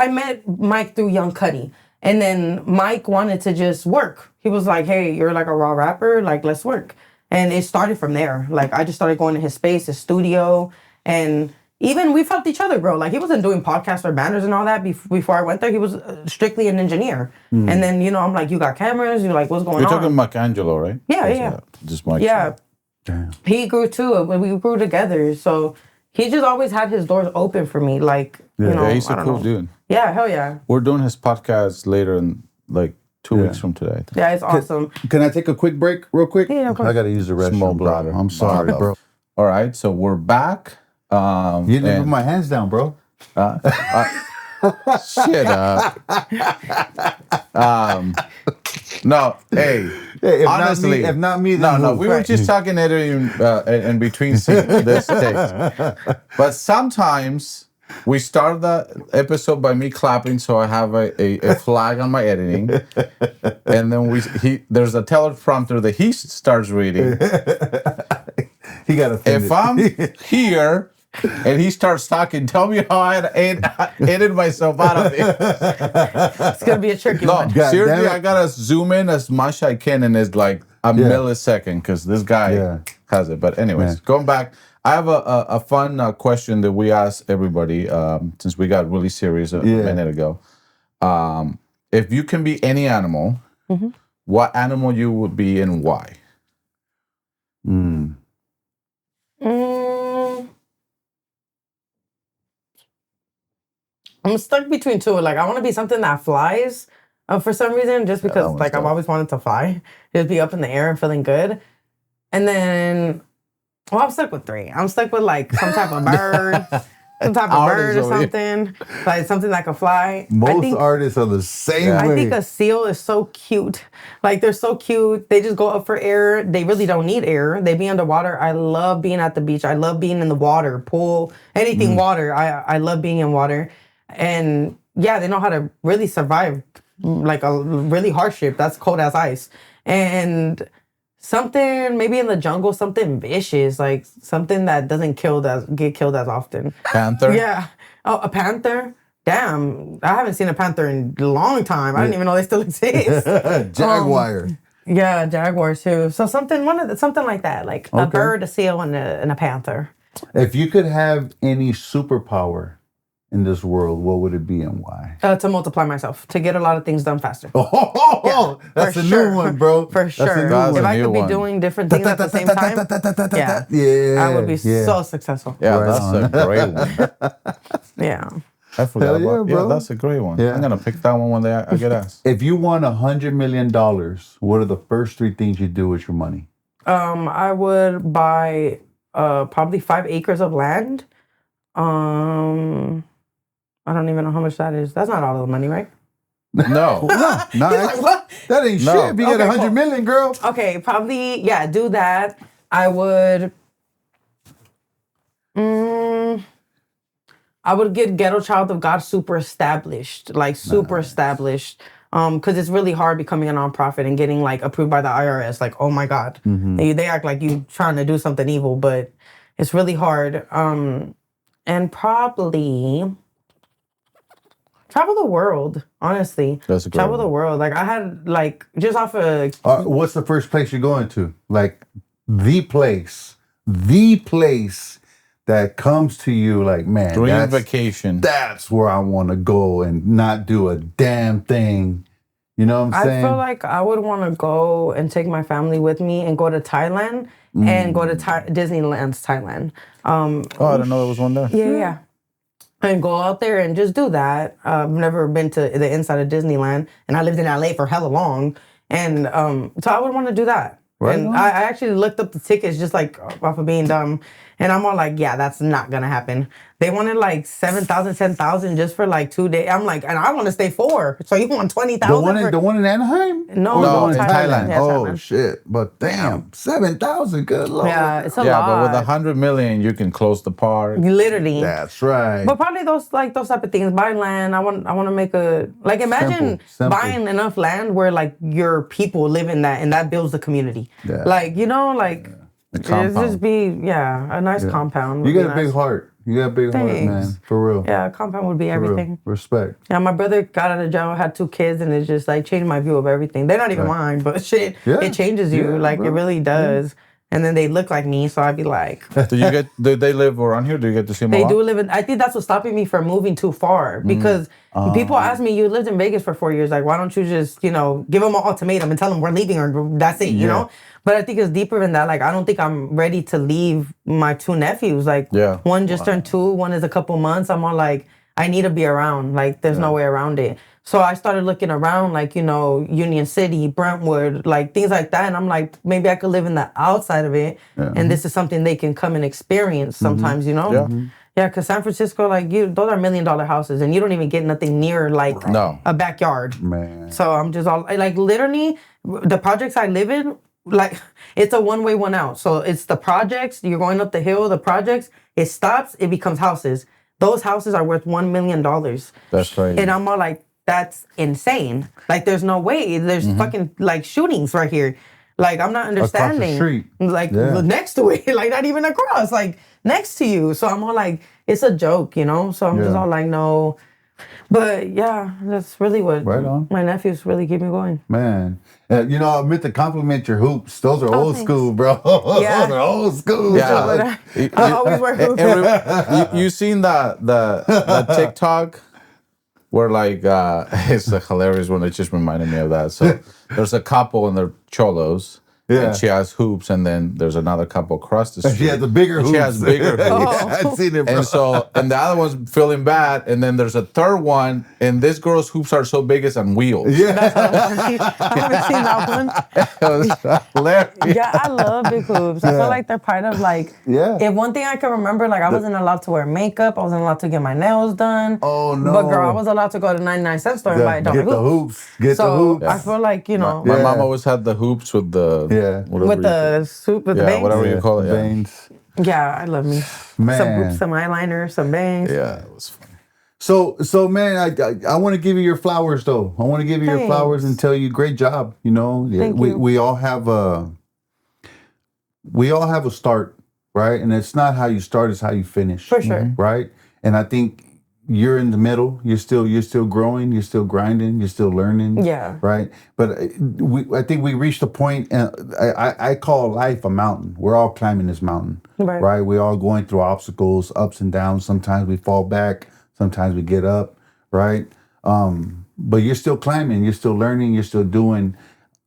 Speaker 2: met Mike through Young Cudi. And then Mike wanted to just work. He was like, hey, you're like a raw rapper, like let's work. And it started from there. Like I just started going to his space, his studio, and even we felt each other grow. Like he wasn't doing podcasts or banners and all that before I went there. He was strictly an engineer. And then, you know, I'm like, you got cameras? You're like, what's going
Speaker 3: You're
Speaker 2: on?
Speaker 3: talking Michelangelo, right?
Speaker 2: Yeah.
Speaker 3: Just Mike.
Speaker 2: Yeah.
Speaker 1: Damn.
Speaker 2: He grew too. We grew together. So he just always had his doors open for me. Like, you know,
Speaker 3: Yeah, he's
Speaker 2: I
Speaker 3: a
Speaker 2: don't
Speaker 3: cool
Speaker 2: know.
Speaker 3: dude.
Speaker 2: Yeah, hell yeah.
Speaker 3: We're doing his podcast later in like 2 weeks from today. I think.
Speaker 2: Yeah, it's awesome.
Speaker 1: Can I take a quick break real quick?
Speaker 2: Yeah, of course.
Speaker 1: I got to use the restroom.
Speaker 3: Small
Speaker 1: bro.
Speaker 3: bladder.
Speaker 1: I'm sorry, bro.
Speaker 3: All right, so we're back.
Speaker 1: You didn't
Speaker 3: and-
Speaker 1: put my hands down, bro.
Speaker 3: Shit up. No, hey.
Speaker 1: Hey, if
Speaker 3: honestly,
Speaker 1: if not me,
Speaker 3: no,
Speaker 1: then
Speaker 3: no.
Speaker 1: who?
Speaker 3: We were just talking editing in between this takes. But sometimes we start the episode by me clapping, so I have a flag on my editing, and then there's a teleprompter that he starts reading.
Speaker 1: He got offended.
Speaker 3: If I'm here and he starts talking, tell me how I edited myself out of it.
Speaker 2: It's going to be a tricky
Speaker 3: No,
Speaker 2: one.
Speaker 1: God
Speaker 3: seriously,
Speaker 1: damn it.
Speaker 3: I gotta zoom in as much as I can, and it's like a millisecond because this guy has it. But anyways, going back, I have a fun question that we asked everybody since we got really serious a minute ago. If you can be any animal, what animal you would be and why?
Speaker 2: I'm stuck between two. Like, I want to be something that flies for some reason, just because, like, I've always wanted to fly. Just be up in the air and feeling good. And then, well, I'm stuck with three. I'm stuck with, like, some type of bird. Some type of bird or something. Like, something that can fly.
Speaker 1: Most artists are the same way.
Speaker 2: I think a seal is so cute. Like, they're so cute. They just go up for air. They really don't need air. They be underwater. I love being at the beach. I love being in the water, pool, anything water. I love being in water. And yeah, they know how to really survive like a really hardship. That's cold as ice. And something maybe in the jungle, something vicious, like something that doesn't get killed as often.
Speaker 3: Panther?
Speaker 2: Yeah. Oh, a panther? Damn, I haven't seen a panther in a long time. I didn't even know they still exist.
Speaker 1: Jaguar.
Speaker 2: Yeah, jaguar too. So something like that, like a bird, a seal, and a panther.
Speaker 1: If you could have any superpower in this world, what would it be and why?
Speaker 2: To multiply myself, to get a lot of things done faster.
Speaker 1: That's
Speaker 2: for
Speaker 1: a
Speaker 2: sure.
Speaker 1: new one, bro.
Speaker 2: For sure.
Speaker 3: That's
Speaker 2: If
Speaker 3: a
Speaker 2: I
Speaker 3: new
Speaker 2: could be
Speaker 3: one.
Speaker 2: doing different things at the same time, I would be so successful.
Speaker 3: Yeah, that's a great one.
Speaker 2: Yeah.
Speaker 3: I forgot
Speaker 1: Hell yeah,
Speaker 3: about. Yeah,
Speaker 1: bro.
Speaker 3: that's a great one.
Speaker 1: Yeah.
Speaker 3: I'm gonna pick that one when I get asked.
Speaker 1: If you won $100 million, what are the first three things you do with your money?
Speaker 2: I would buy probably 5 acres of land. I don't even know how much that is. That's not all of the money, right?
Speaker 3: No.
Speaker 1: What? That ain't
Speaker 3: No.
Speaker 1: shit. If you get
Speaker 2: Okay,
Speaker 1: 100
Speaker 2: cool.
Speaker 1: million, girl.
Speaker 2: Okay, probably, yeah, do that. I would get Ghetto Child of God super established. Like, super established. Because it's really hard becoming a nonprofit and getting like approved by the IRS. Like, oh my God, they act like you trying to do something evil, but it's really hard. And probably travel the world, honestly.
Speaker 3: That's a great
Speaker 2: Travel the
Speaker 3: one.
Speaker 2: world. Like I had like just off of
Speaker 1: What's the first place you're going to? Like the place that comes to you like, man,
Speaker 3: Dream vacation.
Speaker 1: that's where I want to go and not do a damn thing. You know what I'm saying?
Speaker 2: I feel like I would want to go and take my family with me and go to Thailand and go to Disneyland's Thailand.
Speaker 3: Oh, I didn't know there was one there.
Speaker 2: Yeah. And go out there and just do that. I've never been to the inside of Disneyland, and I lived in LA for hella long. And so I would want to do that.
Speaker 1: Right
Speaker 2: And
Speaker 1: on.
Speaker 2: I actually looked up the tickets just like off of being dumb. And I'm all like, yeah, that's not going to happen. They wanted like 7,000, 10,000 just for like 2 days. I'm like, and I want to stay 4. So you want 20,000?
Speaker 1: The one in Anaheim?
Speaker 2: No,
Speaker 1: Or the
Speaker 3: no,
Speaker 1: one in
Speaker 3: in Thailand.
Speaker 2: Yeah,
Speaker 1: Oh
Speaker 2: Thailand.
Speaker 1: shit! But damn, 7,000. Good lord.
Speaker 2: Yeah, it's a
Speaker 3: Yeah,
Speaker 2: lot.
Speaker 3: but with 100 million, you can close the park.
Speaker 2: Literally.
Speaker 1: That's right.
Speaker 2: But probably those type of things. Buy land. I want to make a like imagine
Speaker 1: Simple.
Speaker 2: buying enough land where like your people live in that and that builds the community.
Speaker 1: Yeah.
Speaker 2: Like like
Speaker 3: A
Speaker 2: it's
Speaker 3: compound.
Speaker 2: just be a nice compound.
Speaker 1: You
Speaker 2: would
Speaker 1: got a
Speaker 2: be
Speaker 1: big
Speaker 2: nice.
Speaker 1: heart. You got a big heart,
Speaker 2: Thanks.
Speaker 1: man. For real.
Speaker 2: Yeah, a compound would be
Speaker 1: For real.
Speaker 2: everything.
Speaker 1: Respect.
Speaker 2: Yeah, my brother got out of jail, had 2 kids, and it just like changed my view of everything. They're not even mine, but shit,
Speaker 1: Yeah.
Speaker 2: it changes you.
Speaker 1: Yeah,
Speaker 2: like
Speaker 1: bro.
Speaker 2: it really does. And then they look like me, so I'd be like,
Speaker 3: Do they live around here? Do you get to see them a
Speaker 2: they
Speaker 3: lot?
Speaker 2: do live in. I think that's what's stopping me from moving too far because people ask me, "You lived in Vegas for 4 years. Like, why don't you just, give them an ultimatum and tell them we're leaving or that's it, you know?" But I think it's deeper than that. Like, I don't think I'm ready to leave my 2 nephews. Like,
Speaker 3: Yeah.
Speaker 2: one just turned 2, one is a couple months. I'm all like, I need to be around. Like, there's no way around it. So I started looking around, like, Union City, Brentwood, like things like that. And I'm like, maybe I could live in the outside of it. And this is something they can come and experience sometimes,
Speaker 3: Yeah.
Speaker 2: Yeah, because San Francisco, like, those are $1 million houses and you don't even get nothing near, like,
Speaker 3: No.
Speaker 2: a backyard.
Speaker 1: Man.
Speaker 2: So I'm just all, like, literally, the projects I live in, like, it's a one-way, one-out. So it's the projects, you're going up the hill, the projects, it stops, it becomes houses. Those houses are worth $1 million.
Speaker 3: That's crazy.
Speaker 2: And I'm all like, that's insane. Like, there's no way. There's fucking, like, shootings right here. Like, I'm not understanding.
Speaker 1: street.
Speaker 2: Like,
Speaker 1: Yeah.
Speaker 2: next to it. Like, not even across. Like, next to you. So I'm all like, it's a joke, So I'm just
Speaker 1: Yeah.
Speaker 2: all like, no. But, yeah, that's really what
Speaker 1: Right on.
Speaker 2: my nephews really keep me going.
Speaker 1: Man. I meant to compliment your hoops. Those are old
Speaker 2: thanks.
Speaker 1: school, bro.
Speaker 2: Yeah.
Speaker 1: Those are old school.
Speaker 3: Yeah.
Speaker 1: dog.
Speaker 2: I always wear hoops.
Speaker 3: You seen the TikTok where like it's a hilarious one. It just reminded me of that. So there's a couple and they're cholos.
Speaker 1: Yeah.
Speaker 3: And she has hoops, and then there's another couple across the street.
Speaker 1: She has the bigger hoops.
Speaker 3: She has bigger hoops.
Speaker 1: Yeah, I've seen it, bro.
Speaker 3: And the other one's feeling bad, and then there's a third one, and this girl's hoops are so big it's on wheels.
Speaker 1: Yeah.
Speaker 2: I haven't seen that one.
Speaker 3: It was hilarious.
Speaker 2: Yeah, I love big hoops. I feel like they're part of like.
Speaker 1: Yeah.
Speaker 2: If one thing I can remember, like I wasn't allowed to wear makeup. I wasn't allowed to get my nails done.
Speaker 1: Oh, no.
Speaker 2: But girl, I was allowed to go to 99-cent store and buy a
Speaker 1: Get
Speaker 2: dollar
Speaker 1: the hoops. Get the
Speaker 2: So
Speaker 1: hoops.
Speaker 2: I feel like
Speaker 3: My
Speaker 1: Yeah.
Speaker 3: mom always had the hoops with the whatever
Speaker 2: with
Speaker 3: you-
Speaker 2: the soup with the
Speaker 3: yeah,
Speaker 2: bangs.
Speaker 3: whatever you call it. Yeah,
Speaker 1: Veins.
Speaker 2: Yeah, I love me.
Speaker 1: Man.
Speaker 2: Some hoops, some eyeliner, some bangs.
Speaker 3: yeah, it was funny.
Speaker 1: So man, I want to give you your flowers though. I want to give you your
Speaker 2: Thanks.
Speaker 1: flowers and tell you great job.
Speaker 2: Thank you.
Speaker 1: We all have a start, right? And it's not how you start, it's how you finish.
Speaker 2: For sure.
Speaker 1: Right? And I think you're in the middle. You're still growing. You're still grinding. You're still learning.
Speaker 2: Yeah.
Speaker 1: Right. But I think we reached a point. I call life a mountain. We're all climbing this mountain.
Speaker 2: Right.
Speaker 1: We're all going through obstacles, ups and downs. Sometimes we fall back. Sometimes we get up. Right. But you're still climbing. You're still learning. You're still doing.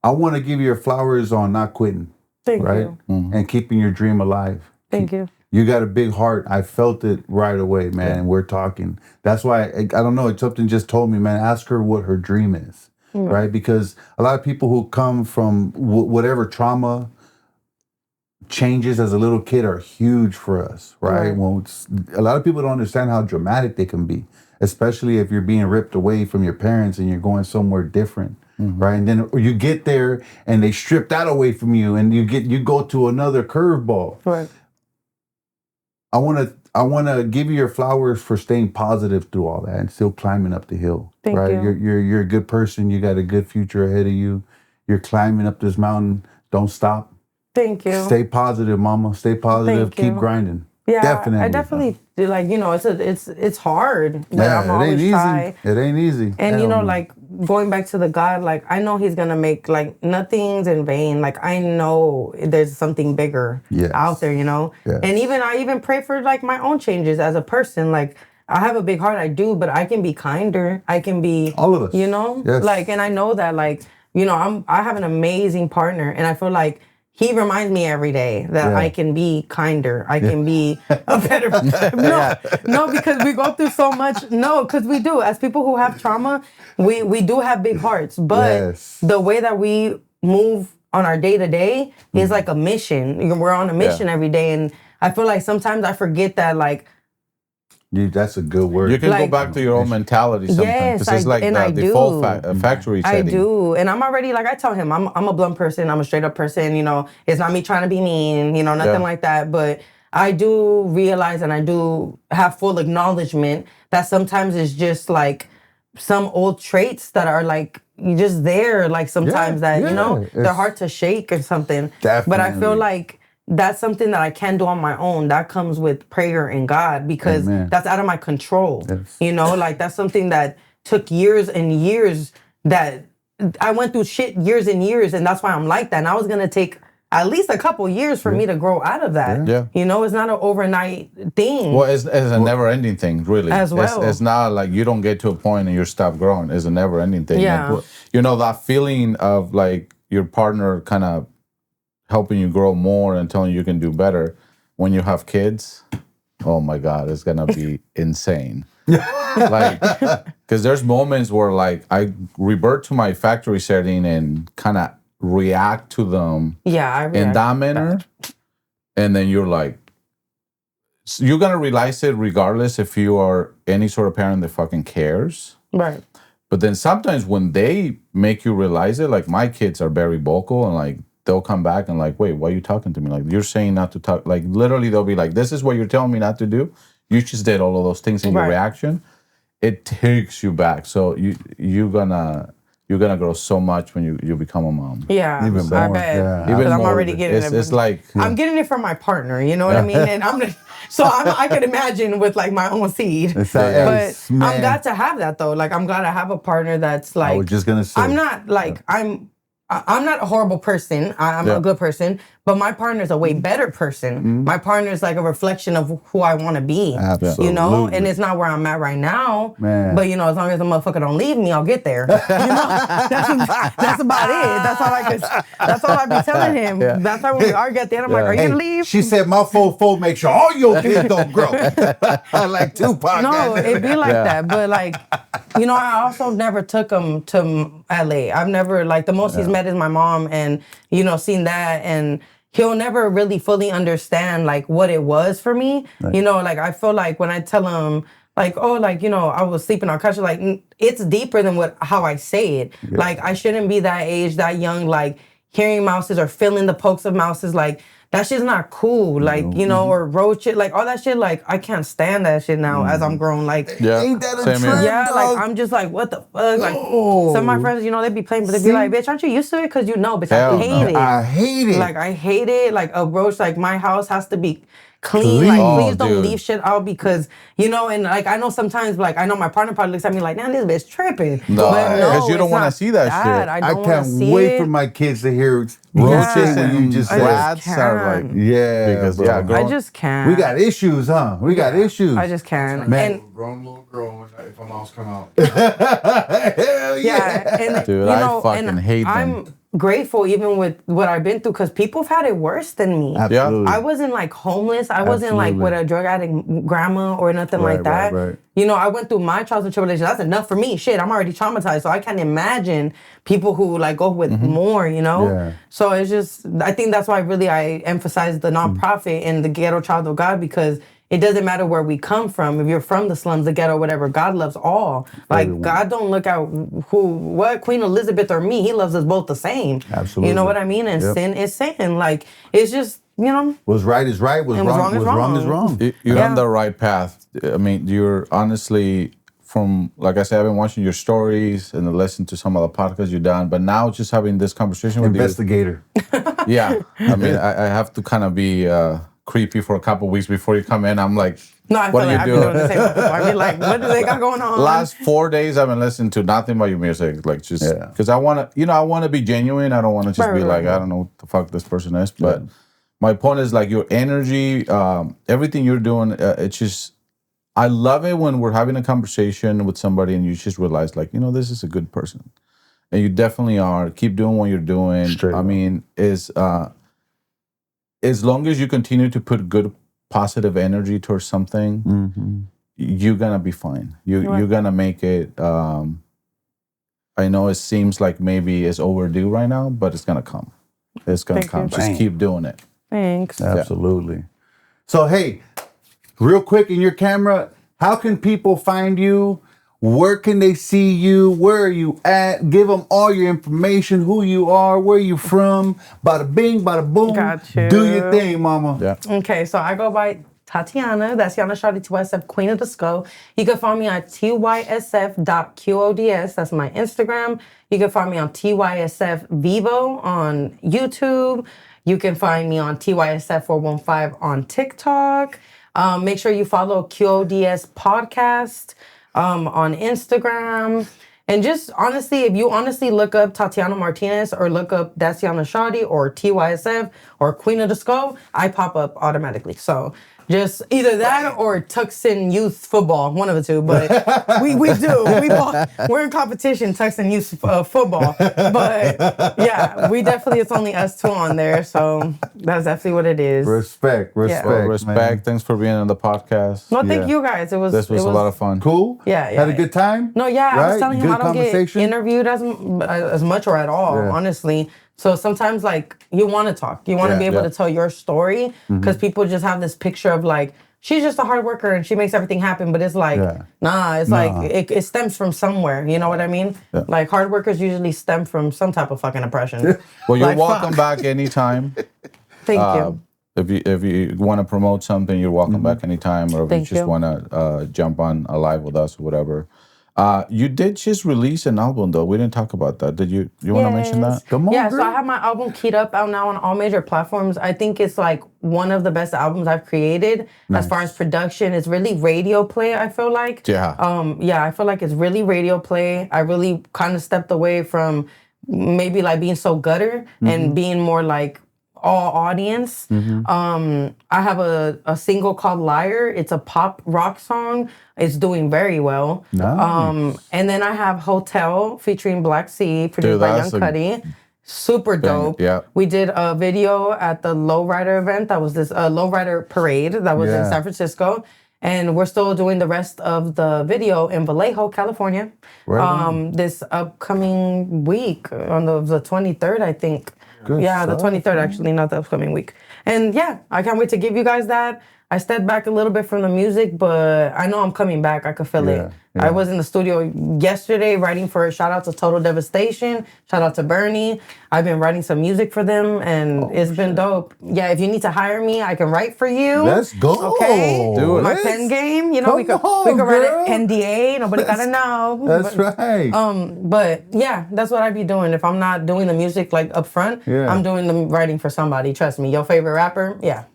Speaker 1: I want to give you your flowers on not quitting.
Speaker 2: Thank
Speaker 1: Right.
Speaker 2: you.
Speaker 1: And keeping your dream alive.
Speaker 2: Thank you.
Speaker 1: You got a big heart. I felt it right away, man. And we're talking. That's why I don't know. It's something just told me, man. Ask her what her dream is, right? Because a lot of people who come from whatever trauma changes as a little kid are huge for us, right?
Speaker 2: Right.
Speaker 1: Well, a lot of people don't understand how dramatic they can be, especially if you're being ripped away from your parents and you're going somewhere different. Right, and then you get there and they strip that away from you, and you go to another curveball.
Speaker 2: Right.
Speaker 1: I want I want to give you your flowers for staying positive through all that and still climbing up the hill.
Speaker 2: Thank
Speaker 1: right?
Speaker 2: you.
Speaker 1: You're a good person. You got a good future ahead of you. You're climbing up this mountain. Don't stop.
Speaker 2: Thank you.
Speaker 1: Stay positive, mama. Stay positive.
Speaker 2: Thank
Speaker 1: Keep
Speaker 2: you.
Speaker 1: grinding.
Speaker 2: Yeah,
Speaker 1: Definitely.
Speaker 2: I definitely do, like, you know, it's hard, but
Speaker 1: Yeah,
Speaker 2: I'm
Speaker 1: it ain't
Speaker 2: always
Speaker 1: easy.
Speaker 2: try.
Speaker 1: It ain't easy.
Speaker 2: And you
Speaker 1: Hell
Speaker 2: know,
Speaker 1: no.
Speaker 2: like going back to the God, like I know He's gonna make like nothing's in vain. Like I know there's something bigger
Speaker 1: Yes.
Speaker 2: out there, you know.
Speaker 1: Yes.
Speaker 2: And I even pray for like my own changes as a person. Like I have a big heart, I do, but I can be kinder. I can be
Speaker 1: All of us.
Speaker 2: you know,
Speaker 1: Yes.
Speaker 2: like, and I know that like you know I have an amazing partner, and I feel like he reminds me every day that
Speaker 1: Yeah.
Speaker 2: I can be kinder. I can be a better. No, because we go through so much. No, because we do. As people who have trauma, we do have big hearts. But
Speaker 1: Yes.
Speaker 2: the way that we move on our day to day is like a mission. We're on a mission every day, and I feel like sometimes I forget that like.
Speaker 1: Dude, that's a good word.
Speaker 3: You can
Speaker 2: Like-
Speaker 3: go back to your own mentality sometimes.
Speaker 2: Yes,
Speaker 3: Because it's like
Speaker 2: I
Speaker 3: the default
Speaker 2: do.
Speaker 3: factory
Speaker 2: I
Speaker 3: setting.
Speaker 2: do, and I'm already like I tell him I'm a blunt person. I'm a straight up person. You know, it's not me trying to be mean. You know, nothing like that. But I do realize, and I do have full acknowledgement that sometimes it's just like some old traits that are like just there. Like sometimes that you know they're
Speaker 1: it's-
Speaker 2: hard to shake or something. But I feel
Speaker 1: Definitely.
Speaker 2: like that's something that I can do on my own. That comes with prayer and God because
Speaker 1: Amen.
Speaker 2: that's out of my control.
Speaker 1: Yes.
Speaker 2: You know, like that's something that took years and years that I went through shit years and years, and that's why I'm like that. And I was gonna take at least a couple years for me to grow out of that.
Speaker 3: Yeah.
Speaker 2: You know, it's not an overnight thing.
Speaker 3: Well, it's a never-ending thing, really.
Speaker 2: As well.
Speaker 3: It's not like you don't get to a point and you stop growing. It's a never-ending thing.
Speaker 2: Yeah.
Speaker 3: And, you know, that feeling of like your partner kind of helping you grow more and telling you can do better when you have kids. Oh my God, it's gonna be insane. Like, because there's moments where like I revert to my factory setting and kind of react to them
Speaker 2: Yeah, I
Speaker 3: in
Speaker 2: react.
Speaker 3: that manner, and then you're like, you're gonna realize it regardless if you are any sort of parent that fucking cares.
Speaker 2: Right.
Speaker 3: But then sometimes when they make you realize it, like my kids are very vocal and like they'll come back and like, wait, why are you talking to me? Like you're saying not to talk. Like literally they'll be like, this is what you're telling me not to do. You just did all of those things in your
Speaker 2: Right.
Speaker 3: reaction. It takes you back. So you're gonna grow so much when you become a mom.
Speaker 2: Yeah,
Speaker 1: Even
Speaker 2: I
Speaker 1: more,
Speaker 2: bet.
Speaker 1: yeah.
Speaker 2: Because
Speaker 3: Even
Speaker 2: I'm
Speaker 3: more.
Speaker 2: already getting it.
Speaker 3: It's like
Speaker 2: I'm getting it from my partner, you know what I mean? And I could imagine with like my own seed.
Speaker 1: It's
Speaker 2: But
Speaker 1: that-
Speaker 2: I'm
Speaker 1: man.
Speaker 2: glad to have that though. Like I'm glad to have a partner that's like
Speaker 1: I was just gonna say.
Speaker 2: I'm not like I'm not a horrible person. I'm a good person, but my partner's a way better person. My partner's like a reflection of who I want to be. You know, and it's not where I'm at right now.
Speaker 1: Man.
Speaker 2: But you know, as long as the motherfucker don't leave me, I'll get there. You know, that's about it. That's all I be telling him. That's why when we argue at the end, I'm like, "Are you gonna leave?"
Speaker 1: She said, "My foe make sure all your kids don't grow." I like Tupac.
Speaker 2: No, it'd be like that. But like, you know, I also never took him to L.A. I've never like the most he's met is my mom, and you know, seen that, and he'll never really fully understand like what it was for me. Right. You know, like I feel like when I tell him like, oh, like, you know, I was sleeping on couch, like it's deeper than how I say it. Yeah. Like I shouldn't be that age, that young, like hearing mouses or feeling the pokes of mouses, like that shit's not cool. Like, you know, or road shit, like all that shit, like I can't stand that shit now as I'm grown. Like,
Speaker 1: ain't that a trend?
Speaker 2: Yeah, like I'm just like, what the fuck? Like some of my friends, you know, they be playing, but they be like, bitch, aren't you used to it? Cause you know, bitch, I hate it.
Speaker 1: I hate it.
Speaker 2: Like I hate it. Like a roach, like my house has to be clean. Like please don't leave shit out because, you know, and like I know sometimes, like I know my partner probably looks at me like, damn, this bitch tripping.
Speaker 3: No, because you don't want to see that shit.
Speaker 2: I
Speaker 1: can't wait for my kids to hear roaches and you just
Speaker 3: rats are like,
Speaker 1: because
Speaker 2: I just can't.
Speaker 1: We got issues, huh? We got issues.
Speaker 2: I just can't.
Speaker 1: Man.
Speaker 2: And,
Speaker 4: grown little girl if a mouse come out.
Speaker 1: Hell
Speaker 2: yeah. And,
Speaker 3: dude,
Speaker 2: you know,
Speaker 3: I fucking hate them.
Speaker 2: I'm grateful even with what I've been through because people have had it worse than me.
Speaker 1: Absolutely.
Speaker 2: I wasn't like homeless. I wasn't like with a drug addict grandma or nothing like that.
Speaker 1: Right.
Speaker 2: You know, I went through my trials and tribulations. That's enough for me. Shit, I'm already traumatized. So I can't imagine people who like go with more, you know?
Speaker 1: Yeah.
Speaker 2: So it's just, I think that's why really I emphasize the nonprofit and the Ghetto Child of God because it doesn't matter where we come from. If you're from the slums, the ghetto, whatever, God loves all. Like,
Speaker 1: Everyone.
Speaker 2: God don't look at what Queen Elizabeth or me. He loves us both the same.
Speaker 1: Absolutely.
Speaker 2: You know what I mean? And sin is sin. Like, it's just, you know.
Speaker 1: What's right is right. What's wrong is wrong.
Speaker 3: You're on the right path. I mean, you're honestly, from, like I said, I've been watching your stories and listening to some of the podcasts you've done, but now just having this conversation with
Speaker 1: Investigator.
Speaker 3: Yeah. I mean, I have to kind of be creepy for a couple of weeks before you come in. I'm like,
Speaker 2: No, I
Speaker 3: what
Speaker 2: feel
Speaker 3: are
Speaker 2: like
Speaker 3: you
Speaker 2: I've been
Speaker 3: doing?
Speaker 2: doing the same before. I mean, like, what do they got going on?
Speaker 3: Last 4 days, I've been listening to nothing but your music. Like, just because I want to, I want to be genuine. I don't want to just be like, I don't know what the fuck this person is. But my point is, like, your energy, everything you're doing, it's just, I love it when we're having a conversation with somebody and you just realize, like, this is a good person. And you definitely are. Keep doing what you're doing. I mean, as long as you continue to put good, positive energy towards something, you're going to be fine. You're going to make it. I know it seems like maybe it's overdue right now, but it's going to come. It's going to come. Just keep doing it.
Speaker 2: Thanks.
Speaker 1: Absolutely. So, hey, real quick in your camera, how can people find you? Where can they see you? Where are you at? Give them all your information, who you are, where you from. Bada bing, bada boom.
Speaker 2: Got you.
Speaker 1: Do your thing, mama.
Speaker 3: Yeah.
Speaker 2: Okay, so I go by Tatiana. That's Yana Shawty TYSF, Queen of the Skull. You can find me on TYSF.QODS. That's my Instagram. You can find me on TYSF Vivo on YouTube. You can find me on TYSF415 on TikTok. Make sure you follow QODS Podcast on Instagram. And just honestly, if you honestly look up Tatiana Martinez or look up Daciana Shawty or TYSF or Queen of the Skull, I pop up automatically. So just either that or Tucson Youth Football, one of the two. But we do. We're in competition, Tucson Youth Football. But yeah, it's only us two on there. So that's definitely what it is.
Speaker 1: Respect.
Speaker 3: Well, respect.
Speaker 1: Man.
Speaker 3: Thanks for being on the podcast.
Speaker 2: No, thank you guys.
Speaker 3: This was a lot of fun.
Speaker 1: Cool?
Speaker 2: Yeah.
Speaker 1: Had a good time?
Speaker 2: No, yeah. I was telling him
Speaker 1: Good
Speaker 2: I don't get
Speaker 1: conversation?
Speaker 2: interviewed as much or at all, honestly. So sometimes, like, you want to talk. You want to be able to tell your story because people just have this picture of, like, she's just a hard worker and she makes everything happen. But it's like, like it stems from somewhere. You know what I mean? Yeah. Like, hard workers usually stem from some type of fucking oppression.
Speaker 3: Well, you're welcome back anytime.
Speaker 2: Thank you.
Speaker 3: If you want to promote something, you're welcome back anytime. Or if you just want to jump on a live with us or whatever. You did just release an album, though. We didn't talk about that. Did you? You want to mention that?
Speaker 1: Come on,
Speaker 2: so I have my album Keyed Up out now on all major platforms. I think it's like one of the best albums I've created as far as production. It's really radio play, I feel like.
Speaker 3: Yeah.
Speaker 2: I feel like it's really radio play. I really kind of stepped away from maybe like being so gutter and being more like all audience. I have a single called Liar. It's a pop rock song. It's doing very well.
Speaker 1: Nice.
Speaker 2: And then I have Hotel featuring Black Sea, produced by Young Cudi. Super dope.
Speaker 3: Yeah.
Speaker 2: We did a video at the Lowrider event. That was this Lowrider parade that was in San Francisco. And we're still doing the rest of the video in Vallejo, California.
Speaker 1: Right
Speaker 2: this upcoming week on the 23rd, I think.
Speaker 1: Good
Speaker 2: the
Speaker 1: stuff,
Speaker 2: 23rd, actually, not the upcoming week. And I can't wait to give you guys that. I stepped back a little bit from the music, but I know I'm coming back. I could feel it. Yeah. I was in the studio yesterday writing for a shout out to Total Devastation. Shout out to Bernie. I've been writing some music for them, and it's been dope. Yeah, if you need to hire me, I can write for you.
Speaker 1: Let's go.
Speaker 2: Okay.
Speaker 3: Do it.
Speaker 2: My pen game. You know, we could write an NDA. Nobody gotta know.
Speaker 1: That's right.
Speaker 2: But yeah, that's what I be doing. If I'm not doing the music like up front, I'm doing the writing for somebody. Trust me. Your favorite rapper? Yeah.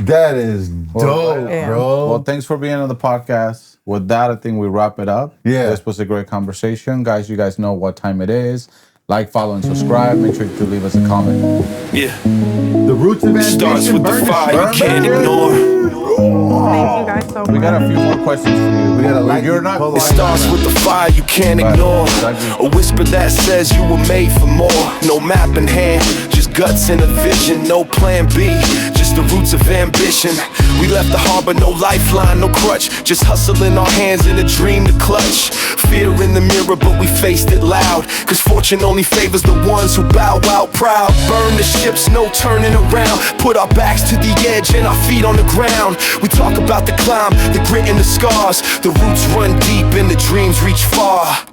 Speaker 1: That is dope, bro.
Speaker 3: Well, thanks for being on the podcast. With that, I think we wrap it up.
Speaker 1: Yeah.
Speaker 3: This was a great conversation. Guys, you guys know what time it is. Like, follow, and subscribe. Make sure to leave us a comment.
Speaker 5: Yeah.
Speaker 1: The roots of ambition
Speaker 5: Starts with the fire you can't ignore.
Speaker 2: Thank you guys so much.
Speaker 3: We got a few more questions for you.
Speaker 1: We got a light.
Speaker 3: You're not.
Speaker 5: It starts with the fire you can't ignore. A whisper that says you were made for more. No map in hand, just guts and a vision. No plan B, just the roots of ambition. We left the harbor, no lifeline, no crutch, just hustling our hands in a dream to clutch. Fear in the mirror, but we faced it loud, cause fortune only favors the ones who bow out proud. Burn the ships, no turning around, put our backs to the edge and our feet on the ground. We talk about the climb, the grit and the scars, the roots run deep and the dreams reach far.